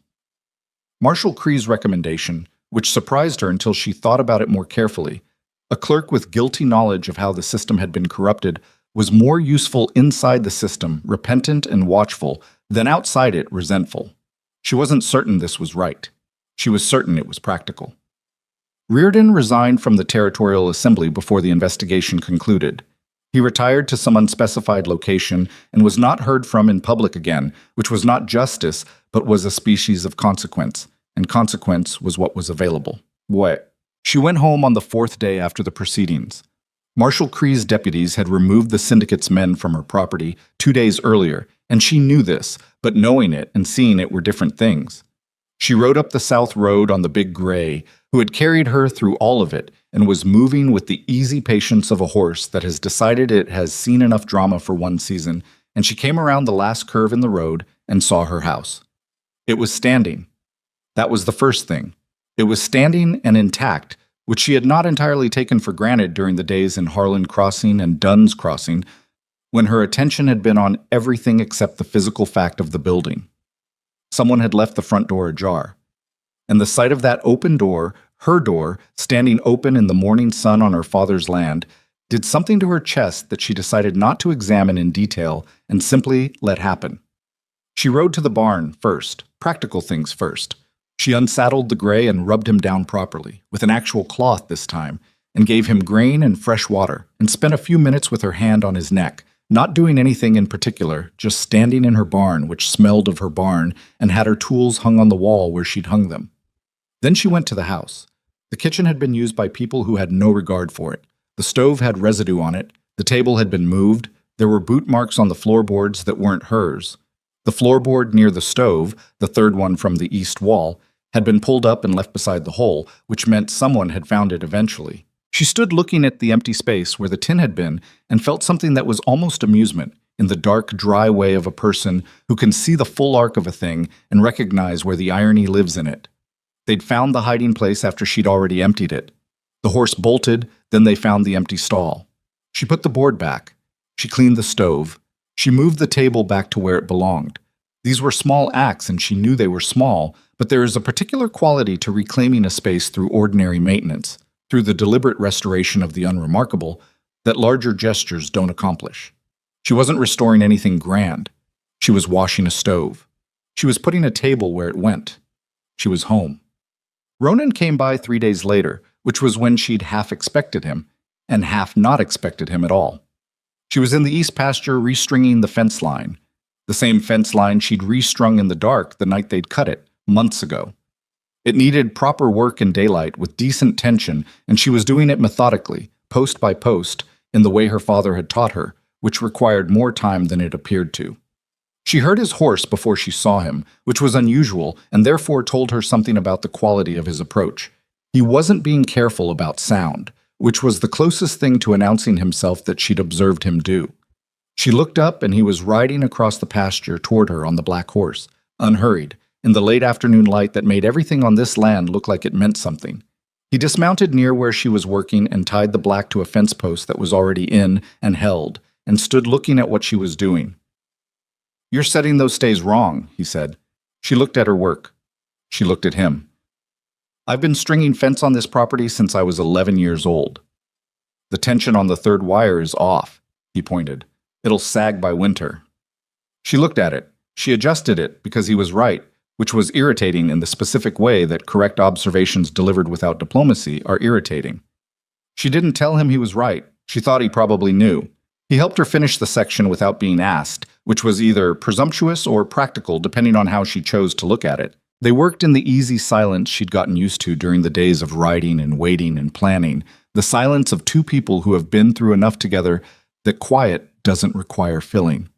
A: Marshal Cree's recommendation, which surprised her until she thought about it more carefully, a clerk with guilty knowledge of how the system had been corrupted, was more useful inside the system, repentant and watchful, than outside it, resentful. She wasn't certain this was right. She was certain it was practical. Reardon resigned from the Territorial Assembly before the investigation concluded. He retired to some unspecified location and was not heard from in public again, which was not justice, but was a species of consequence, and consequence was what was available. What? She went home on the 4th day after the proceedings. Marshal Cree's deputies had removed the syndicate's men from her property 2 days earlier, and she knew this, but knowing it and seeing it were different things. She rode up the South Road on the Big Gray, who had carried her through all of it, and was moving with the easy patience of a horse that has decided it has seen enough drama for one season, and she came around the last curve in the road and saw her house. It was standing. That was the first thing. It was standing and intact, which she had not entirely taken for granted during the days in Harlan Crossing and Dunn's Crossing, when her attention had been on everything except the physical fact of the building. Someone had left the front door ajar. And the sight of that open door, her door, standing open in the morning sun on her father's land, did something to her chest that she decided not to examine in detail and simply let happen. She rode to the barn first, practical things first. She unsaddled the gray and rubbed him down properly, with an actual cloth this time, and gave him grain and fresh water, and spent a few minutes with her hand on his neck, not doing anything in particular, just standing in her barn, which smelled of her barn, and had her tools hung on the wall where she'd hung them. Then she went to the house. The kitchen had been used by people who had no regard for it. The stove had residue on it, the table had been moved, There were boot marks on the floorboards that weren't hers. The floorboard near the stove, the third one from the east wall, had been pulled up and left beside the hole, which meant someone had found it eventually. She stood looking at the empty space where the tin had been and felt something that was almost amusement, in the dark, dry way of a person who can see the full arc of a thing and recognize where the irony lives in it. They'd found the hiding place after she'd already emptied it. The horse bolted, then they found the empty stall. She put the board back. She cleaned the stove. She moved the table back to where it belonged. These were small acts, and she knew they were small, but there is a particular quality to reclaiming a space through ordinary maintenance, through the deliberate restoration of the unremarkable, that larger gestures don't accomplish. She wasn't restoring anything grand. She was washing a stove. She was putting a table where it went. She was home. Ronan came by 3 days later, which was when she'd half expected him, and half not expected him at all. She was in the east pasture restringing the fence line, the same fence line she'd restrung in the dark the night they'd cut it, months ago. It needed proper work in daylight with decent tension, and she was doing it methodically, post by post, in the way her father had taught her, which required more time than it appeared to. She heard his horse before she saw him, which was unusual and therefore told her something about the quality of his approach. He wasn't being careful about sound, which was the closest thing to announcing himself that she'd observed him do. She looked up and he was riding across the pasture toward her on the black horse, unhurried, in the late afternoon light that made everything on this land look like it meant something. He dismounted near where she was working and tied the black to a fence post that was already in and held, and stood looking at what she was doing. "You're setting those stays wrong," he said. She looked at her work. She looked at him. "I've been stringing fence on this property since I was 11 years old. The tension on the third wire is off," he pointed. "It'll sag by winter." She looked at it. She adjusted it because he was right, which was irritating in the specific way that correct observations delivered without diplomacy are irritating. She didn't tell him he was right. She thought he probably knew. He helped her finish the section without being asked, which was either presumptuous or practical depending on how she chose to look at it. They worked in the easy silence she'd gotten used to during the days of writing and waiting and planning, the silence of two people who have been through enough together that quiet doesn't require filling.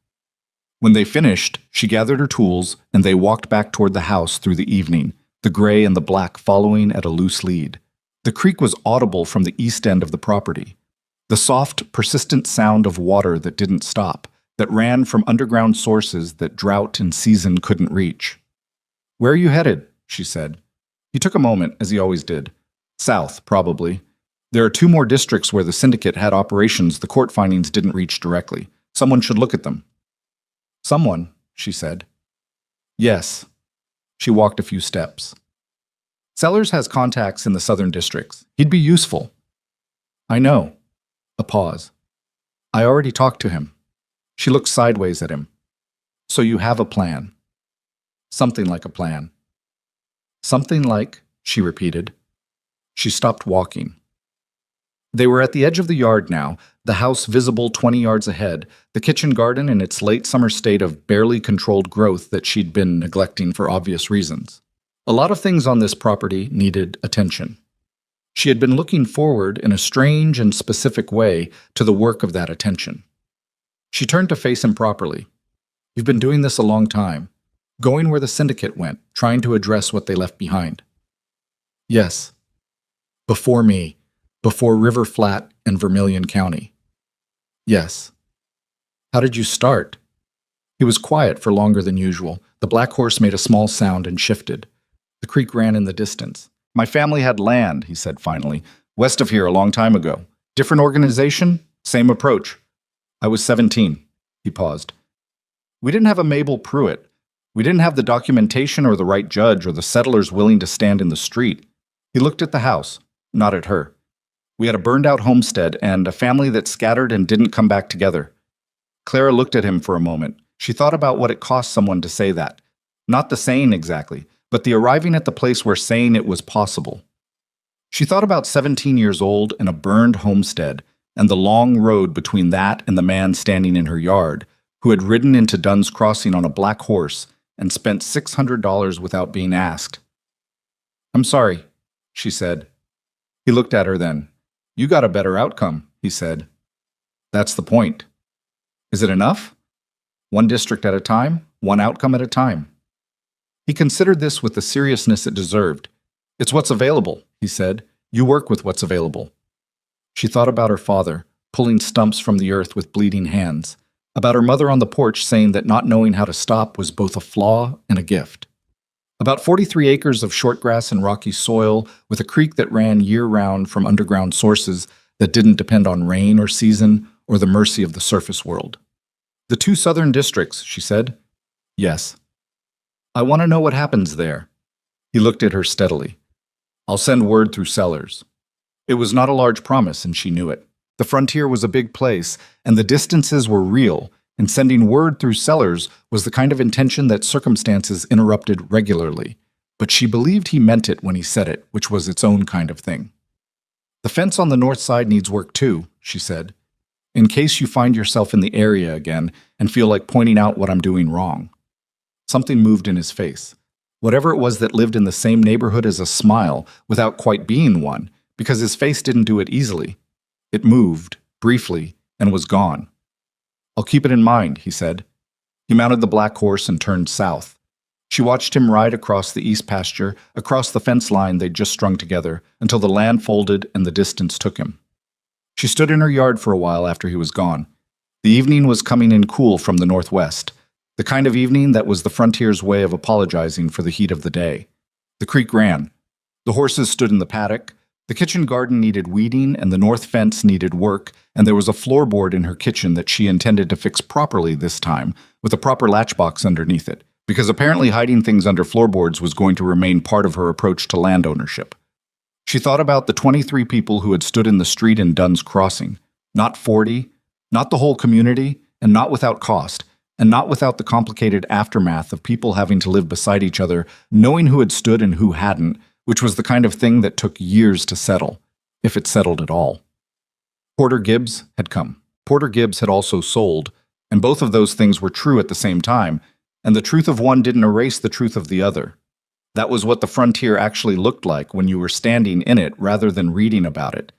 A: When they finished, she gathered her tools, and they walked back toward the house through the evening, the gray and the black following at a loose lead. The creek was audible from the east end of the property. The soft, persistent sound of water that didn't stop, that ran from underground sources that drought and season couldn't reach. "Where are you headed?" she said. He took a moment, as he always did. "South, probably. There are 2 more districts where the syndicate had operations the court findings didn't reach directly. Someone should look at them." "Someone," she said. "Yes." She walked a few steps. "Sellers has contacts in the southern districts. He'd be useful." "I know." A pause. "I already talked to him." She looked sideways at him. "So you have a plan." "Something like a plan." "Something like," she repeated. She stopped walking. They were at the edge of the yard now, the house visible 20 yards ahead, the kitchen garden in its late summer state of barely controlled growth that she'd been neglecting for obvious reasons. A lot of things on this property needed attention. She had been looking forward in a strange and specific way to the work of that attention. She turned to face him properly. "You've been doing this a long time, going where the syndicate went, trying to address what they left behind." "Yes. Before me. Before River Flat and Vermilion County." "Yes." "How did you start?" He was quiet for longer than usual. The black horse made a small sound and shifted. The creek ran in the distance. "My family had land," he said finally, "west of here a long time ago. Different organization, same approach. I was 17. He paused. "We didn't have a Mabel Pruitt. We didn't have the documentation or the right judge or the settlers willing to stand in the street." He looked at the house, not at her. "We had a burned-out homestead and a family that scattered and didn't come back together." Clara looked at him for a moment. She thought about what it cost someone to say that. Not the saying exactly, but the arriving at the place where saying it was possible. She thought about 17 years old and a burned homestead, and the long road between that and the man standing in her yard, who had ridden into Dunn's Crossing on a black horse and spent $600 without being asked. "I'm sorry," she said. He looked at her then. "You got a better outcome," he said. "That's the point." Is it enough? One district at a time, one outcome at a time. He considered this with the seriousness it deserved. It's what's available, he said. You work with what's available. She thought about her father, pulling stumps from the earth with bleeding hands, about her mother on the porch saying that not knowing how to stop was both a flaw and a gift. About 43 acres of shortgrass and rocky soil, with a creek that ran year-round from underground sources that didn't depend on rain or season or the mercy of the surface world. The 2 southern districts, she said. Yes. I want to know what happens there. He looked at her steadily. I'll send word through Sellers. It was not a large promise, and she knew it. The frontier was a big place, and the distances were real, and sending word through Sellers was the kind of intention that circumstances interrupted regularly. But she believed he meant it when he said it, which was its own kind of thing. The fence on the north side needs work too, she said, in case you find yourself in the area again and feel like pointing out what I'm doing wrong. Something moved in his face. Whatever it was that lived in the same neighborhood as a smile without quite being one, because his face didn't do it easily. It moved, briefly, and was gone. I'll keep it in mind, he said. He mounted the black horse and turned south. She watched him ride across the east pasture, across the fence line they'd just strung together, until the land folded and the distance took him. She stood in her yard for a while after he was gone. The evening was coming in cool from the northwest, the kind of evening that was the frontier's way of apologizing for the heat of the day. The creek ran. The horses stood in the paddock. The kitchen garden needed weeding, and the north fence needed work, and there was a floorboard in her kitchen that she intended to fix properly this time, with a proper latchbox underneath it, because apparently hiding things under floorboards was going to remain part of her approach to land ownership. She thought about the 23 people who had stood in the street in Dunn's Crossing. Not 40, not the whole community, and not without cost, and not without the complicated aftermath of people having to live beside each other, knowing who had stood and who hadn't, which was the kind of thing that took years to settle, if it settled at all. Porter Gibbs had come. Porter Gibbs had also sold, and both of those things were true at the same time, and the truth of one didn't erase the truth of the other. That was what the frontier actually looked like when you were standing in it rather than reading about it.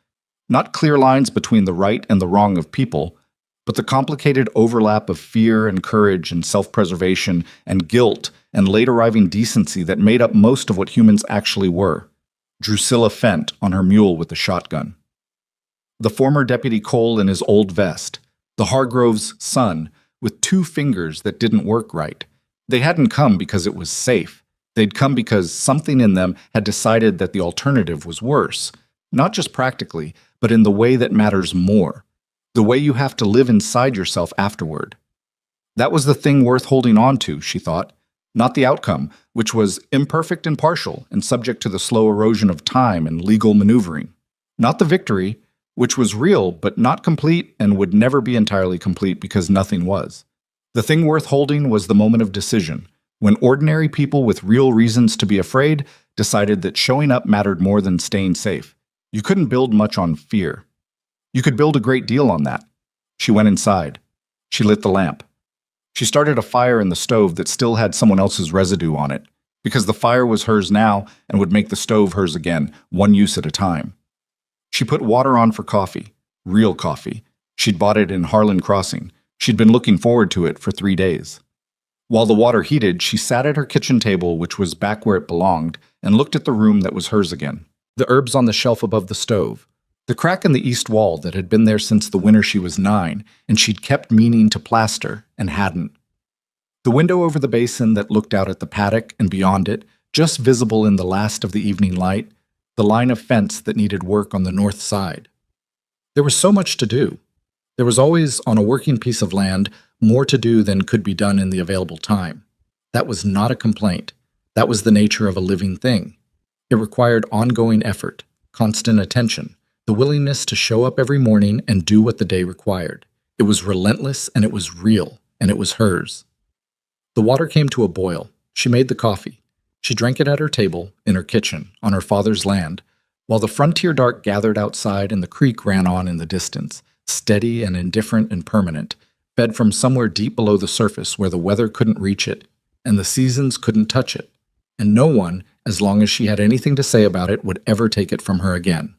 A: Not clear lines between the right and the wrong of people, but the complicated overlap of fear and courage and self-preservation and guilt and late-arriving decency that made up most of what humans actually were. Drusilla Fent on her mule with the shotgun. The former Deputy Cole in his old vest. The Hargroves' son with 2 fingers that didn't work right. They hadn't come because it was safe. They'd come because something in them had decided that the alternative was worse. Not just practically, but in the way that matters more. The way you have to live inside yourself afterward. That was the thing worth holding on to, she thought. Not the outcome, which was imperfect and partial and subject to the slow erosion of time and legal maneuvering. Not the victory, which was real but not complete and would never be entirely complete because nothing was. The thing worth holding was the moment of decision, when ordinary people with real reasons to be afraid decided that showing up mattered more than staying safe. You couldn't build much on fear. You could build a great deal on that. She went inside. She lit the lamp. She started a fire in the stove that still had someone else's residue on it, because the fire was hers now and would make the stove hers again, one use at a time. She put water on for coffee, real coffee. She'd bought it in Harlan Crossing. She'd been looking forward to it for 3 days. While the water heated, she sat at her kitchen table, which was back where it belonged, and looked at the room that was hers again. The herbs on the shelf above the stove. The crack in the east wall that had been there since the winter she was 9, and she'd kept meaning to plaster, and hadn't. The window over the basin that looked out at the paddock and beyond it, just visible in the last of the evening light, the line of fence that needed work on the north side. There was so much to do. There was always, on a working piece of land, more to do than could be done in the available time. That was not a complaint. That was the nature of a living thing. It required ongoing effort, constant attention, the willingness to show up every morning and do what the day required. It was relentless, and it was real, and it was hers. The water came to a boil. She made the coffee. She drank it at her table, in her kitchen, on her father's land, while the frontier dark gathered outside and the creek ran on in the distance, steady and indifferent and permanent, fed from somewhere deep below the surface where the weather couldn't reach it, and the seasons couldn't touch it, and no one, as long as she had anything to say about it, would ever take it from her again.